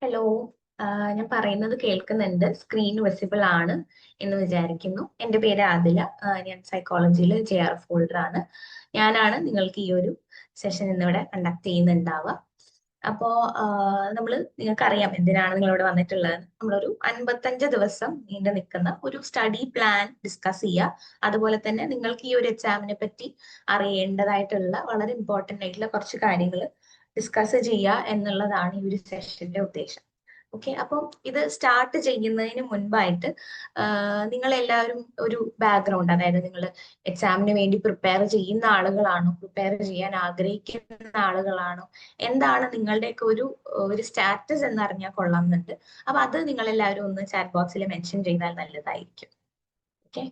Hello. ഞാൻ പറയുന്നത് കേൾക്കുന്നുണ്ട്. സ്ക്രീൻ വിസിബിൾ ആണ് എന്ന് വിചാരിക്കുന്നു. എൻ്റെ പേര് ആദില. ഞാൻ സൈക്കോളജിയിൽ JRF ഹോൾഡർ ആണ്. ഞാനാണ് നിങ്ങൾക്ക് ഈ ഒരു സെഷൻ ഇന്നിവിടെ കണ്ടക്ട് ചെയ്യുന്നുണ്ടാവുക. അപ്പോ നിങ്ങൾക്കറിയാം എന്തിനാണ് നിങ്ങളിവിടെ വന്നിട്ടുള്ളത്. നമ്മളൊരു 55 ദിവസം നീണ്ടു നിൽക്കുന്ന ഒരു സ്റ്റഡി പ്ലാൻ ഡിസ്കസ് ചെയ്യുക. അതുപോലെ തന്നെ നിങ്ങൾക്ക് ഈ ഒരു എക്സാമിനെ പറ്റി അറിയേണ്ടതായിട്ടുള്ള വളരെ ഇമ്പോർട്ടൻ്റ് ആയിട്ടുള്ള കുറച്ച് കാര്യങ്ങൾ ഡിസ്കസ് ചെയ്യുക എന്നുള്ളതാണ് ഈ ഒരു സെഷന്റെ ഉദ്ദേശം. ഓക്കെ, അപ്പം ഇത് സ്റ്റാർട്ട് ചെയ്യുന്നതിന് മുൻപായിട്ട് നിങ്ങൾ എല്ലാവരും ഒരു ബാക്ക്ഗ്രൗണ്ട്, അതായത് നിങ്ങൾ എക്സാമിന് വേണ്ടി പ്രിപ്പയർ ചെയ്യുന്ന ആളുകളാണോ, പ്രിപ്പയർ ചെയ്യാൻ ആഗ്രഹിക്കുന്ന ആളുകളാണോ, എന്താണ് നിങ്ങളുടെയൊക്കെ ഒരു സ്റ്റാറ്റസ് എന്നറിഞ്ഞാൽ കൊള്ളാമെന്നുണ്ട്. അപ്പൊ അത് നിങ്ങൾ എല്ലാവരും ഒന്ന് ചാറ്റ് ബോക്സിൽ മെൻഷൻ ചെയ്താൽ നല്ലതായിരിക്കും. Okay.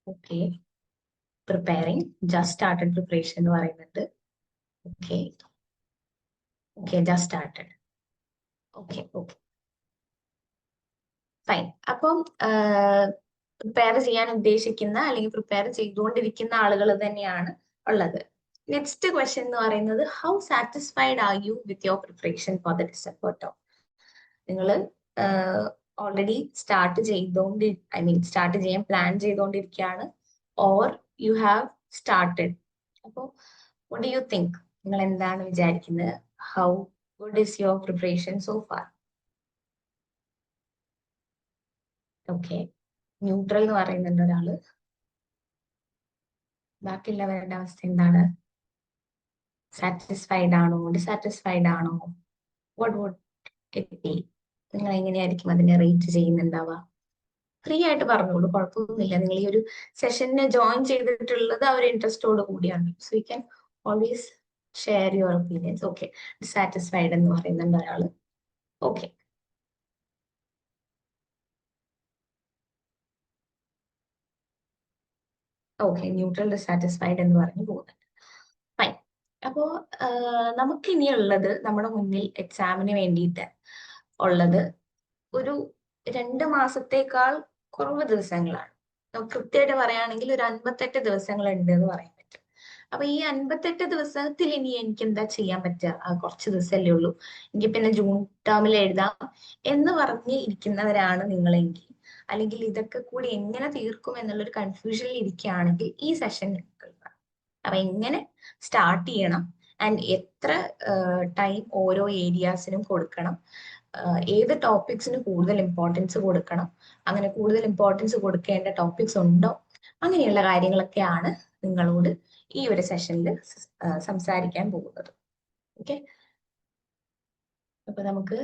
Okay, preparing just started preparation എന്ന് പറയുന്നുണ്ട്. Okay okay, just started. Okay okay, fine. അപ്പം പ്രിപ്പയർ ചെയ്യാൻ ഉദ്ദേശിക്കുന്ന അല്ലെങ്കിൽ പ്രിപ്പയർ ചെയ്തുകൊണ്ടിരിക്കുന്ന ആളുകൾ തന്നെയാണ് ഉള്ളത്. നെക്സ്റ്റ് ക്വസ്റ്റ്യൻ എന്ന് പറയുന്നത്, how satisfied are you with your preparation for the December term? നിങ്ങൾ ഓൾറെഡി സ്റ്റാർട്ട് ചെയ്യാൻ പ്ലാൻ ചെയ്തുകൊണ്ടിരിക്കുകയാണ്, ഓർ യു ഹാവ് സ്റ്റാർട്ടഡ്. അപ്പോൾ what do you think? നിങ്ങൾ എന്താണ് വിചാരിക്കുന്നത്? How good is your preparation so far? Okay, neutral എന്ന് പറയുന്നുണ്ട് ഒരാള്. ബാക്കിയുള്ളവരുടെ അവസ്ഥ എന്താണ്? സാറ്റിസ്ഫൈഡ് ആണോ, ഡിസാറ്റിസ്ഫൈഡ് ആണോ? What would it be? നിങ്ങൾ എങ്ങനെയായിരിക്കും അതിനെ റേറ്റ് ചെയ്യുന്നുണ്ടാവുക? ഫ്രീ ആയിട്ട് പറഞ്ഞോളൂ, കുഴപ്പമൊന്നുമില്ല. നിങ്ങൾ ഈ ഒരു സെഷന് ജോയിൻ ചെയ്തിട്ടുള്ളത് ആ ഒരു ഇൻട്രസ്റ്റോട് കൂടിയാണ്. So you can always share your opinions. Okay, dissatisfied എന്ന് പറയുന്നുണ്ട് ഒരാള്. ഓക്കെ, ഓക്കെ, ന്യൂട്രൽ ഡിസാറ്റിസ്ഫൈഡ് എന്ന് പറഞ്ഞു പോകുന്നുണ്ട്. ഫൈൻ. അപ്പോ നമുക്കിനിയുള്ളത്, നമ്മുടെ മുന്നിൽ എക്സാമിന് വേണ്ടിയിട്ട് ഉള്ളത് ഒരു 2 മാസത്തേക്കാൾ കുറവ് ദിവസങ്ങളാണ്. നമുക്ക് കൃത്യമായിട്ട് പറയുകയാണെങ്കിൽ ഒരു 58 ദിവസങ്ങൾ ഉണ്ട് എന്ന് പറയാൻ പറ്റും. അപ്പൊ ഈ 58 ദിവസത്തിൽ ഇനി എനിക്ക് എന്താ ചെയ്യാൻ പറ്റുക? കുറച്ച് ദിവസമല്ലേ ഉള്ളൂ, എനിക്ക് പിന്നെ ജൂൺ ടേമിൽ എഴുതാം എന്ന് പറഞ്ഞ് ഇരിക്കുന്നവരാണ് നിങ്ങളെങ്കിൽ, അല്ലെങ്കിൽ ഇതൊക്കെ കൂടി എങ്ങനെ തീർക്കും എന്നുള്ളൊരു കൺഫ്യൂഷനിൽ ഇരിക്കുകയാണെങ്കിൽ ഈ സെഷൻ കേൾക്കണം. അപ്പൊ എങ്ങനെ സ്റ്റാർട്ട് ചെയ്യണം, ആൻഡ് എത്ര ടൈം ഓരോ ഏരിയാസിനും കൊടുക്കണം, ഏത് ടോപ്പിക്സിന് കൂടുതൽ ഇമ്പോർട്ടൻസ് കൊടുക്കണം, അങ്ങനെ കൂടുതൽ ഇമ്പോർട്ടൻസ് കൊടുക്കേണ്ട ടോപ്പിക്സ് ഉണ്ടോ, അങ്ങനെയുള്ള കാര്യങ്ങളൊക്കെയാണ് നിങ്ങളോട് ഈ ഒരു സെഷനിൽ സംസാരിക്കാൻ പോകുന്നത്. ഓക്കെ, അപ്പൊ നമുക്ക്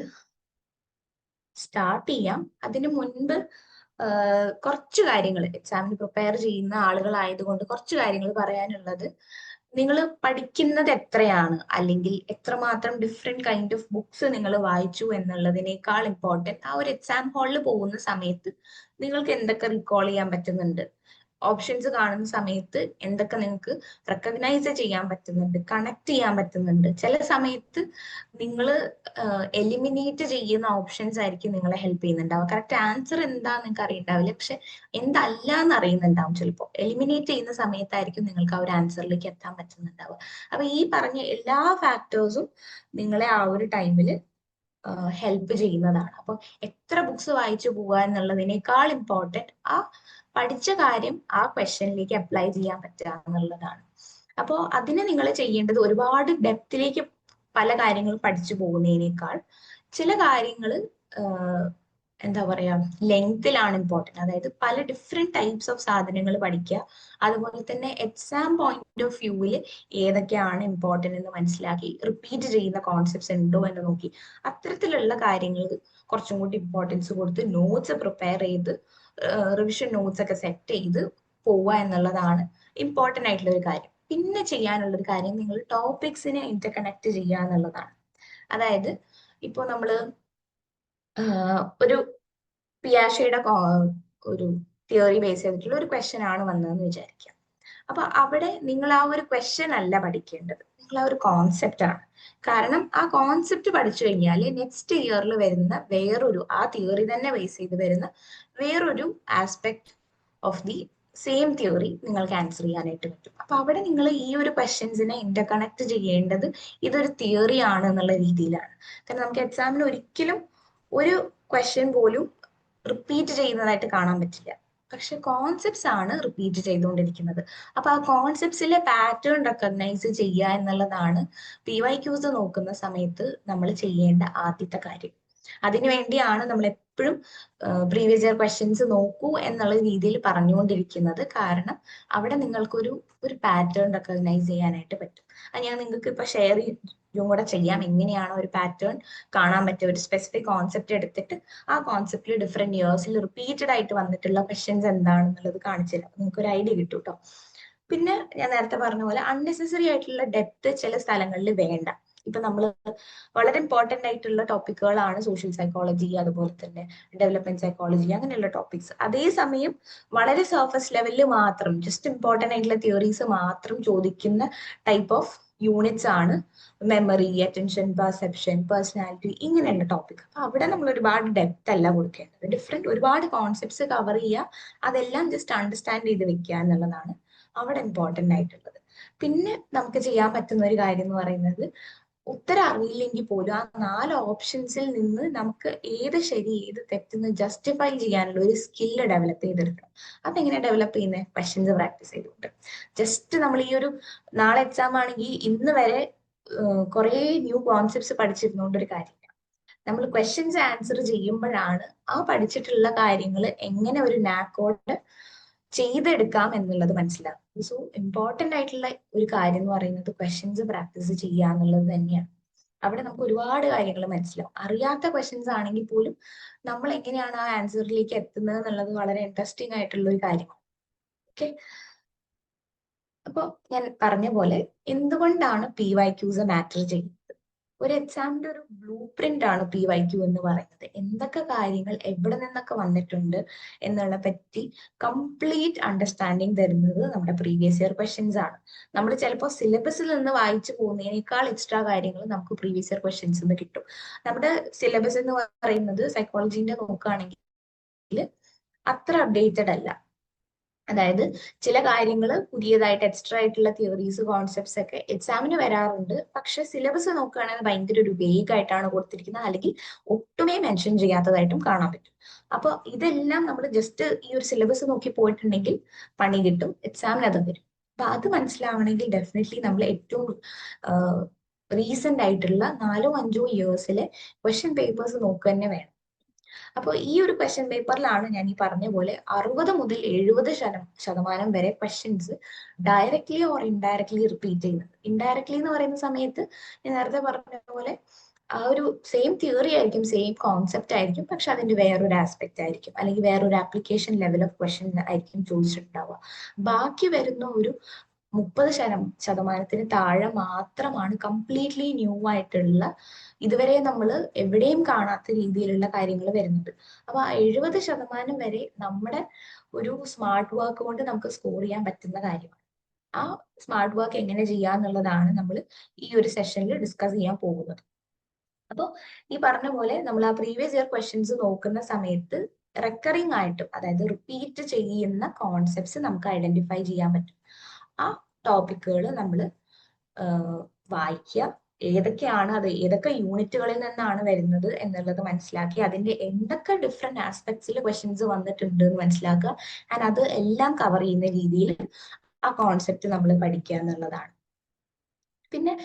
സ്റ്റാർട്ട് ചെയ്യാം. അതിനു മുൻപ് കുറച്ച് കാര്യങ്ങൾ, എക്സാമിന് പ്രിപ്പയർ ചെയ്യുന്ന ആളുകളായതുകൊണ്ട് കുറച്ച് കാര്യങ്ങൾ പറയാനുള്ളത്, നിങ്ങൾ പഠിക്കുന്നത് എത്രയാണ്, അല്ലെങ്കിൽ എത്രമാത്രം ഡിഫറെന്റ് കൈൻഡ് ഓഫ് ബുക്സ് നിങ്ങൾ വായിച്ചു എന്നുള്ളതിനേക്കാൾ ഇമ്പോർട്ടൻറ്റ് ആ ഒരു എക്സാം ഹാളിൽ പോകുന്ന സമയത്ത് നിങ്ങൾക്ക് എന്തൊക്കെ റീകോൾ ചെയ്യാൻ പറ്റുന്നുണ്ട്, ഓപ്ഷൻസ് കാണുന്ന സമയത്ത് എന്തൊക്കെ നിങ്ങൾക്ക് റെക്കഗ്നൈസ് ചെയ്യാൻ പറ്റുന്നുണ്ട്, കണക്ട് ചെയ്യാൻ പറ്റുന്നുണ്ട്. ചില സമയത്ത് നിങ്ങൾ എലിമിനേറ്റ് ചെയ്യുന്ന ഓപ്ഷൻസ് ആയിരിക്കും നിങ്ങളെ ഹെൽപ്പ് ചെയ്യുന്നുണ്ടാവും. കറക്റ്റ് ആൻസർ എന്താന്ന് നിങ്ങൾക്ക് അറിയണ്ടാവില്ല, പക്ഷെ എന്തല്ല എന്ന് അറിയുന്നുണ്ടാവും. ചിലപ്പോൾ എലിമിനേറ്റ് ചെയ്യുന്ന സമയത്തായിരിക്കും നിങ്ങൾക്ക് ആ ഒരു ആൻസറിലേക്ക് എത്താൻ പറ്റുന്നുണ്ടാവുക. അപ്പൊ ഈ പറഞ്ഞ എല്ലാ ഫാക്ടേഴ്സും നിങ്ങളെ ആ ഒരു ടൈമിൽ ഹെൽപ്പ് ചെയ്യുന്നതാണ്. അപ്പൊ എത്ര ബുക്സ് വായിച്ചു പോവുക എന്നുള്ളതിനേക്കാൾ ഇമ്പോർട്ടൻറ്റ് ആ പഠിച്ച കാര്യം ആ ക്വസ്റ്റ്യനിലേക്ക് അപ്ലൈ ചെയ്യാൻ പറ്റുക എന്നുള്ളതാണ്. അപ്പോൾ അതിന് നിങ്ങൾ ചെയ്യേണ്ടത്, ഒരുപാട് ഡെപ്തിലേക്ക് പല കാര്യങ്ങൾ പഠിച്ചു പോകുന്നതിനേക്കാൾ ചില കാര്യങ്ങൾ എന്താ പറയാ, ലെങ്തിലാണ് ഇമ്പോർട്ടൻറ്റ്. അതായത് പല ഡിഫറെന്റ് ടൈപ്സ് ഓഫ് സാധനങ്ങൾ പഠിക്കുക, അതുപോലെ തന്നെ എക്സാം പോയിന്റ് ഓഫ് വ്യൂവിൽ ഏതൊക്കെയാണ് ഇമ്പോർട്ടൻ്റ് എന്ന് മനസ്സിലാക്കി റിപ്പീറ്റ് ചെയ്യുന്ന കോൺസെപ്റ്റ്സ് ഉണ്ടോ എന്ന് നോക്കി അത്തരത്തിലുള്ള കാര്യങ്ങൾ കുറച്ചും കൂടി ഇമ്പോർട്ടൻസ് കൊടുത്ത് നോട്ട്സ് പ്രിപ്പയർ ചെയ്ത് റിവിഷൻ നോട്ട്സ് ഒക്കെ സെറ്റ് ചെയ്ത് പോവുക എന്നുള്ളതാണ് ഇമ്പോർട്ടൻ്റ് ആയിട്ടുള്ള ഒരു കാര്യം. പിന്നെ ചെയ്യാനുള്ള ഒരു കാര്യം, നിങ്ങൾ ടോപ്പിക്സിനെ ഇന്റർകണക്ട് ചെയ്യുക എന്നുള്ളതാണ്. അതായത് ഇപ്പോൾ നമ്മൾ ഒരു പിയാഷയുടെ ഒരു തിയറി ബേസ് ചെയ്തിട്ടുള്ള ഒരു ക്വസ്റ്റ്യൻ ആണ് വന്നതെന്ന് വിചാരിക്കാം. അപ്പൊ അവിടെ നിങ്ങൾ ആ ഒരു ക്വസ്റ്റ്യൻ അല്ല പഠിക്കേണ്ടത്, നിങ്ങൾ ആ ഒരു കോൺസെപ്റ്റ് ആണ്. കാരണം ആ കോൺസെപ്റ്റ് പഠിച്ചു കഴിഞ്ഞാൽ നെക്സ്റ്റ് ഇയറിൽ വരുന്ന വേറൊരു ആ തിയറി തന്നെ ബേസ് ചെയ്ത് വരുന്ന വേറൊരു aspect of the same theory നിങ്ങൾക്ക് ആൻസർ ചെയ്യാനായിട്ട് പറ്റും. അപ്പൊ അവിടെ നിങ്ങൾ ഈ ഒരു ക്വസ്റ്റ്യൻസിനെ ഇന്റർകണക്ട് ചെയ്യേണ്ടത് ഇതൊരു തിയറി ആണ് എന്നുള്ള രീതിയിലാണ്. കാരണം നമുക്ക് എക്സാമിന് ഒരിക്കലും ഒരു ക്വസ്റ്റ്യൻ പോലും റിപ്പീറ്റ് ചെയ്യുന്നതായിട്ട് കാണാൻ പറ്റില്ല. പക്ഷെ കോൺസെപ്റ്റ്സ് ആണ് റിപ്പീറ്റ് ചെയ്തുകൊണ്ടിരിക്കുന്നത്. അപ്പൊ ആ കോൺസെപ്റ്റ്സിലെ പാറ്റേൺ റെക്കഗ്നൈസ് ചെയ്യുക എന്നുള്ളതാണ് PYQs നോക്കുന്ന സമയത്ത് നമ്മൾ ചെയ്യേണ്ട ആദ്യത്തെ കാര്യം. അതിനുവേണ്ടിയാണ് നമ്മൾ എപ്പോഴും പ്രീവിയസ് ഇയർ ക്വസ്റ്റ്യൻസ് നോക്കൂ എന്നുള്ള രീതിയിൽ പറഞ്ഞുകൊണ്ടിരിക്കുന്നത്. കാരണം അവിടെ നിങ്ങൾക്കൊരു പാറ്റേൺ റെക്കഗ്നൈസ് ചെയ്യാനായിട്ട് പറ്റും. അത് ഞാൻ നിങ്ങൾക്ക് ഇപ്പൊ ഷെയർ കൂടെ ചെയ്യാം. എങ്ങനെയാണ് ഒരു പാറ്റേൺ കാണാൻ പറ്റുക, ഒരു സ്പെസിഫിക് കോൺസെപ്റ്റ് എടുത്തിട്ട് ആ കോൺസെപ്റ്റിൽ ഡിഫറെന്റ് ഇയേഴ്സിൽ റിപ്പീറ്റഡ് ആയിട്ട് വന്നിട്ടുള്ള ക്വസ്റ്റ്യൻസ് എന്താണെന്നുള്ളത് കാണിച്ചു തരാം. നിങ്ങൾക്ക് ഒരു ഐഡിയ കിട്ടും കേട്ടോ. പിന്നെ ഞാൻ നേരത്തെ പറഞ്ഞ പോലെ അൺനെസസറി ആയിട്ടുള്ള ഡെപ്ത് ചില സ്ഥലങ്ങളിൽ വേണ്ട. ഇപ്പൊ നമ്മൾ വളരെ ഇമ്പോർട്ടന്റ് ആയിട്ടുള്ള ടോപ്പിക്കുകളാണ് സോഷ്യൽ സൈക്കോളജി, അതുപോലെ തന്നെ ഡെവലപ്മെന്റ് സൈക്കോളജി, അങ്ങനെയുള്ള ടോപ്പിക്സ്. അതേസമയം വളരെ സർഫസ് ലെവലിൽ മാത്രം ജസ്റ്റ് ഇമ്പോർട്ടന്റ് ആയിട്ടുള്ള തിയറീസ് മാത്രം ചോദിക്കുന്ന ടൈപ്പ് ഓഫ് യൂണിറ്റ്സ് ആണ് മെമ്മറി, അറ്റൻഷൻ, പെർസെപ്ഷൻ, പേഴ്സണാലിറ്റി, ഇങ്ങനെയുള്ള ടോപ്പിക്. അപ്പൊ അവിടെ നമ്മൾ ഒരുപാട് ഡെപ്ത് അല്ല കൊടുക്കേണ്ടത്. ഡിഫറെന്റ് ഒരുപാട് കോൺസെപ്റ്റ്സ് കവർ ചെയ്യുക, അതെല്ലാം ജസ്റ്റ് അണ്ടർസ്റ്റാൻഡ് ചെയ്ത് വെക്കുക എന്നുള്ളതാണ് അവിടെ ഇമ്പോർട്ടന്റ് ആയിട്ടുള്ളത്. പിന്നെ നമുക്ക് ചെയ്യാൻ പറ്റുന്ന ഒരു കാര്യം എന്ന് പറയുന്നത്, ഉത്തരം അറിയില്ലെങ്കിൽ പോലും ആ 4 ഓപ്ഷൻസിൽ നിന്ന് നമുക്ക് ഏത് ശരി ഏത് തെറ്റെന്ന് ജസ്റ്റിഫൈ ചെയ്യാനുള്ള ഒരു സ്കില്ല് ഡെവലപ്പ് ചെയ്തെടുക്കണം. അതെങ്ങനെ ഡെവലപ്പ് ചെയ്യുന്നത്? ക്വസ്റ്റ്യൻസ് പ്രാക്ടീസ് ചെയ്തുകൊണ്ട്. ജസ്റ്റ് നമ്മൾ ഈ ഒരു നാളെ എക്സാം ആണെങ്കിൽ ഇന്ന് വരെ കുറെ ന്യൂ കോൺസെപ്റ്റ്സ് പഠിച്ചിരുന്നോണ്ട് ഒരു കാര്യമില്ല. നമ്മൾ ക്വസ്റ്റ്യൻസ് ആൻസർ ചെയ്യുമ്പോഴാണ് ആ പഠിച്ചിട്ടുള്ള കാര്യങ്ങൾ എങ്ങനെ ഒരു നാക്കോടെ ചെയ്തെടുക്കാം എന്നുള്ളത് മനസ്സിലാവും. സോ ഇമ്പോർട്ടന്റ് ആയിട്ടുള്ള ഒരു കാര്യം എന്ന് പറയുന്നത് ക്വസ്റ്റ്യൻസ് പ്രാക്ടീസ് ചെയ്യുക എന്നുള്ളത് തന്നെയാണ്. അവിടെ നമുക്ക് ഒരുപാട് കാര്യങ്ങൾ മനസ്സിലാവും. അറിയാത്ത ക്വസ്റ്റ്യൻസ് ആണെങ്കിൽ പോലും നമ്മൾ എങ്ങനെയാണ് ആ ആൻസറിലേക്ക് എത്തുന്നത് എന്നുള്ളത് വളരെ ഇൻട്രസ്റ്റിംഗ് ആയിട്ടുള്ള ഒരു കാര്യമാണ്. ഓക്കെ, അപ്പൊ ഞാൻ പറഞ്ഞ പോലെ എന്തുകൊണ്ടാണ് PYQs മാറ്റർ ചെയ്യുന്നത്? ഒരു എക്സാമിന്റെ ഒരു ബ്ലൂ പ്രിന്റ് ആണ് PYQ എന്ന് പറയുന്നത്. എന്തൊക്കെ കാര്യങ്ങൾ എവിടെ നിന്നൊക്കെ വന്നിട്ടുണ്ട് എന്നുള്ള പറ്റി കംപ്ലീറ്റ് അണ്ടർസ്റ്റാൻഡിങ് തരുന്നത് നമ്മുടെ പ്രീവിയസ് ഇയർ ക്വസ്റ്റ്യൻസ് ആണ്. നമ്മൾ ചിലപ്പോൾ സിലബസിൽ നിന്ന് വായിച്ചു പോകുന്നതിനേക്കാൾ എക്സ്ട്രാ കാര്യങ്ങൾ നമുക്ക് പ്രീവിയസ് ഇയർ ക്വസ്റ്റ്യൻസ് നിന്ന് കിട്ടും. നമ്മുടെ സിലബസ് എന്ന് പറയുന്നത് സൈക്കോളജിന്റെ നോക്കുകയാണെങ്കിൽ അത്ര അപ്ഡേറ്റഡ് അല്ല. അതായത് ചില കാര്യങ്ങൾ പുതിയതായിട്ട് എക്സ്ട്രാ ആയിട്ടുള്ള തിയറീസ്, കോൺസെപ്റ്റ്സ് ഒക്കെ എക്സാമിന് വരാറുണ്ട്. പക്ഷെ സിലബസ് നോക്കുകയാണെങ്കിൽ ഭയങ്കര ഒരു വേഗ് ആയിട്ടാണ് കൊടുത്തിരിക്കുന്നത്, അല്ലെങ്കിൽ ഒട്ടുമേ മെൻഷൻ ചെയ്യാത്തതായിട്ടും കാണാൻ പറ്റും. അപ്പൊ ഇതെല്ലാം നമ്മൾ ജസ്റ്റ് ഈ ഒരു സിലബസ് നോക്കി പോയിട്ടുണ്ടെങ്കിൽ പണി കിട്ടും, എക്സാമിന് അത് വരും. അപ്പൊ അത് മനസ്സിലാവണമെങ്കിൽ ഡെഫിനറ്റ്ലി നമ്മൾ ഏറ്റവും റീസെന്റ് ആയിട്ടുള്ള 4-5 ഇയേഴ്സിലെ ക്വസ്റ്റ്യൻ പേപ്പേഴ്സ് നോക്കുക തന്നെ വേണം. അപ്പോൾ ഈ ഒരു ക്വസ്റ്റ്യൻ പേപ്പറിലാണ് ഞാൻ ഈ പറഞ്ഞ പോലെ 60 മുതൽ 70% വരെ questions directly or indirectly repeat ചെയ്യുന്നത്. ഇൻഡയറക്ട്ലി എന്ന് പറയുന്ന സമയത്ത് ഞാൻ നേരത്തെ പറഞ്ഞ പോലെ ആ ഒരു സെയിം തിയറി ആയിരിക്കും, സെയിം കോൺസെപ്റ്റ് ആയിരിക്കും, പക്ഷെ അതിന്റെ വേറൊരു ആസ്പെക്ട് ആയിരിക്കും, അല്ലെങ്കിൽ വേറൊരു ആപ്ലിക്കേഷൻ ലെവൽ ഓഫ് ക്വസ്റ്റ്യൻ ആയിരിക്കും ചോദിച്ചിട്ടുണ്ടാവുക. ബാക്കി വരുന്ന ഒരു 30% താഴെ മാത്രമാണ് കംപ്ലീറ്റ്ലി ന്യൂ ആയിട്ടുള്ള, ഇതുവരെ നമ്മൾ എവിടെയും കാണാത്ത രീതിയിലുള്ള കാര്യങ്ങൾ വരുന്നത്. അപ്പൊ ആ 70% വരെ നമ്മുടെ ഒരു സ്മാർട്ട് വർക്ക് കൊണ്ട് നമുക്ക് സ്കോർ ചെയ്യാൻ പറ്റുന്ന കാര്യമാണ്. ആ സ്മാർട്ട് വർക്ക് എങ്ങനെ ചെയ്യാന്നുള്ളതാണ് നമ്മൾ ഈ ഒരു സെഷനിൽ ഡിസ്കസ് ചെയ്യാൻ പോകുന്നത്. അപ്പോൾ ഈ പറഞ്ഞ പോലെ നമ്മൾ ആ പ്രീവിയസ് ഇയർ ക്വസ്റ്റ്യൻസ് നോക്കുന്ന സമയത്ത് റെക്കറിങ് ആയിട്ടും, അതായത് റിപ്പീറ്റ് ചെയ്യുന്ന കോൺസെപ്റ്റ്സ് നമുക്ക് ഐഡന്റിഫൈ ചെയ്യാൻ പറ്റും. ആ ടോപ്പിക്കുകൾ നമ്മൾ വായിക്കുക, ഏതൊക്കെയാണ് അത്, ഏതൊക്കെ യൂണിറ്റുകളിൽ നിന്നാണ് വരുന്നത് എന്നുള്ളത് മനസ്സിലാക്കി അതിന്റെ എന്തൊക്കെ ഡിഫറെന്റ് ആസ്പെക്ട്സിൽ ക്വസ്റ്റ്യൻസ് വന്നിട്ടുണ്ട് എന്ന് മനസ്സിലാക്കുക. ആൻഡ് അത് എല്ലാം കവർ ചെയ്യുന്ന രീതിയിൽ ആ കോൺസെപ്റ്റ് നമ്മൾ പഠിക്കുക എന്നുള്ളതാണ്. പിന്നെ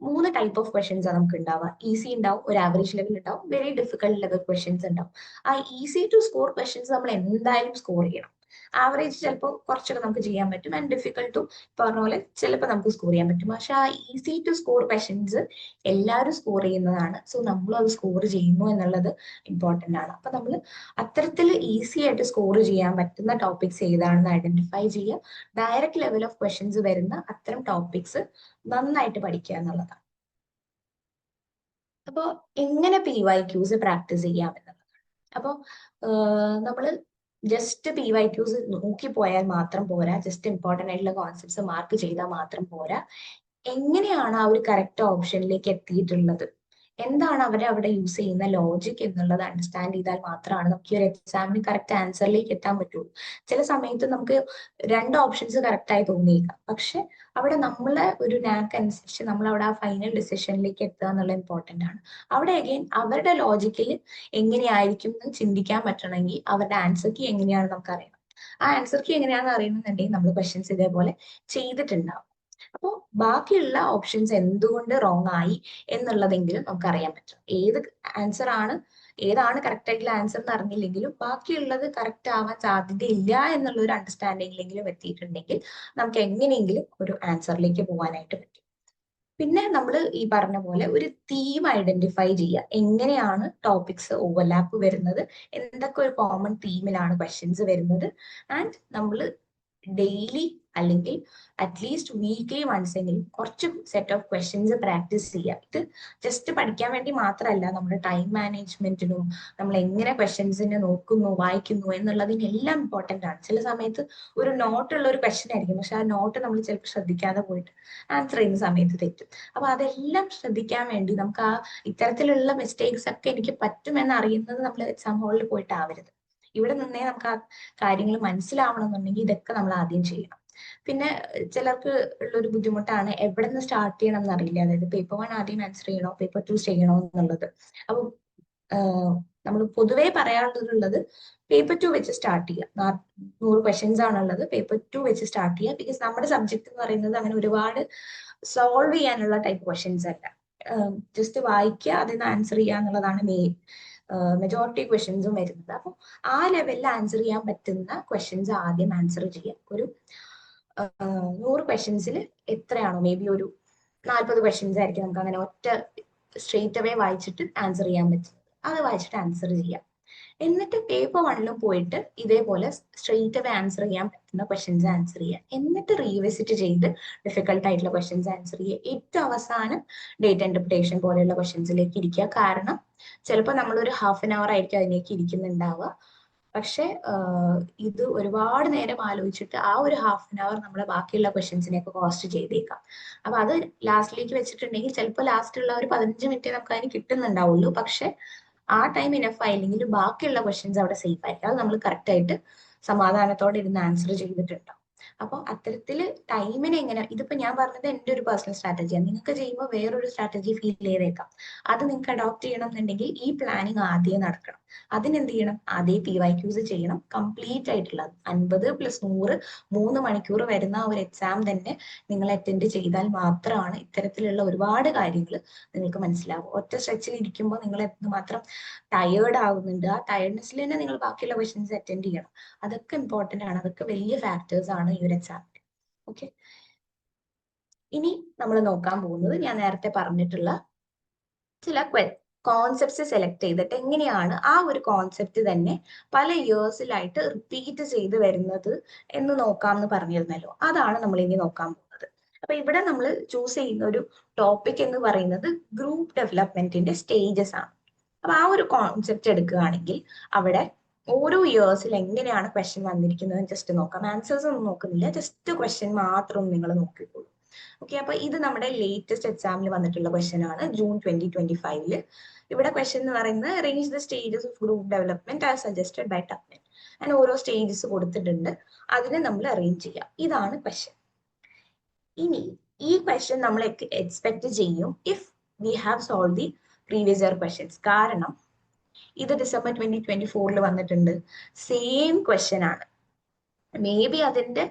3 ടൈപ്പ് ഓഫ് ക്വസ്റ്റ്യൻസ് ആണ് നമുക്ക് ഉണ്ടാവുക. ഈസി ഉണ്ടാവും, ഒരു ആവറേജ് ലെവൽ ഉണ്ടാവും, വെരി ഡിഫിക്കൽട്ട് ലെവൽ ക്വസ്റ്റ്യൻസ് ഉണ്ടാവും. ആ ഈസി ടു സ്കോർ ക്വസ്റ്റ്യൻസ് നമ്മൾ എന്തായാലും സ്കോർ ചെയ്യണം. ആവറേജ് ചിലപ്പോൾ കുറച്ചൊക്കെ നമുക്ക് ചെയ്യാൻ പറ്റും, ആൻഡ് ഡിഫിക്കൽട്ട് ടു പറഞ്ഞ പോലെ ചിലപ്പോൾ നമുക്ക് സ്കോർ ചെയ്യാൻ പറ്റും. പക്ഷെ ആ ഈസി ടു സ്കോർ ക്വസ്റ്റ്യൻസ് എല്ലാവരും സ്കോർ ചെയ്യുന്നതാണ്. സോ നമ്മളും അത് സ്കോർ ചെയ്യുന്നു എന്നുള്ളത് ഇമ്പോർട്ടന്റ് ആണ്. അപ്പൊ നമ്മൾ അത്തരത്തിൽ ഈസി ആയിട്ട് സ്കോർ ചെയ്യാൻ പറ്റുന്ന ടോപ്പിക്സ് ഏതാണെന്ന് ഐഡന്റിഫൈ ചെയ്യുക. ഡയറക്റ്റ് ലെവൽ ഓഫ് ക്വസ്റ്റ്യൻസ് വരുന്ന അത്തരം ടോപ്പിക്സ് നന്നായിട്ട് പഠിക്കുക എന്നുള്ളതാണ്. അപ്പോൾ എങ്ങനെ PYQs പ്രാക്ടീസ് ചെയ്യാം എന്നുള്ളതാണ്. അപ്പോൾ നമ്മൾ ജസ്റ്റ് PYQs നോക്കി പോയാൽ മാത്രം പോരാ, ജസ്റ്റ് ഇമ്പോർട്ടന്റ് ആയിട്ടുള്ള കോൺസെപ്റ്റ്സ് മാർക്ക് ചെയ്താൽ മാത്രം പോരാ. എങ്ങനെയാണ് ആ ഒരു കറക്റ്റ് ഓപ്ഷനിലേക്ക് എത്തിയിട്ടുള്ളത്, എന്താണ് അവരെ അവിടെ യൂസ് ചെയ്യുന്ന ലോജിക് എന്നുള്ളത് അണ്ടർസ്റ്റാൻഡ് ചെയ്താൽ മാത്രമാണ് നമുക്ക് ഈ ഒരു എക്സാമിന് കറക്റ്റ് ആൻസറിലേക്ക് എത്താൻ പറ്റുള്ളൂ. ചില സമയത്ത് നമുക്ക് 2 ഓപ്ഷൻസ് കറക്റ്റ് ആയി തോന്നിയേക്കാം, പക്ഷെ അവിടെ നമ്മളെ ഒരു നാക്ക് അനുസരിച്ച് നമ്മൾ അവിടെ ആ ഫൈനൽ ഡിസിഷനിലേക്ക് എത്തുക എന്നുള്ളത് ഇമ്പോർട്ടന്റ് ആണ്. അവിടെ അഗെയിൻ അവരുടെ ലോജിക്കിൽ എങ്ങനെയായിരിക്കും എന്ന് ചിന്തിക്കാൻ പറ്റണമെങ്കിൽ അവരുടെ ആൻസർ കീ എങ്ങനെയാണ് നമുക്ക് അറിയണം. ആ ആൻസർ കീ എങ്ങനെയാണെന്ന് അറിയുന്നുണ്ടെങ്കിൽ നമ്മൾ ക്വസ്റ്റ്യൻസ് ഇതേപോലെ ചെയ്തിട്ടുണ്ടാവും. അപ്പോൾ ബാക്കിയുള്ള ഓപ്ഷൻസ് എന്തുകൊണ്ട് റോങ് ആയി എന്നുള്ളതെങ്കിലും നമുക്ക് അറിയാൻ പറ്റും. ഏതാണ് കറക്റ്റ് ആയിട്ടുള്ള ആൻസർ എന്ന് അറിഞ്ഞില്ലെങ്കിലും ബാക്കിയുള്ളത് കറക്റ്റ് ആവാൻ സാധ്യതയില്ല എന്നുള്ള ഒരു അണ്ടർസ്റ്റാൻഡിങ്ങിലെങ്കിലും എത്തിയിട്ടുണ്ടെങ്കിൽ നമുക്ക് എങ്ങനെയെങ്കിലും ഒരു ആൻസറിലേക്ക് പോകാനായിട്ട് പറ്റും. പിന്നെ നമ്മൾ ഈ പറഞ്ഞ പോലെ ഒരു തീം ഐഡന്റിഫൈ ചെയ്യുക, എങ്ങനെയാണ് ടോപ്പിക്സ് ഓവർലാപ്പ് വരുന്നത്, എന്തൊക്കെ ഒരു കോമൺ തീമിലാണ് ക്വസ്റ്റ്യൻസ് വരുന്നത്, ആൻഡ് നമ്മൾ ഡെയിലി അല്ലെങ്കിൽ അറ്റ്ലീസ്റ്റ് വീക്ക്ലി വൺസ് എങ്കിലും കുറച്ച് സെറ്റ് ഓഫ് ക്വസ്റ്റ്യൻസ് പ്രാക്ടീസ് ചെയ്യുക. ഇത് ജസ്റ്റ് പഠിക്കാൻ വേണ്ടി മാത്രമല്ല, നമ്മുടെ ടൈം മാനേജ്മെന്റിനും നമ്മൾ എങ്ങനെ ക്വസ്റ്റ്യൻസിനെ നോക്കുന്നു വായിക്കുന്നു എന്നുള്ളതിനെല്ലാം ഇമ്പോർട്ടൻ്റ് ആണ്. ചില സമയത്ത് ഒരു നോട്ടുള്ള ഒരു ക്വസ്റ്റ്യൻ ആയിരിക്കും, പക്ഷെ ആ നോട്ട് നമ്മൾ ചിലപ്പോൾ ശ്രദ്ധിക്കാതെ പോയിട്ട് ആൻസർ ചെയ്യുന്ന സമയത്ത് തെറ്റും. അപ്പൊ അതെല്ലാം ശ്രദ്ധിക്കാൻ വേണ്ടി നമുക്ക് ആ ഇത്തരത്തിലുള്ള മിസ്റ്റേക്സ് ഒക്കെ എനിക്ക് പറ്റുമെന്ന് അറിയുന്നത് നമ്മൾ എക്സാം ഹാളിൽ പോയിട്ടാവരുത്. ഇവിടെ നിന്നേ നമുക്ക് ആ കാര്യങ്ങൾ മനസ്സിലാവണം എന്നുണ്ടെങ്കിൽ ഇതൊക്കെ നമ്മൾ ആദ്യം ചെയ്യണം. പിന്നെ ചിലർക്ക് ഉള്ളൊരു ബുദ്ധിമുട്ടാണ് എവിടെ നിന്ന് സ്റ്റാർട്ട് ചെയ്യണം എന്നറിയില്ല. അതായത് പേപ്പർ 1 ആദ്യം ആൻസർ ചെയ്യണോ പേപ്പർ 2 ചെയ്യണോ എന്നുള്ളത്. അപ്പൊ നമ്മൾ പൊതുവേ പറയാനുള്ളത് പേപ്പർ 2 വെച്ച് സ്റ്റാർട്ട് ചെയ്യുക. 100 ക്വസ്റ്റ്യൻസ് ആണുള്ളത്, പേപ്പർ 2 വെച്ച് സ്റ്റാർട്ട് ചെയ്യുക. ബിക്കോസ് നമ്മുടെ സബ്ജക്ട് എന്ന് പറയുന്നത് അങ്ങനെ ഒരുപാട് സോൾവ് ചെയ്യാനുള്ള ടൈപ്പ് ക്വസ്റ്റ്യൻസ് അല്ല. ജസ്റ്റ് വായിക്കുക, അതിന് ആൻസർ ചെയ്യുക എന്നുള്ളതാണ് മെജോറിറ്റി ക്വസ്റ്റ്യൻസും വരുന്നത്. അപ്പോൾ ആ ലെവലിൽ ആൻസർ ചെയ്യാൻ പറ്റുന്ന ക്വസ്റ്റ്യൻസ് ആദ്യം ആൻസർ ചെയ്യാം. ഒരു 100 ക്വസ്റ്റ്യൻസിൽ എത്രയാണോ, മേ ബി ഒരു 40 ക്വസ്റ്റ്യൻസ് ആയിരിക്കും നമുക്ക് അങ്ങനെ ഒറ്റ സ്ട്രെയിറ്റ് അവേ വായിച്ചിട്ട് ആൻസർ ചെയ്യാൻ പറ്റും. അത് വായിച്ചിട്ട് ആൻസർ ചെയ്യാം. എന്നിട്ട് പേപ്പർ 1ലും പോയിട്ട് ഇതേപോലെ സ്ട്രെയിറ്റ് അവേ ആൻസർ ചെയ്യാൻ പറ്റുന്ന ക്വസ്റ്റ്യൻസ് ആൻസർ ചെയ്യുക. എന്നിട്ട് റീവിസിറ്റ് ചെയ്ത് ഡിഫിക്കൽട്ട് ആയിട്ടുള്ള ക്വസ്റ്റ്യൻസ് ആൻസർ ചെയ്യുക. ഏറ്റവും അവസാനം ഡേറ്റ ഇന്റർപ്രിട്ടേഷൻ പോലെയുള്ള ക്വസ്റ്റ്യൻസിലേക്ക് ഇരിക്കുക. കാരണം ചിലപ്പോൾ നമ്മളൊരു ഹാഫ് ആൻ അവർ ആയിരിക്കും അതിലേക്ക് ഇരിക്കുന്നുണ്ടാവുക, പക്ഷെ ഇത് ഒരുപാട് നേരം ആലോചിച്ചിട്ട് ആ ഒരു ഹാഫ് ആൻ അവർ നമ്മുടെ ബാക്കിയുള്ള ക്വസ്റ്റ്യൻസിനെയൊക്കെ കോസ്റ്റ് ചെയ്തേക്കാം. അപ്പൊ അത് ലാസ്റ്റിലേക്ക് വെച്ചിട്ടുണ്ടെങ്കിൽ ചിലപ്പോൾ ലാസ്റ്റുള്ള ഒരു 15 മിനിറ്റ് നമുക്ക് അതിന് കിട്ടുന്നുണ്ടാവുള്ളൂ, പക്ഷെ ആ ടൈം ഇനഫ് ആയില്ലെങ്കിൽ ബാക്കിയുള്ള ക്വസ്റ്റ്യൻസ് അവിടെ സേഫ് ആയിരിക്കും. അത് നമ്മൾ കറക്റ്റ് ആയിട്ട് സമാധാനത്തോടെ ഇരുന്ന് ആൻസർ ചെയ്തിട്ടുണ്ടാവും. അപ്പോൾ അത്തരത്തില് ടൈമിനെ എങ്ങനെ, ഇതിപ്പോ ഞാൻ പറഞ്ഞത് എൻ്റെ ഒരു പേഴ്സണൽ സ്ട്രാറ്റജിയാണ്. നിങ്ങൾക്ക് ചെയ്യുമ്പോൾ വേറൊരു സ്ട്രാറ്റജി ഫീൽ ചെയ്തേക്കാം. അത് നിങ്ങൾക്ക് അഡോപ്റ്റ് ചെയ്യണം എന്നുണ്ടെങ്കിൽ ഈ പ്ലാനിങ് ആദ്യം നടക്കണം. അതിനെന്ത് ചെയ്യണം, ആദ്യം PYQs ചെയ്യണം. കംപ്ലീറ്റ് ആയിട്ടുള്ളത് 50+100 3 മണിക്കൂർ വരുന്ന ഒരു എക്സാം തന്നെ നിങ്ങൾ അറ്റൻഡ് ചെയ്താൽ മാത്രമാണ് ഇത്തരത്തിലുള്ള ഒരുപാട് കാര്യങ്ങൾ നിങ്ങൾക്ക് മനസ്സിലാവും. ഒറ്റ സ്ട്രെച്ചിൽ ഇരിക്കുമ്പോൾ നിങ്ങൾ എന്തുമാത്രം ടയേർഡ് ആവുന്നുണ്ട്, ആ ടയർഡ്നെസ്സിൽ തന്നെ നിങ്ങൾ ബാക്കിയുള്ള ക്വസ്റ്റ്യൻസ് അറ്റൻഡ് ചെയ്യണം. അതൊക്കെ ഇമ്പോർട്ടന്റ് ആണ്. അതൊക്കെ വലിയ ഫാക്ടേഴ്സ് ആണ് ഈ ഒരു എക്സാമിന്. ഓക്കെ, ഇനി നമ്മൾ നോക്കാൻ പോകുന്നത് ഞാൻ നേരത്തെ പറഞ്ഞിട്ടുള്ള ചില കോൺസെപ്റ്റ്സ് സെലക്ട് ചെയ്തിട്ട് എങ്ങനെയാണ് ആ ഒരു കോൺസെപ്റ്റ് തന്നെ പല ഇയേഴ്സിലായിട്ട് റിപ്പീറ്റ് ചെയ്ത് വരുന്നത് എന്ന് നോക്കാമെന്ന് പറഞ്ഞിരുന്നല്ലോ. അതാണ് നമ്മൾ ഇനി നോക്കാൻ പോകുന്നത്. അപ്പൊ ഇവിടെ നമ്മൾ ചൂസ് ചെയ്യുന്ന ഒരു ടോപ്പിക് എന്ന് പറയുന്നത് ഗ്രൂപ്പ് ഡെവലപ്മെന്റിന്റെ സ്റ്റേജസ് ആണ്. അപ്പൊ ആ ഒരു കോൺസെപ്റ്റ് എടുക്കുകയാണെങ്കിൽ അവിടെ ഓരോ ഇയേഴ്സിൽ എങ്ങനെയാണ് ക്വസ്റ്റ്യൻ വന്നിരിക്കുന്നത് ജസ്റ്റ് നോക്കാം. ആൻസേഴ്സ് ഒന്നും നോക്കുന്നില്ല, ജസ്റ്റ് ക്വസ്റ്റ്യൻ മാത്രം നിങ്ങൾ നോക്കിക്കോളൂ. ഓക്കെ, അപ്പൊ ഇത് നമ്മുടെ ലേറ്റസ്റ്റ് എക്സാമിൽ വന്നിട്ടുള്ള ക്വസ്റ്റ്യൻ ആണ്, ജൂൺ 2025. ഇവിടെ ക്വസ്റ്റ്യൻ എന്ന് പറയുന്നത് arrange the stages of group development as suggested by Tuckman. അങ്ങനെ ഓരോ സ്റ്റേജസ് കൊടുത്തിട്ടുണ്ട്, അതിനെ നമ്മൾ അറേഞ്ച് ചെയ്യാം. ഇതാണ് ക്വസ്റ്റ്യൻ. ഇനി ഈ ക്വസ്റ്റ്യൻ നമ്മൾ എക്സ്പെക്ട് ചെയ്യും if we have solve the previous year questions. കാരണം ഇത് ഡിസംബർ 2024 വന്നിട്ടുണ്ട്, സെയിം ക്വസ്റ്റ്യൻ ആണ്. മേ ബി അതിന്റെ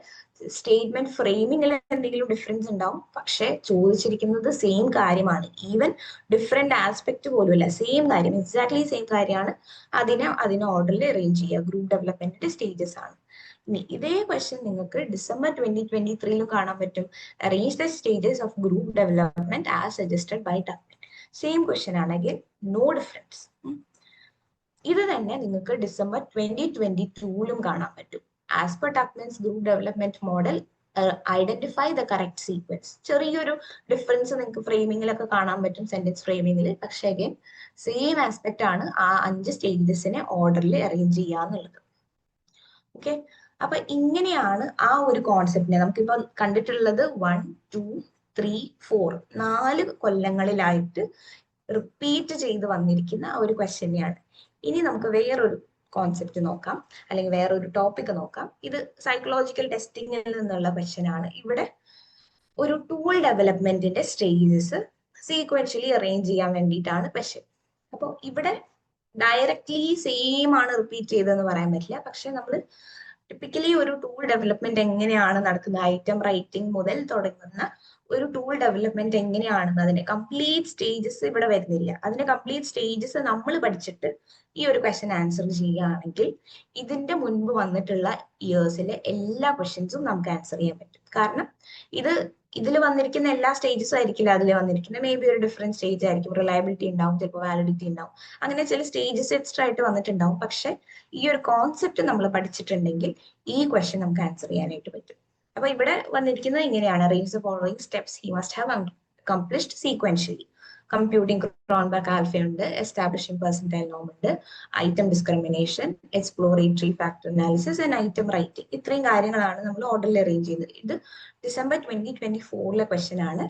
സ്റ്റേറ്റ്മെന്റ് ഫ്രെയിമിങ്ങിൽ എന്തെങ്കിലും ഡിഫറൻസ് ഉണ്ടാവും, പക്ഷെ ചോദിച്ചിരിക്കുന്നത് സെയിം കാര്യമാണ്. ഈവൻ ഡിഫറെന്റ് ആസ്പെക്ട് പോലുമില്ല, സെയിം കാര്യം, എക്സാക്ട്ലി സെയിം കാര്യമാണ്. അതിനെ ഓർഡറിൽ അറേഞ്ച് ചെയ്യുക. ഗ്രൂപ്പ് ഡെവലപ്മെന്റിന്റെ സ്റ്റേജസ് ആണ്. ഇനി ഇതേ ക്വസ്റ്റ്യൻ നിങ്ങൾക്ക് ഡിസംബർ 2023 കാണാൻ പറ്റും. Arrange the stages of group development as suggested by Tuckman. Same question ആണെങ്കിൽ നോ ഡിഫറൻസ്. ഇത് തന്നെ നിങ്ങൾക്ക് ഡിസംബർ 2022 കാണാൻ പറ്റും. As per Tuckman's group development model identify the correct sequence. ചെറിയൊരു ഡിഫറൻസ് നിങ്ങൾക്ക് ഫ്രെയിമിങ്ങിലൊക്കെ കാണാൻ പറ്റും, സെന്റൻസ് ഫ്രെയിമിങ്ങിൽ. പക്ഷേ അഗൈൻ സെയിം ആസ്പെക്ട് ആണ്, ആ 5 സ്റ്റേജസിനെ ഓർഡറിൽ അറേഞ്ച് ചെയ്യുക എന്നുള്ളത്. ഓക്കെ, അപ്പൊ ഇങ്ങനെയാണ് ആ ഒരു കോൺസെപ്റ്റിനെ നമുക്കിപ്പോ കണ്ടിട്ടുള്ളത് 1, 2, 3, 4 4 കൊല്ലങ്ങളിലായിട്ട് റിപ്പീറ്റ് ചെയ്ത് വന്നിരിക്കുന്ന ആ ഒരു ക്വസ്റ്റ്യനെയാണ്. ഇനി നമുക്ക് വേറൊരു കോൺസെപ്റ്റ് നോക്കാം, അല്ലെങ്കിൽ വേറൊരു ടോപ്പിക് നോക്കാം. ഇത് സൈക്കോളജിക്കൽ ടെസ്റ്റിംഗിൽ നിന്നുള്ള ക്വസ്റ്റ്യൻ ആണ്. ഇവിടെ ഒരു ടൂൾ ഡെവലപ്മെന്റിന്റെ സ്റ്റേജസ് സീക്വൻഷ്യലി അറേഞ്ച് ചെയ്യാൻ വേണ്ടിയിട്ടാണ് ക്വസ്റ്റ്യൻ. അപ്പോൾ ഇവിടെ ഡയറക്ട്ലി സെയിം ആണ് റിപ്പീറ്റ് ചെയ്തതെന്ന് പറയാൻ പറ്റില്ല. പക്ഷെ നമ്മൾ ടിപ്പിക്കലി ഒരു ടൂൾ ഡെവലപ്മെന്റ് എങ്ങനെയാണ് നടക്കുന്നത്, ഐറ്റം റൈറ്റിംഗ് മുതൽ തുടങ്ങുന്ന ഒരു ടൂൾ ഡെവലപ്മെന്റ് എങ്ങനെയാണെന്ന് അതിന്റെ കംപ്ലീറ്റ് സ്റ്റേജസ് ഇവിടെ വരുന്നില്ല. അതിന്റെ കംപ്ലീറ്റ് സ്റ്റേജസ് നമ്മൾ പഠിച്ചിട്ട് ഈ ഒരു ക്വസ്റ്റ്യൻ ആൻസർ ചെയ്യുകയാണെങ്കിൽ ഇതിന്റെ മുൻപ് വന്നിട്ടുള്ള ഇയേഴ്സിലെ എല്ലാ ക്വസ്റ്റ്യൻസും നമുക്ക് ആൻസർ ചെയ്യാൻ പറ്റും. കാരണം ഇതിൽ വന്നിരിക്കുന്ന എല്ലാ സ്റ്റേജസും ആയിരിക്കില്ല അതിൽ വന്നിരിക്കുന്നത്. മേ ബി ഒരു ഡിഫറെന്റ് സ്റ്റേജ് ആയിരിക്കും, റിലയബിലിറ്റി ഉണ്ടാവും, ചിലപ്പോൾ വാലിഡിറ്റി ഉണ്ടാവും, അങ്ങനെ ചില സ്റ്റേജസ് എക്സ്ട്രാ ആയിട്ട് വന്നിട്ടുണ്ടാവും. പക്ഷെ ഈ ഒരു കോൺസെപ്റ്റ് നമ്മൾ പഠിച്ചിട്ടുണ്ടെങ്കിൽ ഈ ക്വസ്റ്റ്യൻ നമുക്ക് ആൻസർ ചെയ്യാനായിട്ട് പറ്റും. അപ്പൊ ഇവിടെ വന്നിരിക്കുന്നത് ഇങ്ങനെയാണ്: arrange the following steps he must have accomplished sequentially. Computing Cronbach alpha ഉണ്ട്, എസ്റ്റാബ്ലിഷിംഗ് പെർസെന്റൈൽ നോം ഉണ്ട്, item discrimination, exploratory factor analysis and item writing. ഇത്രയും കാര്യങ്ങളാണ് നമ്മൾ ഓർഡറിൽ അറേഞ്ച് ചെയ്യുന്നത്. ഇത് ഡിസംബർ 2024 ക്വസ്റ്റ്യൻ ആണ്.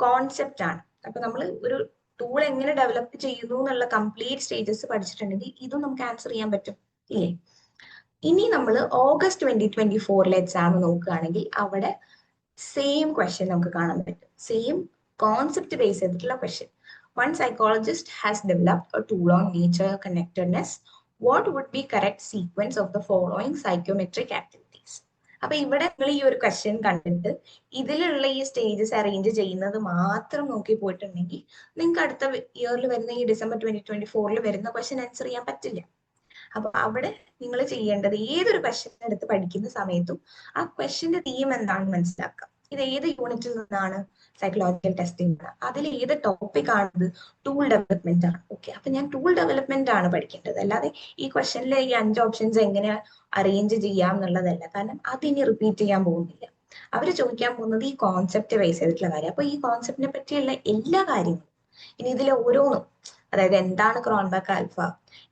കോൺസെപ്റ്റ് ആണ്. അപ്പൊ നമ്മൾ ഒരു ടൂൾ എങ്ങനെ ഡെവലപ്പ് ചെയ്യുന്നു എന്നുള്ള കംപ്ലീറ്റ് സ്റ്റേജസ് പഠിച്ചിട്ടുണ്ടെങ്കിൽ ഇതും നമുക്ക് ആൻസർ ചെയ്യാൻ പറ്റും, ഇല്ലേ? ഇനി നമ്മൾ ഓഗസ്റ്റ് 2024 എക്സാം നോക്കുകയാണെങ്കിൽ അവിടെ സെയിം ക്വസ്റ്റ്യൻ നമുക്ക് കാണാൻ പറ്റും. സെയിം കോൺസെപ്റ്റ് ബേസ് ചെയ്തിട്ടുള്ള question. One psychologist has developed a tool on nature connectedness. What would be correct sequence of the following psychometric activities? അപ്പൊ ഇവിടെ നിങ്ങൾ ഈ ഒരു ക്വസ്റ്റ്യൻ കണ്ടിട്ട് ഇതിലുള്ള ഈ സ്റ്റേജസ് അറേഞ്ച് ചെയ്യുന്നത് മാത്രം നോക്കി പോയിട്ടുണ്ടെങ്കിൽ നിങ്ങൾക്ക് അടുത്ത ഇയറിൽ വരുന്ന ഈ ഡിസംബർ 2024 വരുന്ന ക്വസ്റ്റ്യൻ ആൻസർ ചെയ്യാൻ പറ്റില്ല. അപ്പൊ അവിടെ നിങ്ങൾ ചെയ്യേണ്ടത് ഏതൊരു ക്വസ്റ്റ്യൻ എടുത്ത് പഠിക്കുന്ന സമയത്തും ആ ക്വസ്റ്റ്യന്റെ തീം എന്താണെന്ന് മനസ്സിലാക്കുക. ഇത് ഏത് യൂണിറ്റിൽ നിന്നാണ്? സൈക്കോളജിക്കൽ ടെസ്റ്റിംഗ് ആണ്. അതിൽ ഏത് ടോപ്പിക് ആണത്? ടൂൾ ഡെവലപ്മെന്റ് ആണ്. ഓക്കെ, അപ്പൊ ഞാൻ ടൂൾ ഡെവലപ്മെന്റ് ആണ് പഠിക്കേണ്ടത്, അല്ലാതെ ഈ ക്വസ്റ്റ്യനിലെ ഈ 5 ഓപ്ഷൻസ് എങ്ങനെ അറേഞ്ച് ചെയ്യാം എന്നുള്ളതല്ല. കാരണം അതിനി റിപ്പീറ്റ് ചെയ്യാൻ പോകുന്നില്ല. അവര് ചോദിക്കാൻ പോകുന്നത് ഈ കോൺസെപ്റ്റ് ബേസ് ചെയ്തിട്ടുള്ള കാര്യം. അപ്പൊ ഈ കോൺസെപ്റ്റിനെ പറ്റിയുള്ള എല്ലാ കാര്യങ്ങളും ഇനി ഇതിലെ ഓരോന്നും, അതായത് എന്താണ് ക്രോൺബാക്ക് ആൽഫ,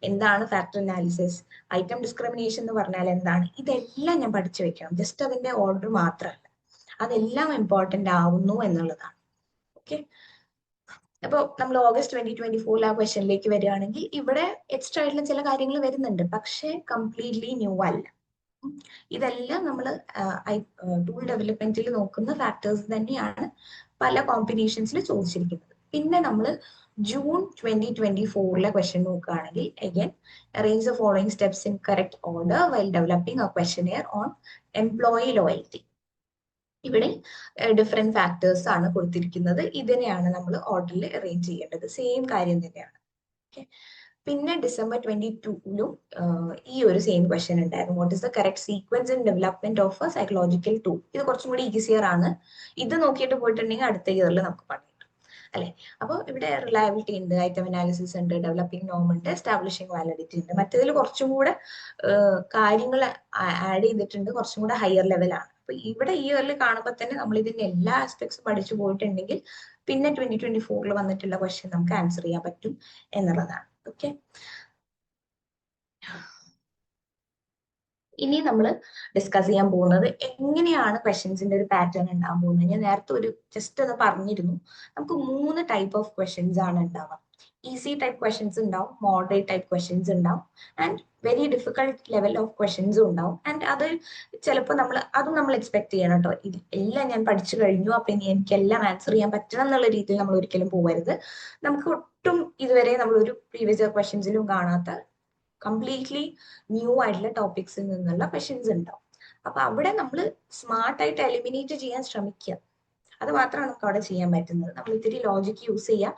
എന്താണ് ഫാക്ടർ അനാലിസിസ്, ഐറ്റം ഡിസ്ക്രിമിനേഷൻ എന്ന് പറഞ്ഞാൽ എന്താണ്, ഇതെല്ലാം ഞാൻ പഠിച്ചു വെക്കണം. ജസ്റ്റ് അതിന്റെ ഓർഡർ മാത്രമല്ല, അതെല്ലാം ഇമ്പോർട്ടന്റ് ആവുന്നു എന്നുള്ളതാണ്. ഓക്കെ, അപ്പോൾ നമ്മൾ ഓഗസ്റ്റ് 2024 ആ ക്വസ്റ്റ്യനിലേക്ക് വരികയാണെങ്കിൽ ഇവിടെ എക്സ്ട്രാ ആയിട്ടുള്ള ചില കാര്യങ്ങൾ വരുന്നുണ്ട്, പക്ഷേ കംപ്ലീറ്റ്ലി ന്യൂ അല്ല. ഇതെല്ലാം നമ്മൾ ടൂൾ ഡെവലപ്മെന്റിൽ നോക്കുന്ന ഫാക്ടേഴ്സ് തന്നെയാണ് പല കോമ്പിനേഷൻസിൽ ചോദിച്ചിരിക്കുന്നത്. പിന്നെ നമ്മൾ ജൂൺ 2024 ക്വസ്റ്റ്യൻ നോക്കുകയാണെങ്കിൽ again arrange the following steps in correct order while developing A questionnaire on employee loyalty. ഇവിടെ ഡിഫറെന്റ് ഫാക്ടേഴ്സ് ആണ് കൊടുത്തിരിക്കുന്നത്. ഇതിനെയാണ് നമ്മൾ ഓർഡറിൽ അറേഞ്ച് ചെയ്യേണ്ടത്. സെയിം കാര്യം തന്നെയാണ്. ഓക്കെ, പിന്നെ ഡിസംബർ 22ലും ഈ ഒരു സെയിം ക്വസ്റ്റ്യൻ ഉണ്ടായിരുന്നു. What is the correct sequence in development of A psychological tool. ഇത് കുറച്ചും കൂടി ഈസിയർ ആണ്. ഇത് നോക്കിയിട്ട് പോയിട്ടുണ്ടെങ്കിൽ അടുത്ത ഇയറിൽ നമുക്ക് പണി കിട്ടും, അല്ലെ? അപ്പോൾ ഇവിടെ റിലയബിലിറ്റി ഉണ്ട്, ഐറ്റം അനാലിസിസ് ഉണ്ട്, ഡെവലപ്പിംഗ് നോം ഉണ്ട്, എസ്റ്റാബ്ലിഷിംഗ് വാലിഡിറ്റി ഉണ്ട്. മറ്റേതിൽ കുറച്ചും കൂടെ കാര്യങ്ങൾ ആഡ് ചെയ്തിട്ടുണ്ട്, കുറച്ചും കൂടെ ഹയർ ലെവലാണ്. അപ്പൊ ഇവിടെ ഈ ഇയറിൽ കാണുമ്പോൾ തന്നെ നമ്മൾ ഇതിന്റെ എല്ലാ ആസ്പെക്ട്സും പഠിച്ചു പോയിട്ടുണ്ടെങ്കിൽ പിന്നെ 2024 വന്നിട്ടുള്ള ക്വസ്റ്റ്യൻ നമുക്ക് ആൻസർ ചെയ്യാൻ പറ്റും എന്നുള്ളതാണ്. ഓക്കെ, ഇനി നമ്മൾ ഡിസ്കസ് ചെയ്യാൻ പോകുന്നത് എങ്ങനെയാണ് ക്വസ്റ്റ്യൻസിന്റെ ഒരു പാറ്റേൺ ഉണ്ടാകാൻ പോകുന്നത്. ഞാൻ നേരത്തെ ഒരു ജസ്റ്റ് ഒന്ന് പറഞ്ഞിരുന്നു. നമുക്ക് 3 ടൈപ്പ് ഓഫ് ക്വസ്റ്റ്യൻസ് ആണ് ഉണ്ടാവുക. ഈസി ടൈപ്പ് ക്വസ്റ്റ്യൻസ് ഉണ്ടാവും, മോഡറേറ്റ് ടൈപ്പ് ക്വസ്റ്റ്യൻസ് ഉണ്ടാവും, and very difficult level of ക്വസ്റ്റ്യൻസും ഉണ്ടാവും. ആൻഡ് അത് ചിലപ്പോൾ അതും നമ്മൾ എക്സ്പെക്ട് ചെയ്യണം കേട്ടോ. ഇത് എല്ലാം ഞാൻ പഠിച്ചു കഴിഞ്ഞു, അപ്പൊ ഇനി എനിക്കെല്ലാം ആൻസർ ചെയ്യാൻ പറ്റണം എന്നുള്ള രീതിയിൽ നമ്മൾ ഒരിക്കലും പോകരുത്. നമുക്ക് ഒട്ടും ഇതുവരെ നമ്മൾ ഒരു പ്രീവിയസ് ഇയർ ക്വസ്റ്റ്യൻസിലും കാണാത്ത കംപ്ലീറ്റ്ലി ന്യൂ ആയിട്ടുള്ള ടോപ്പിക്സിൽ നിന്നുള്ള ക്വസ്റ്റ്യൻസ് ഉണ്ടാവും. അപ്പൊ അവിടെ നമ്മൾ സ്മാർട്ടായിട്ട് എലിമിനേറ്റ് ചെയ്യാൻ ശ്രമിക്കുക. അത് മാത്രമാണ് നമുക്ക് അവിടെ ചെയ്യാൻ പറ്റുന്നത്. നമ്മൾ ഇത്തിരി ലോജിക്ക് യൂസ് ചെയ്യുക.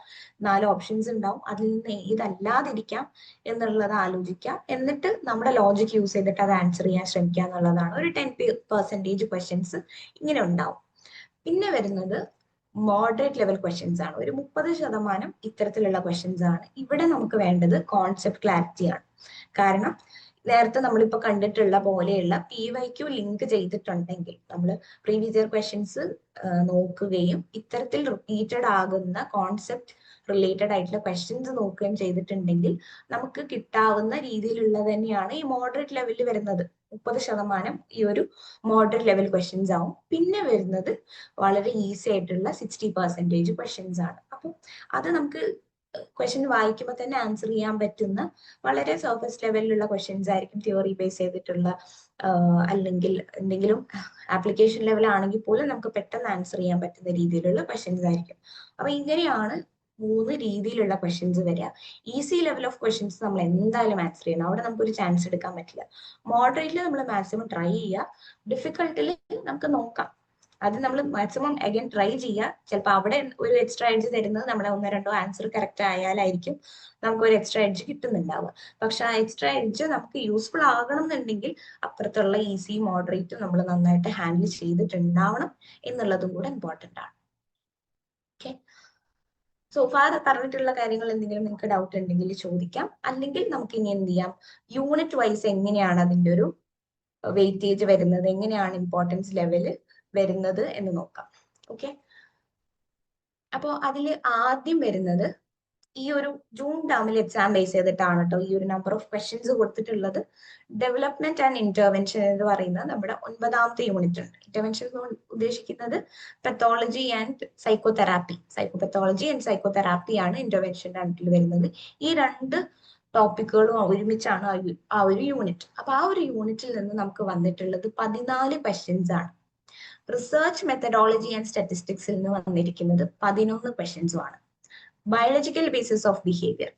4 ഓപ്ഷൻസ് ഉണ്ടാവും, അതിൽ നിന്ന് ഏതല്ലാതിരിക്കാം എന്നുള്ളത് ആലോചിക്കുക. എന്നിട്ട് നമ്മുടെ ലോജിക്ക് യൂസ് ചെയ്തിട്ട് അത് ആൻസർ ചെയ്യാൻ ശ്രമിക്കുക എന്നുള്ളതാണ്. ഒരു 10% ക്വസ്റ്റ്യൻസ് ഇങ്ങനെ ഉണ്ടാവും. പിന്നെ വരുന്നത് മോഡറേറ്റ് ലെവൽ ക്വസ്റ്റ്യൻസ് ആണ്. ഒരു 30% ഇത്തരത്തിലുള്ള ക്വസ്റ്റ്യൻസ് ആണ്. ഇവിടെ നമുക്ക് വേണ്ടത് കോൺസെപ്റ്റ് ക്ലാരിറ്റി ആണ്. കാരണം നേരത്തെ നമ്മളിപ്പോ കണ്ടിട്ടുള്ള പോലെയുള്ള PYQ ലിങ്ക് ചെയ്തിട്ടുണ്ടെങ്കിൽ നമ്മൾ പ്രീവിയസ് ഇയർ ക്വസ്റ്റ്യൻസ് നോക്കുകയും ഇത്തരത്തിൽ റിപ്പീറ്റഡ് ആകുന്ന കോൺസെപ്റ്റ് റിലേറ്റഡ് ആയിട്ടുള്ള ക്വസ്റ്റ്യൻസ് നോക്കുകയും ചെയ്തിട്ടുണ്ടെങ്കിൽ നമുക്ക് കിട്ടാവുന്ന രീതിയിലുള്ള തന്നെയാണ് ഈ മോഡറേറ്റ് ലെവലിൽ വരുന്നത്. 30% ഈ ഒരു മോഡറേറ്റ് ലെവൽ ക്വസ്റ്റ്യൻസ് ആവും. പിന്നെ വരുന്നത് വളരെ ഈസി ആയിട്ടുള്ള 60% ക്വസ്റ്റ്യൻസ് ആണ്. അപ്പം അത് നമുക്ക് ക്വസ്റ്റ്യൻ വായിക്കുമ്പോൾ തന്നെ ആൻസർ ചെയ്യാൻ പറ്റുന്ന വളരെ സർഫസ് ലെവലിലുള്ള ക്വസ്റ്റ്യൻസ് ആയിരിക്കും. തിയറി ബേസ് ചെയ്തിട്ടുള്ള അല്ലെങ്കിൽ എന്തെങ്കിലും ആപ്ലിക്കേഷൻ ലെവൽ ആണെങ്കിൽ പോലും നമുക്ക് പെട്ടെന്ന് ആൻസർ ചെയ്യാൻ പറ്റുന്ന രീതിയിലുള്ള ക്വസ്റ്റ്യൻസ് ആയിരിക്കും. അപ്പൊ ഇങ്ങനെയാണ് 3 രീതിയിലുള്ള ക്വസ്റ്റ്യൻസ് വരിക. ഈസി ലെവൽ ഓഫ് ക്വസ്റ്റ്യൻസ് നമ്മൾ എന്തായാലും ആൻസർ ചെയ്യണം. അവിടെ നമുക്കൊരു ചാൻസ് എടുക്കാൻ പറ്റില്ല. മോഡറേറ്റിൽ നമ്മൾ മാക്സിമം ട്രൈ ചെയ്യുക. ഡിഫിക്കൽട്ടിൽ നമുക്ക് നോക്കാം. അത് നമ്മൾ മാക്സിമം അഗൈൻ ട്രൈ ചെയ്യുക. ചിലപ്പോൾ അവിടെ ഒരു എക്സ്ട്രാ എഡ്ജ് തരുന്നത് നമ്മുടെ 1-2 ആൻസർ കറക്റ്റ് ആയാലായിരിക്കും നമുക്ക് ഒരു എക്സ്ട്രാ എഡ്ജ് കിട്ടുന്നുണ്ടാവുക. പക്ഷെ ആ എക്സ്ട്രാ എഡ്ജ് നമുക്ക് യൂസ്ഫുൾ ആകണം എന്നുണ്ടെങ്കിൽ അപ്പുറത്തുള്ള ഈസി മോഡറേറ്റും നമ്മൾ നന്നായിട്ട് ഹാൻഡിൽ ചെയ്തിട്ടുണ്ടാവണം എന്നുള്ളതും കൂടെ ഇമ്പോർട്ടൻ്റ് ആണ്. ഓക്കെ, സോ ഫാർ പറഞ്ഞിട്ടുള്ള കാര്യങ്ങൾ എന്തെങ്കിലും നിങ്ങൾക്ക് ഡൗട്ട് ഉണ്ടെങ്കിൽ ചോദിക്കാം. അല്ലെങ്കിൽ നമുക്ക് ഇനി എന്ത് ചെയ്യാം, യൂണിറ്റ് വൈസ് എങ്ങനെയാണ് അതിൻ്റെ ഒരു വെയിറ്റേജ് വരുന്നത്, എങ്ങനെയാണ് ഇമ്പോർട്ടൻസ് ലെവല് വരുന്നത് എന്ന് നോക്കാം. ഓക്കെ, അപ്പോൾ അതിൽ ആദ്യം വരുന്നത് ഈ ഒരു ജൂൺ ടേമിൽ എക്സാം ബേസ് ചെയ്തിട്ടാണ് കേട്ടോ ഈ ഒരു നമ്പർ ഓഫ് ക്വസ്റ്റ്യൻസ് കൊടുത്തിട്ടുള്ളത്. ഡെവലപ്മെന്റ് ആൻഡ് ഇന്റർവെൻഷൻ എന്ന് പറയുന്നത് നമ്മുടെ 9ാമത്തെ യൂണിറ്റ് ഉണ്ട്. ഇന്റർവെൻഷൻ എന്ന് ഉദ്ദേശിക്കുന്നത് pathology and psychotherapy, psychopathology and psychotherapy ആണ് ഇന്റർവെൻഷന്റെ അണ്ടിൽ വരുന്നത്. ഈ 2 ടോപ്പിക്കുകളും ഒരുമിച്ചാണ് ആ ഒരു യൂണിറ്റ്. അപ്പൊ ആ ഒരു യൂണിറ്റിൽ നിന്ന് നമുക്ക് വന്നിട്ടുള്ളത് 14 ക്വസ്റ്റ്യൻസ് ആണ്. റിസർച്ച് മെത്തഡോളജി ആൻഡ് സ്റ്റാറ്റിസ്റ്റിക്സിൽ നിന്ന് വന്നിരിക്കുന്നത് 11 ക്വസ്റ്റ്യൻസും ആണ്. ബയോളജിക്കൽ ബേസിസ് ഓഫ് ബിഹേവിയർ